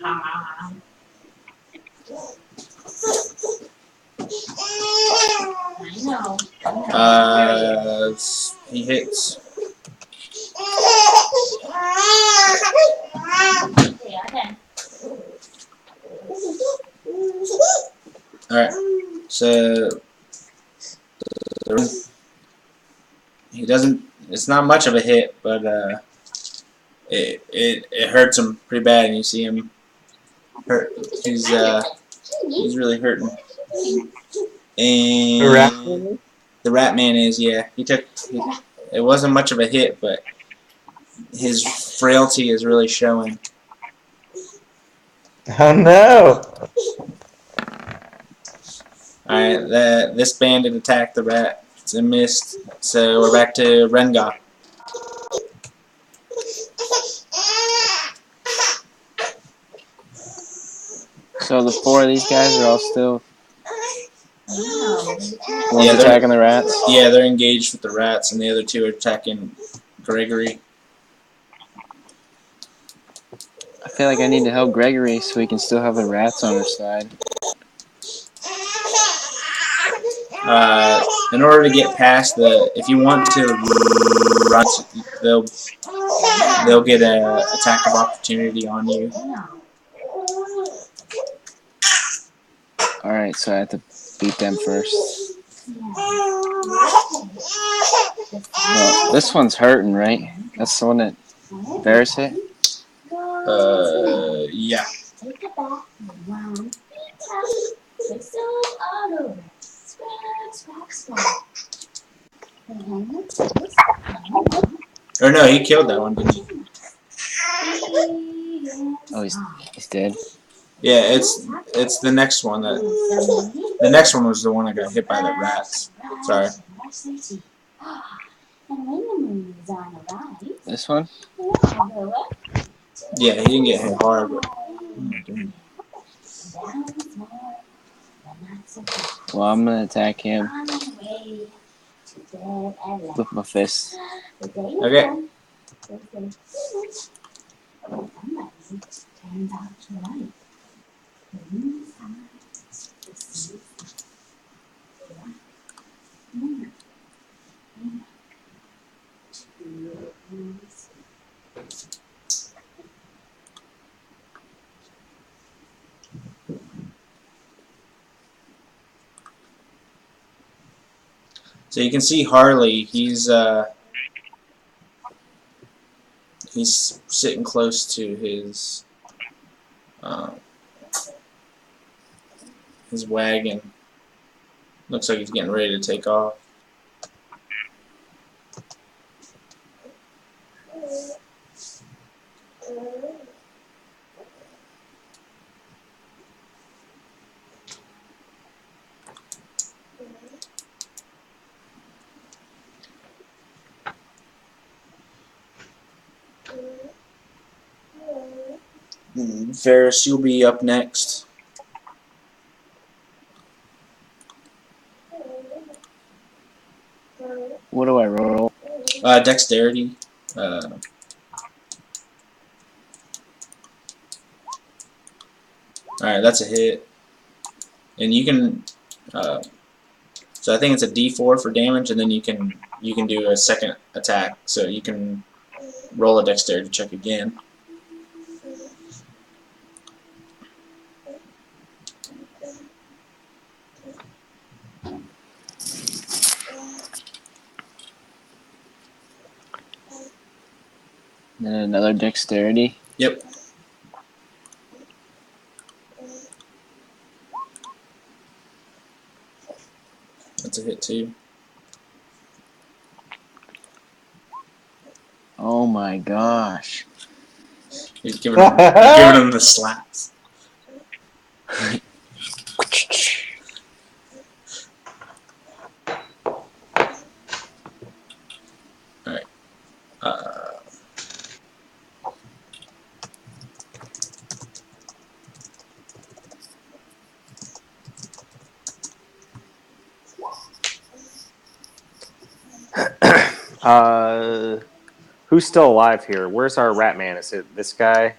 F: I know.
A: He hits.
F: Okay, okay.
A: Alright, so he doesn't, it's not much of a hit, but it hurts him pretty bad, and you see him hurt. He's really hurting. And the Rat Man is, yeah. It wasn't much of a hit, but his frailty is really showing.
D: Oh no!
A: Alright, this bandit attacked the rat. It's a missed. So we're back to Renga.
E: So the 4 of these guys are all still
A: Yeah,
E: attacking the rats?
A: Yeah, they're engaged with the rats, and the other 2 are attacking Gregory.
E: I feel like I need to help Gregory so we can still have the rats on our side.
A: In order to get past if you want to run, they'll get an attack of opportunity on you.
E: Alright, so I have to beat them first. Well, this one's hurting, right? That's the one that Varys hit?
A: Yeah. Or no, he killed that one, didn't he?
E: Oh, he's dead?
A: Yeah, it's the next one the next one was the one that got hit by the rats. Sorry.
E: This one?
A: Yeah, he didn't get hit hard, but
E: Well, I'm gonna attack him with my fist.
A: okay. So you can see Harley. He's sitting close to his wagon. Looks like he's getting ready to take off. Ferris, you'll be up next.
E: What do I roll?
A: Dexterity. Alright, that's a hit. And you can so I think it's a D4 for damage, and then you can do a second attack. So you can roll a dexterity check again.
E: Then another dexterity.
A: Yep. That's a hit too.
E: Oh my gosh.
A: He's giving him the slaps. Alright.
B: Who's still alive here? Where's our Rat Man? Is it this guy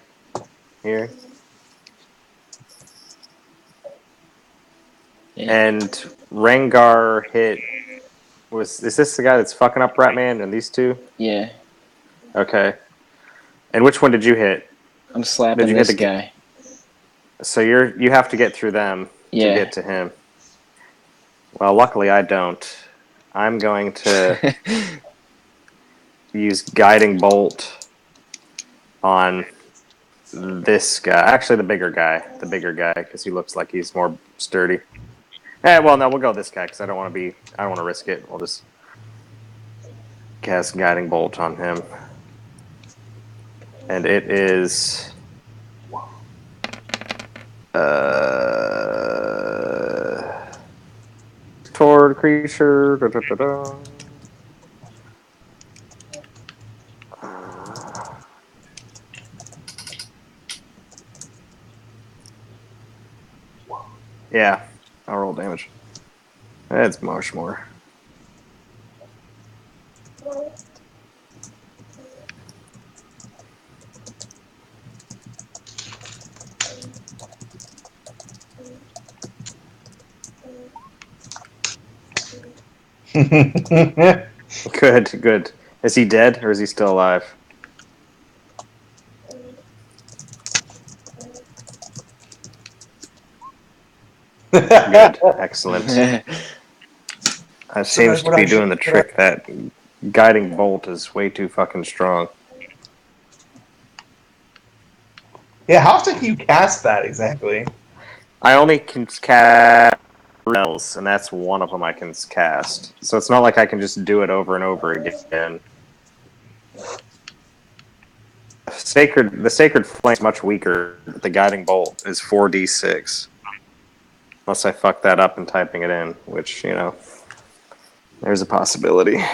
B: here?
E: Yeah.
B: And Rengar hit. Is this the guy that's fucking up Rat Man and these two?
E: Yeah.
B: Okay. And which one did you hit?
E: I'm slapping
B: Did you
E: this
B: hit the
E: guy.
B: So you have to get through them to get to him. Well, luckily I don't. I'm going to use Guiding Bolt on this guy. Actually, the bigger guy, because he looks like he's more sturdy. Well, no, we'll go this guy because I don't want to risk it. We'll just cast Guiding Bolt on him, and it is toward creature. Da, da, da, da. Yeah, I'll roll damage. That's much more. Good. Is he dead or is he still alive? Good. Excellent. That seems to be doing the trick. That Guiding Bolt is way too fucking strong.
D: Yeah, how often can you cast that exactly?
B: I only can cast spells, and that's one of them I can cast. So it's not like I can just do it over and over again. The Sacred Flame is much weaker, but the Guiding Bolt is 4d6. Unless I fuck that up in typing it in, which, there's a possibility.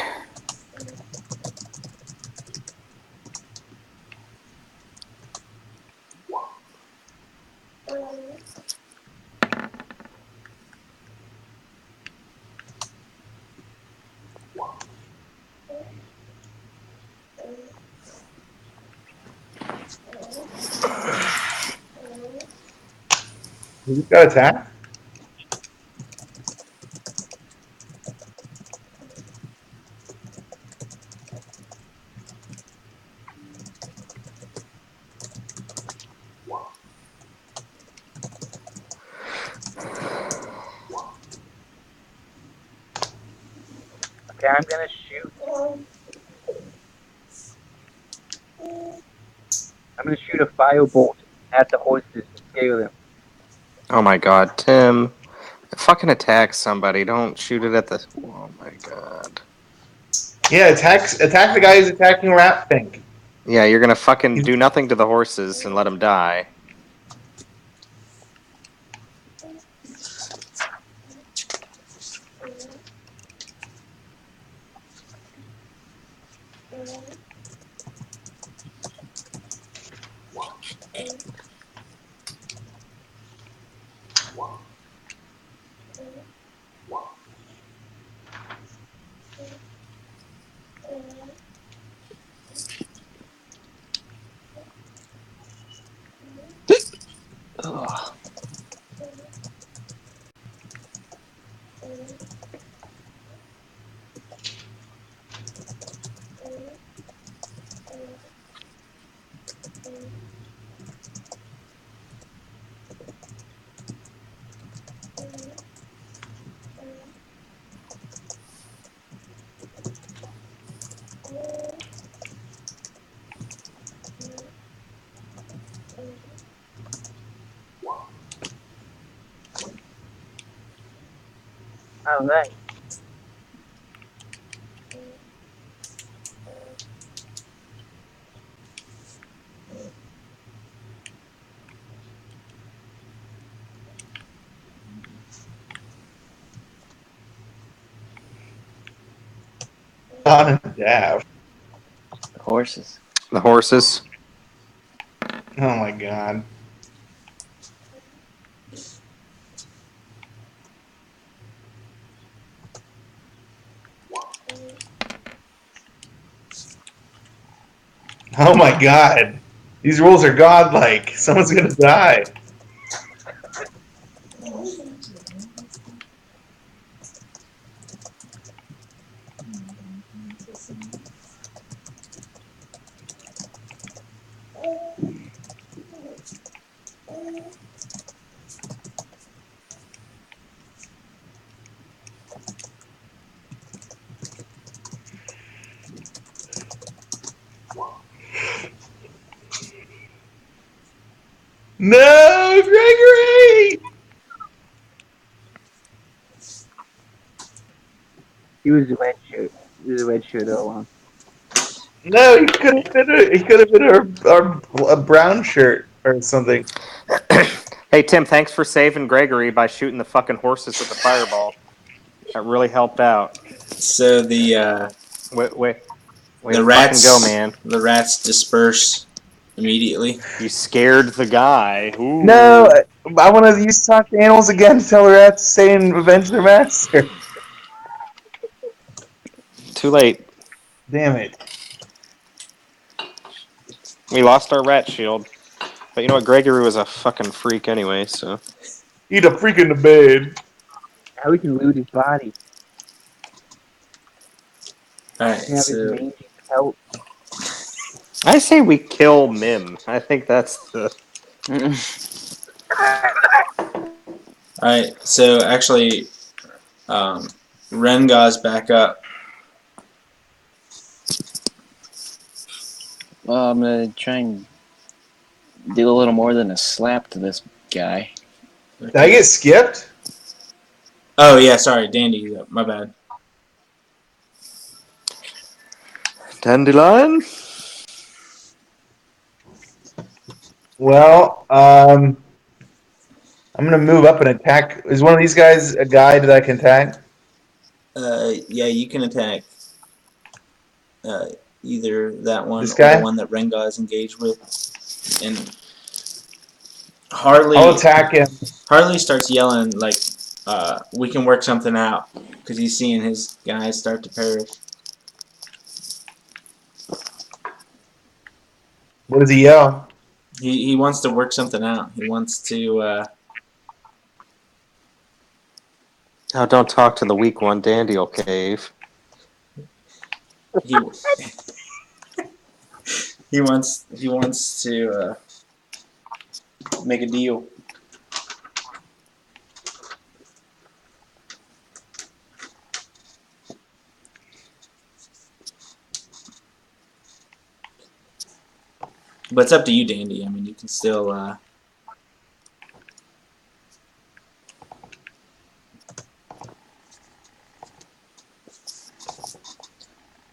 D: We just got attacked.
C: Okay, I'm gonna shoot. I'm gonna shoot a firebolt at the horses to scare them.
B: Oh my god, Tim. Fucking attack somebody. Don't shoot it at the... Oh my god.
D: Yeah, attack the guy who's attacking Rat Pink.
B: Yeah, you're gonna fucking do nothing to the horses and let them die.
E: Ugh.
C: All right.
D: On a dash.
E: The horses.
B: The horses.
D: Oh my god. Oh my god. These rules are godlike. Someone's gonna die. No, Gregory!
C: He was a red shirt. He was a red shirt all along.
D: No, he could have been a brown shirt or something.
B: Hey, Tim, thanks for saving Gregory by shooting the fucking horses with the fireball. That really helped out.
A: So the
B: Way
A: the
B: to
A: rats
B: fucking go, man.
A: The rats disperse immediately.
B: You scared the guy. Ooh.
D: No, I want to use talk to animals again to tell the rats to stay and avenge their master.
B: Too late.
D: Damn it.
B: We lost our rat shield. But you know what? Gregory was a fucking freak anyway, so...
D: Eat a freak in the bed.
C: Now we can loot his body.
A: Alright,
C: We can have his
A: so
C: mangy pelt.
B: I say we kill Mim. I think that's the...
A: alright, so actually Rengar's back up.
E: Well, I'm gonna try and do a little more than a slap to this guy.
D: Did I get skipped?
A: Oh yeah, sorry, Dandy, my bad.
B: Dandelion?
D: Well, I'm gonna move up and attack. Is one of these guys a guy that I can attack?
A: Yeah, you can attack either that one
D: This
A: or
D: guy?
A: the one that Rengar is engaged with. And
D: I'll attack him.
A: Harley starts yelling like, we can work something out, because he's seeing his guys start to perish.
D: What does he yell?
A: He wants to work something out. He wants to
B: Oh, don't talk to the weak one. Dandy will cave.
A: He he wants to make a deal. But it's up to you, Dandy. I mean, you can still.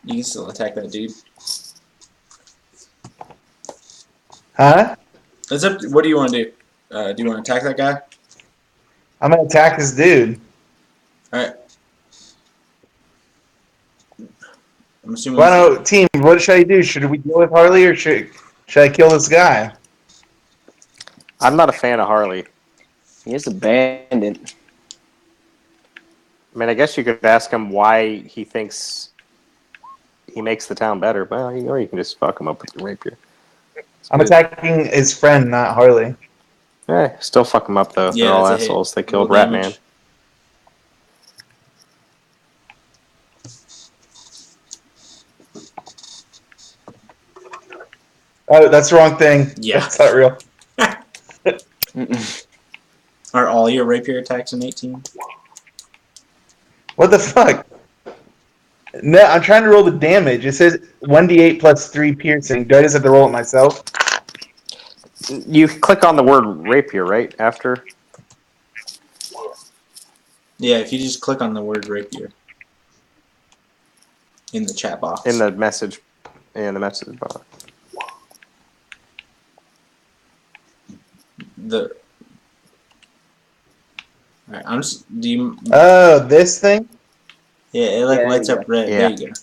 A: You can still attack that dude.
D: Huh?
A: It's up. What do you want to do? Do you want to attack that guy?
D: I'm gonna attack this dude.
A: All right. I'm assuming.
D: Well, no, team. What should I do? Should we deal with Harley or should I kill this guy?
B: I'm not a fan of Harley.
E: He is a bandit.
B: I mean, I guess you could ask him why he thinks he makes the town better. Well, or you can just fuck him up with your rapier.
D: I'm attacking his friend, not Harley.
B: Still fuck them up though.
A: Yeah,
B: They're all
A: that's a hit.
B: assholes. They
A: Roll
B: killed Rat Man.
A: damage.
D: Oh, that's the wrong thing.
A: Yeah.
D: That's not real.
A: Are all your rapier attacks an 18?
D: What the fuck? No, I'm trying to roll the damage. It says 1d8 plus 3 piercing. Do I just have to roll it myself?
B: You click on the word rapier right after.
A: Yeah, if you just click on the word rapier in the chat box.
B: In the message box.
A: Alright, I'm just. Do you?
D: Oh, this thing?
A: Yeah, it like
C: Yeah, there
A: lights
C: you
A: up red.
B: Yeah.
A: There you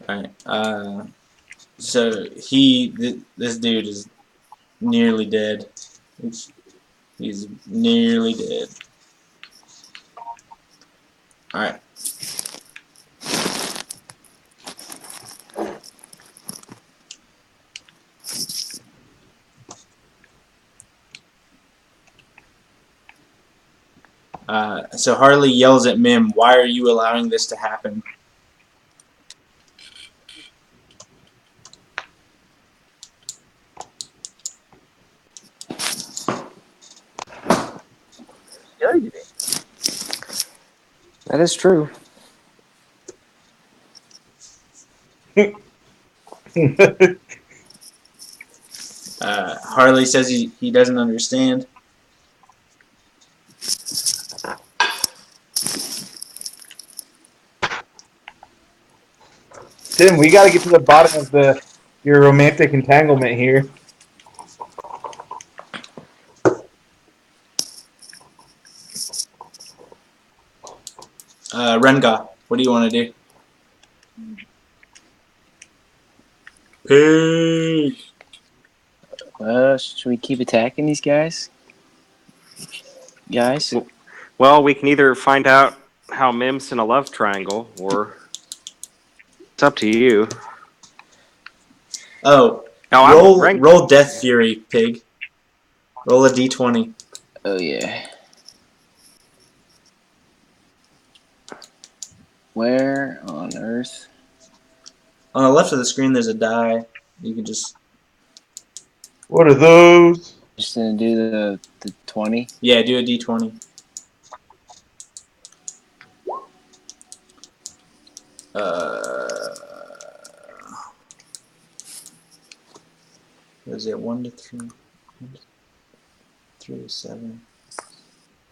A: go. Alright. So this dude is nearly dead. He's nearly dead. Alright. So Harley yells at Mim, "Why are you allowing this to happen?"
C: Judged it.
B: That is true.
A: Harley says he doesn't understand.
D: Tim, we got to get to the bottom of your romantic entanglement here.
A: Renga, what do you want to do? Pig.
E: Should we keep attacking these guys? Guys?
B: Well, we can either find out how Mim's in a love triangle, or it's up to you.
A: Oh, roll Death Fury, pig. Roll a d20.
E: Oh, yeah. Where on earth?
A: On the left of the screen, there's a die. You can just...
D: What are those?
E: Just gonna do the 20.
A: Yeah, do a d20. Was it 1 to 3? 3 to 7.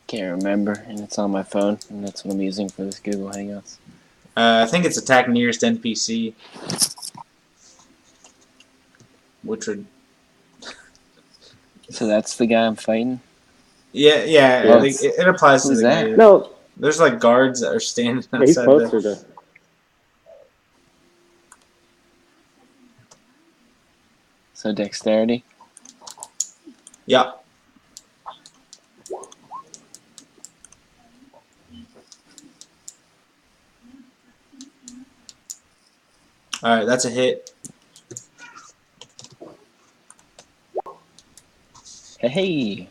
E: Can't remember, and it's on my phone, and that's what I'm using for this Google Hangouts.
A: I think it's attack nearest NPC. Which would...
E: So that's the guy I'm fighting?
A: Yeah. It applies to
E: Who's
A: the guy.
E: that?
B: No,
A: There's like guards that are standing
B: he's
A: outside
B: closer to.
E: So dexterity?
A: Yeah. Alright, that's a hit.
E: Hey!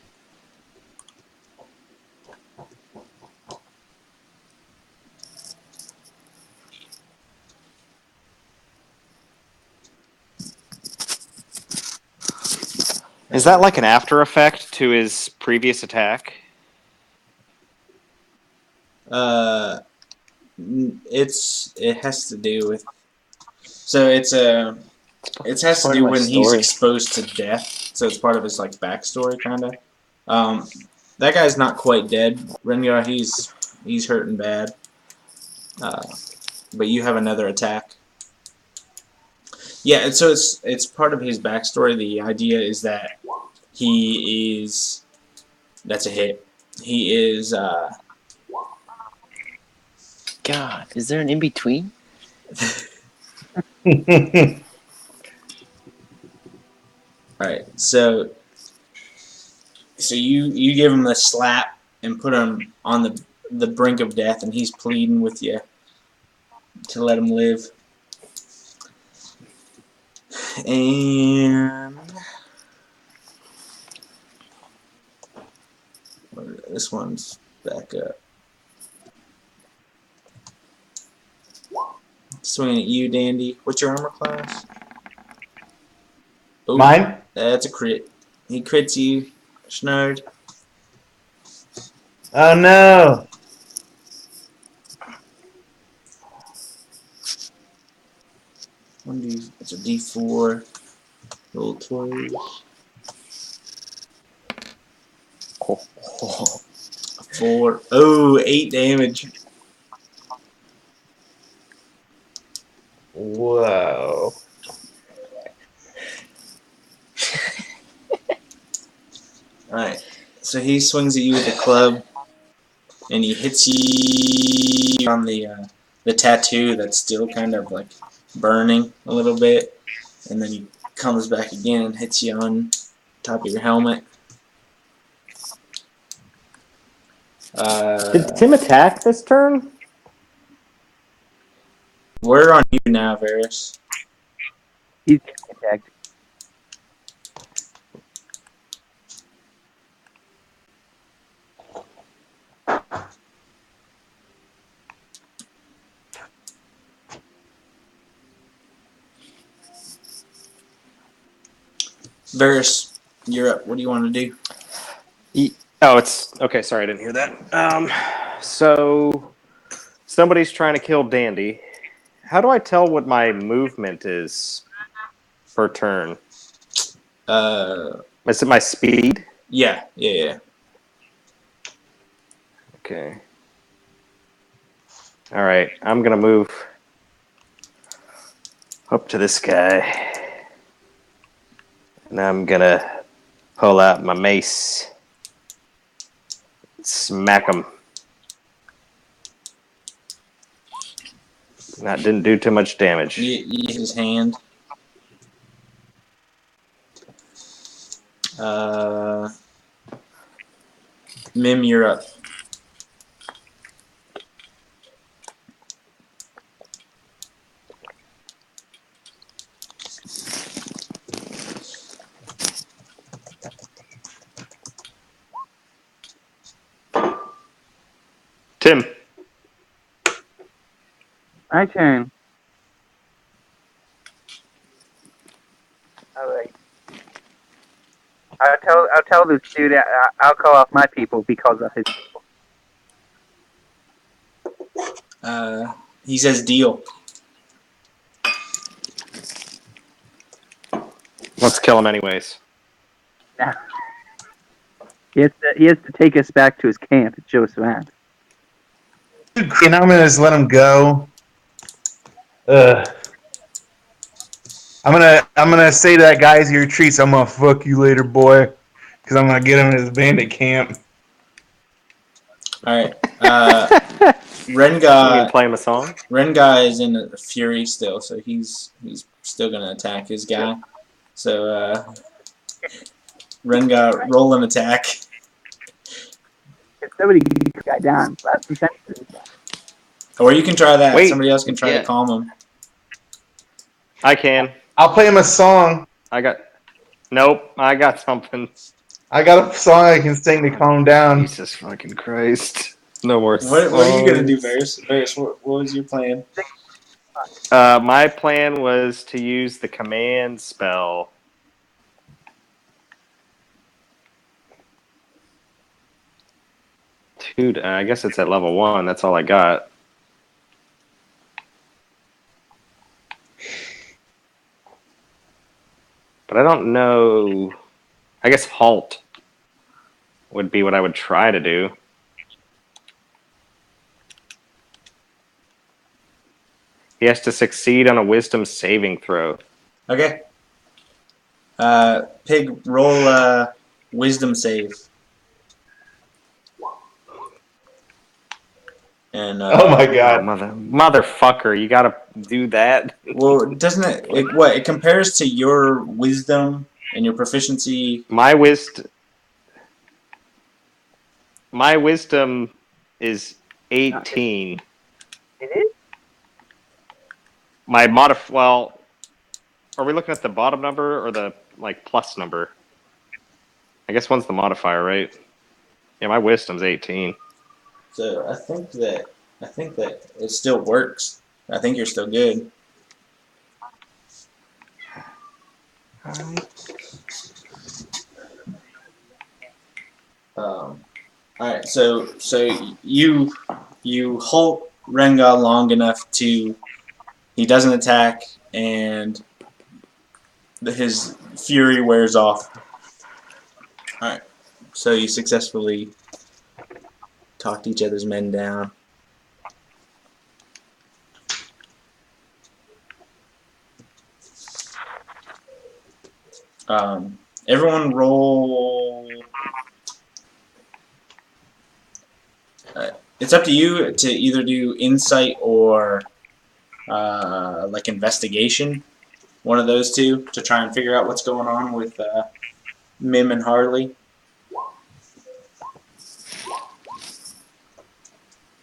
B: Is that like an after effect to his previous attack?
A: It has to do with. So it has to
E: part of
A: do
E: my
A: when he's
E: story.
A: exposed to death. So it's part of his like backstory, kind of. That guy's not quite dead. Rengar, he's hurting bad. But you have another attack. Yeah, and so it's part of his backstory. The idea is that he is. That's a hit. He is.
E: God, is there an in between?
A: Alright, so you give him a slap and put him on the brink of death, and he's pleading with you to let him live. And this one's back up. Swinging at you, Dandy. What's your armor class? Ooh,
D: Mine?
A: that's a crit. He crits you, Schnard.
D: Oh no!
A: It's a D4. Roll twice. 4. Oh, 8 damage.
D: Whoa.
A: Alright, so he swings at you with a club, and he hits you on the tattoo that's still kind of like burning a little bit, and then he comes back again and hits you on top of your helmet.
B: Did Tim attack this turn?
A: We're on you now, Varys.
C: He's attacked.
A: Varys, you're up. What do you want to do?
B: Oh, it's okay. Sorry, I didn't hear that. So somebody's trying to kill Dandy. How do I tell what my movement is per turn? Is it my speed?
A: Yeah.
B: Okay. All right, I'm gonna move up to this guy, and I'm gonna pull out my mace, smack him. That didn't do too much damage.
A: You hit his hand. Mim, you're up.
B: Tim.
C: My turn. All right. I'll tell this dude I'll call off my people because of his.
A: He says deal.
B: Let's kill him anyways.
C: He has to take us back to his camp at Joe Savant.
D: And I'm gonna just let him go. I'm gonna say to that guy's your treats. I'm gonna fuck you later, boy, because I'm gonna get him in his bandit camp.
A: All right.
B: You can play him a song.
A: Rengar is in a fury still, so he's still gonna attack his guy. So Rengar, roll an attack.
C: If somebody get this guy down, that's the sense.
A: Or you can try that.
B: Wait,
A: Somebody else can try to calm him.
B: I can.
D: I'll play him a song.
B: Nope, I got something.
D: I got a song I can sing to calm him down.
B: Jesus fucking Christ. No more
A: What are you gonna do, Varys? Varys, what was your plan?
B: My plan was to use the command spell 2. I guess it's at level 1. That's all I got. But I don't know. I guess halt would be what I would try to do. He has to succeed on a wisdom saving throw.
A: Okay. Pig, roll wisdom save. And
D: Oh my
B: Oh,
D: god.
B: motherfucker! You gotta do that.
A: well, doesn't it compares to your wisdom and your proficiency?
B: My wisdom is 18.
C: It is?
B: My well, are we looking at the bottom number or the plus number? I guess one's the modifier, right? Yeah, my wisdom's 18.
A: So I think that it still works. I think you're still good. All right. So you halt Renga long enough to he doesn't attack and his fury wears off. All right. So you successfully talked each other's men down. Everyone roll. It's up to you to either do insight or like investigation. One of those two to try and figure out what's going on with Mim and Harley.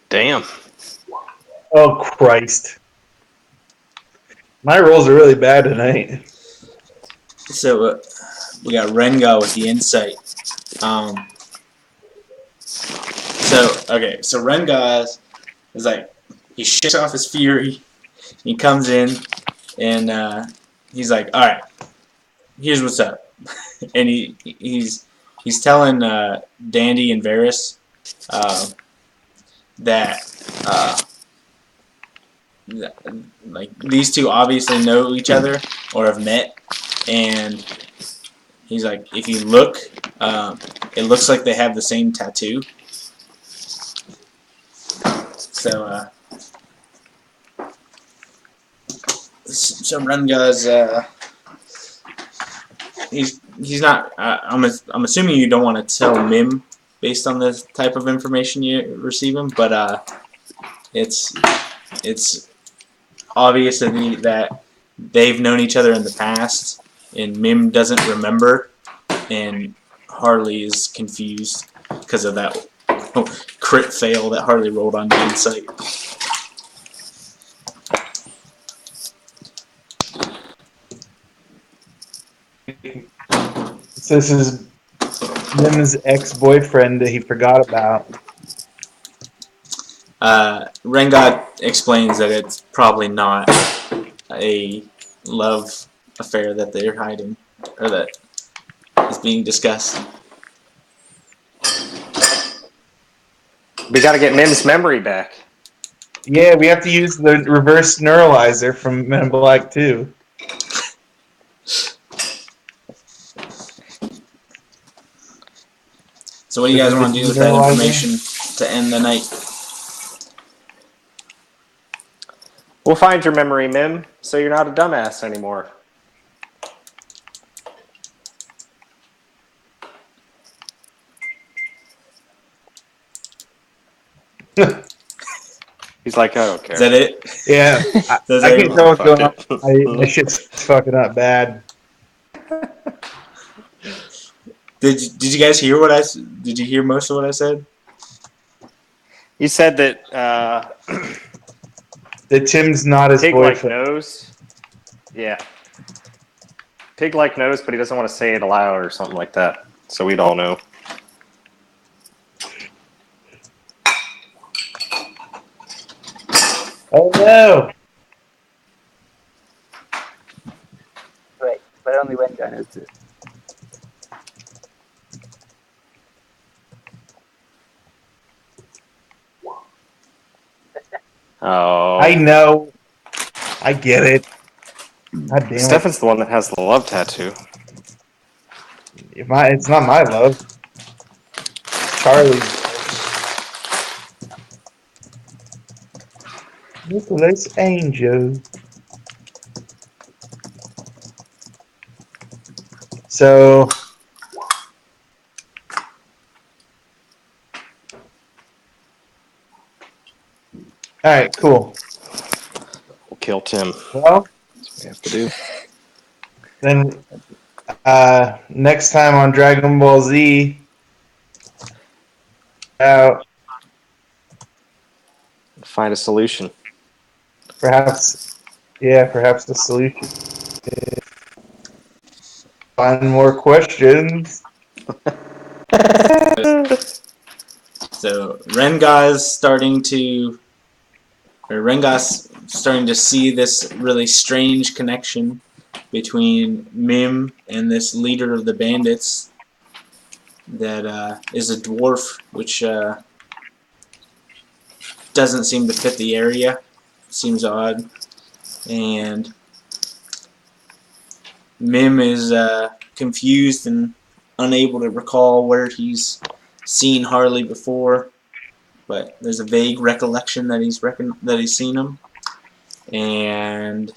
B: Damn.
D: Oh Christ. My rolls are really bad tonight.
A: So we got Renga with the insight. So Renga is like he shakes off his fury. He comes in and he's like, "All right, here's what's up," and he's telling Dandy and Varys that like these two obviously know each other or have met, and he's like, if you look, it looks like they have the same tattoo. So Renga's he's not. I'm assuming you don't want to tell Mim based on the type of information you're receiving, but it's obvious that they've known each other in the past, and Mim doesn't remember, and Harley is confused because of that crit fail that Harley rolled on the insight.
D: So this is Mim's ex-boyfriend that he forgot about.
A: Rengat explains that it's probably not a love affair that they're hiding, or that is being discussed.
B: We got to get Mim's memory back.
D: Yeah, we have to use the reverse neuralizer from Men in Black 2.
A: So what do you guys want to do with that information to end the night?
B: We'll find your memory, Mim, so you're not a dumbass anymore. He's like, I don't care.
A: Is that it?
D: Yeah, I can tell what's going on. My shit's fucking up bad.
A: Did you guys hear what did you hear most of what I said?
B: You said that
D: That Tim's not his
B: Pig-like
D: boyfriend.
B: knows. Yeah. Pig-like knows, but he doesn't want to say it aloud or something like that. So we'd all know.
D: Oh no!
C: Right, but only Rengar knows this.
B: Oh.
D: I know. I get it. God damn it.
B: Stefan's the one that has the love tattoo.
D: It's not my love. Charlie's. Nicholas Angel. So. Alright, cool.
B: We'll kill Tim.
D: Well,
B: That's what we have to do.
D: then next time on Dragon Ball Z,
B: Find a solution.
D: perhaps the solution. Find more questions.
A: So Rengar's starting to see this really strange connection between Mim and this leader of the bandits that is a dwarf, which doesn't seem to fit the area. Seems odd. And Mim is confused and unable to recall where he's seen Harley before, but there's a vague recollection that he's seen him. And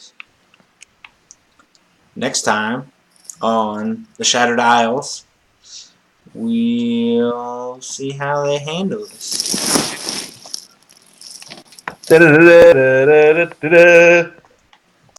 A: next time on the Shattered Isles, we'll see how they handle this.
D: Da-da-da-da-da-da-da.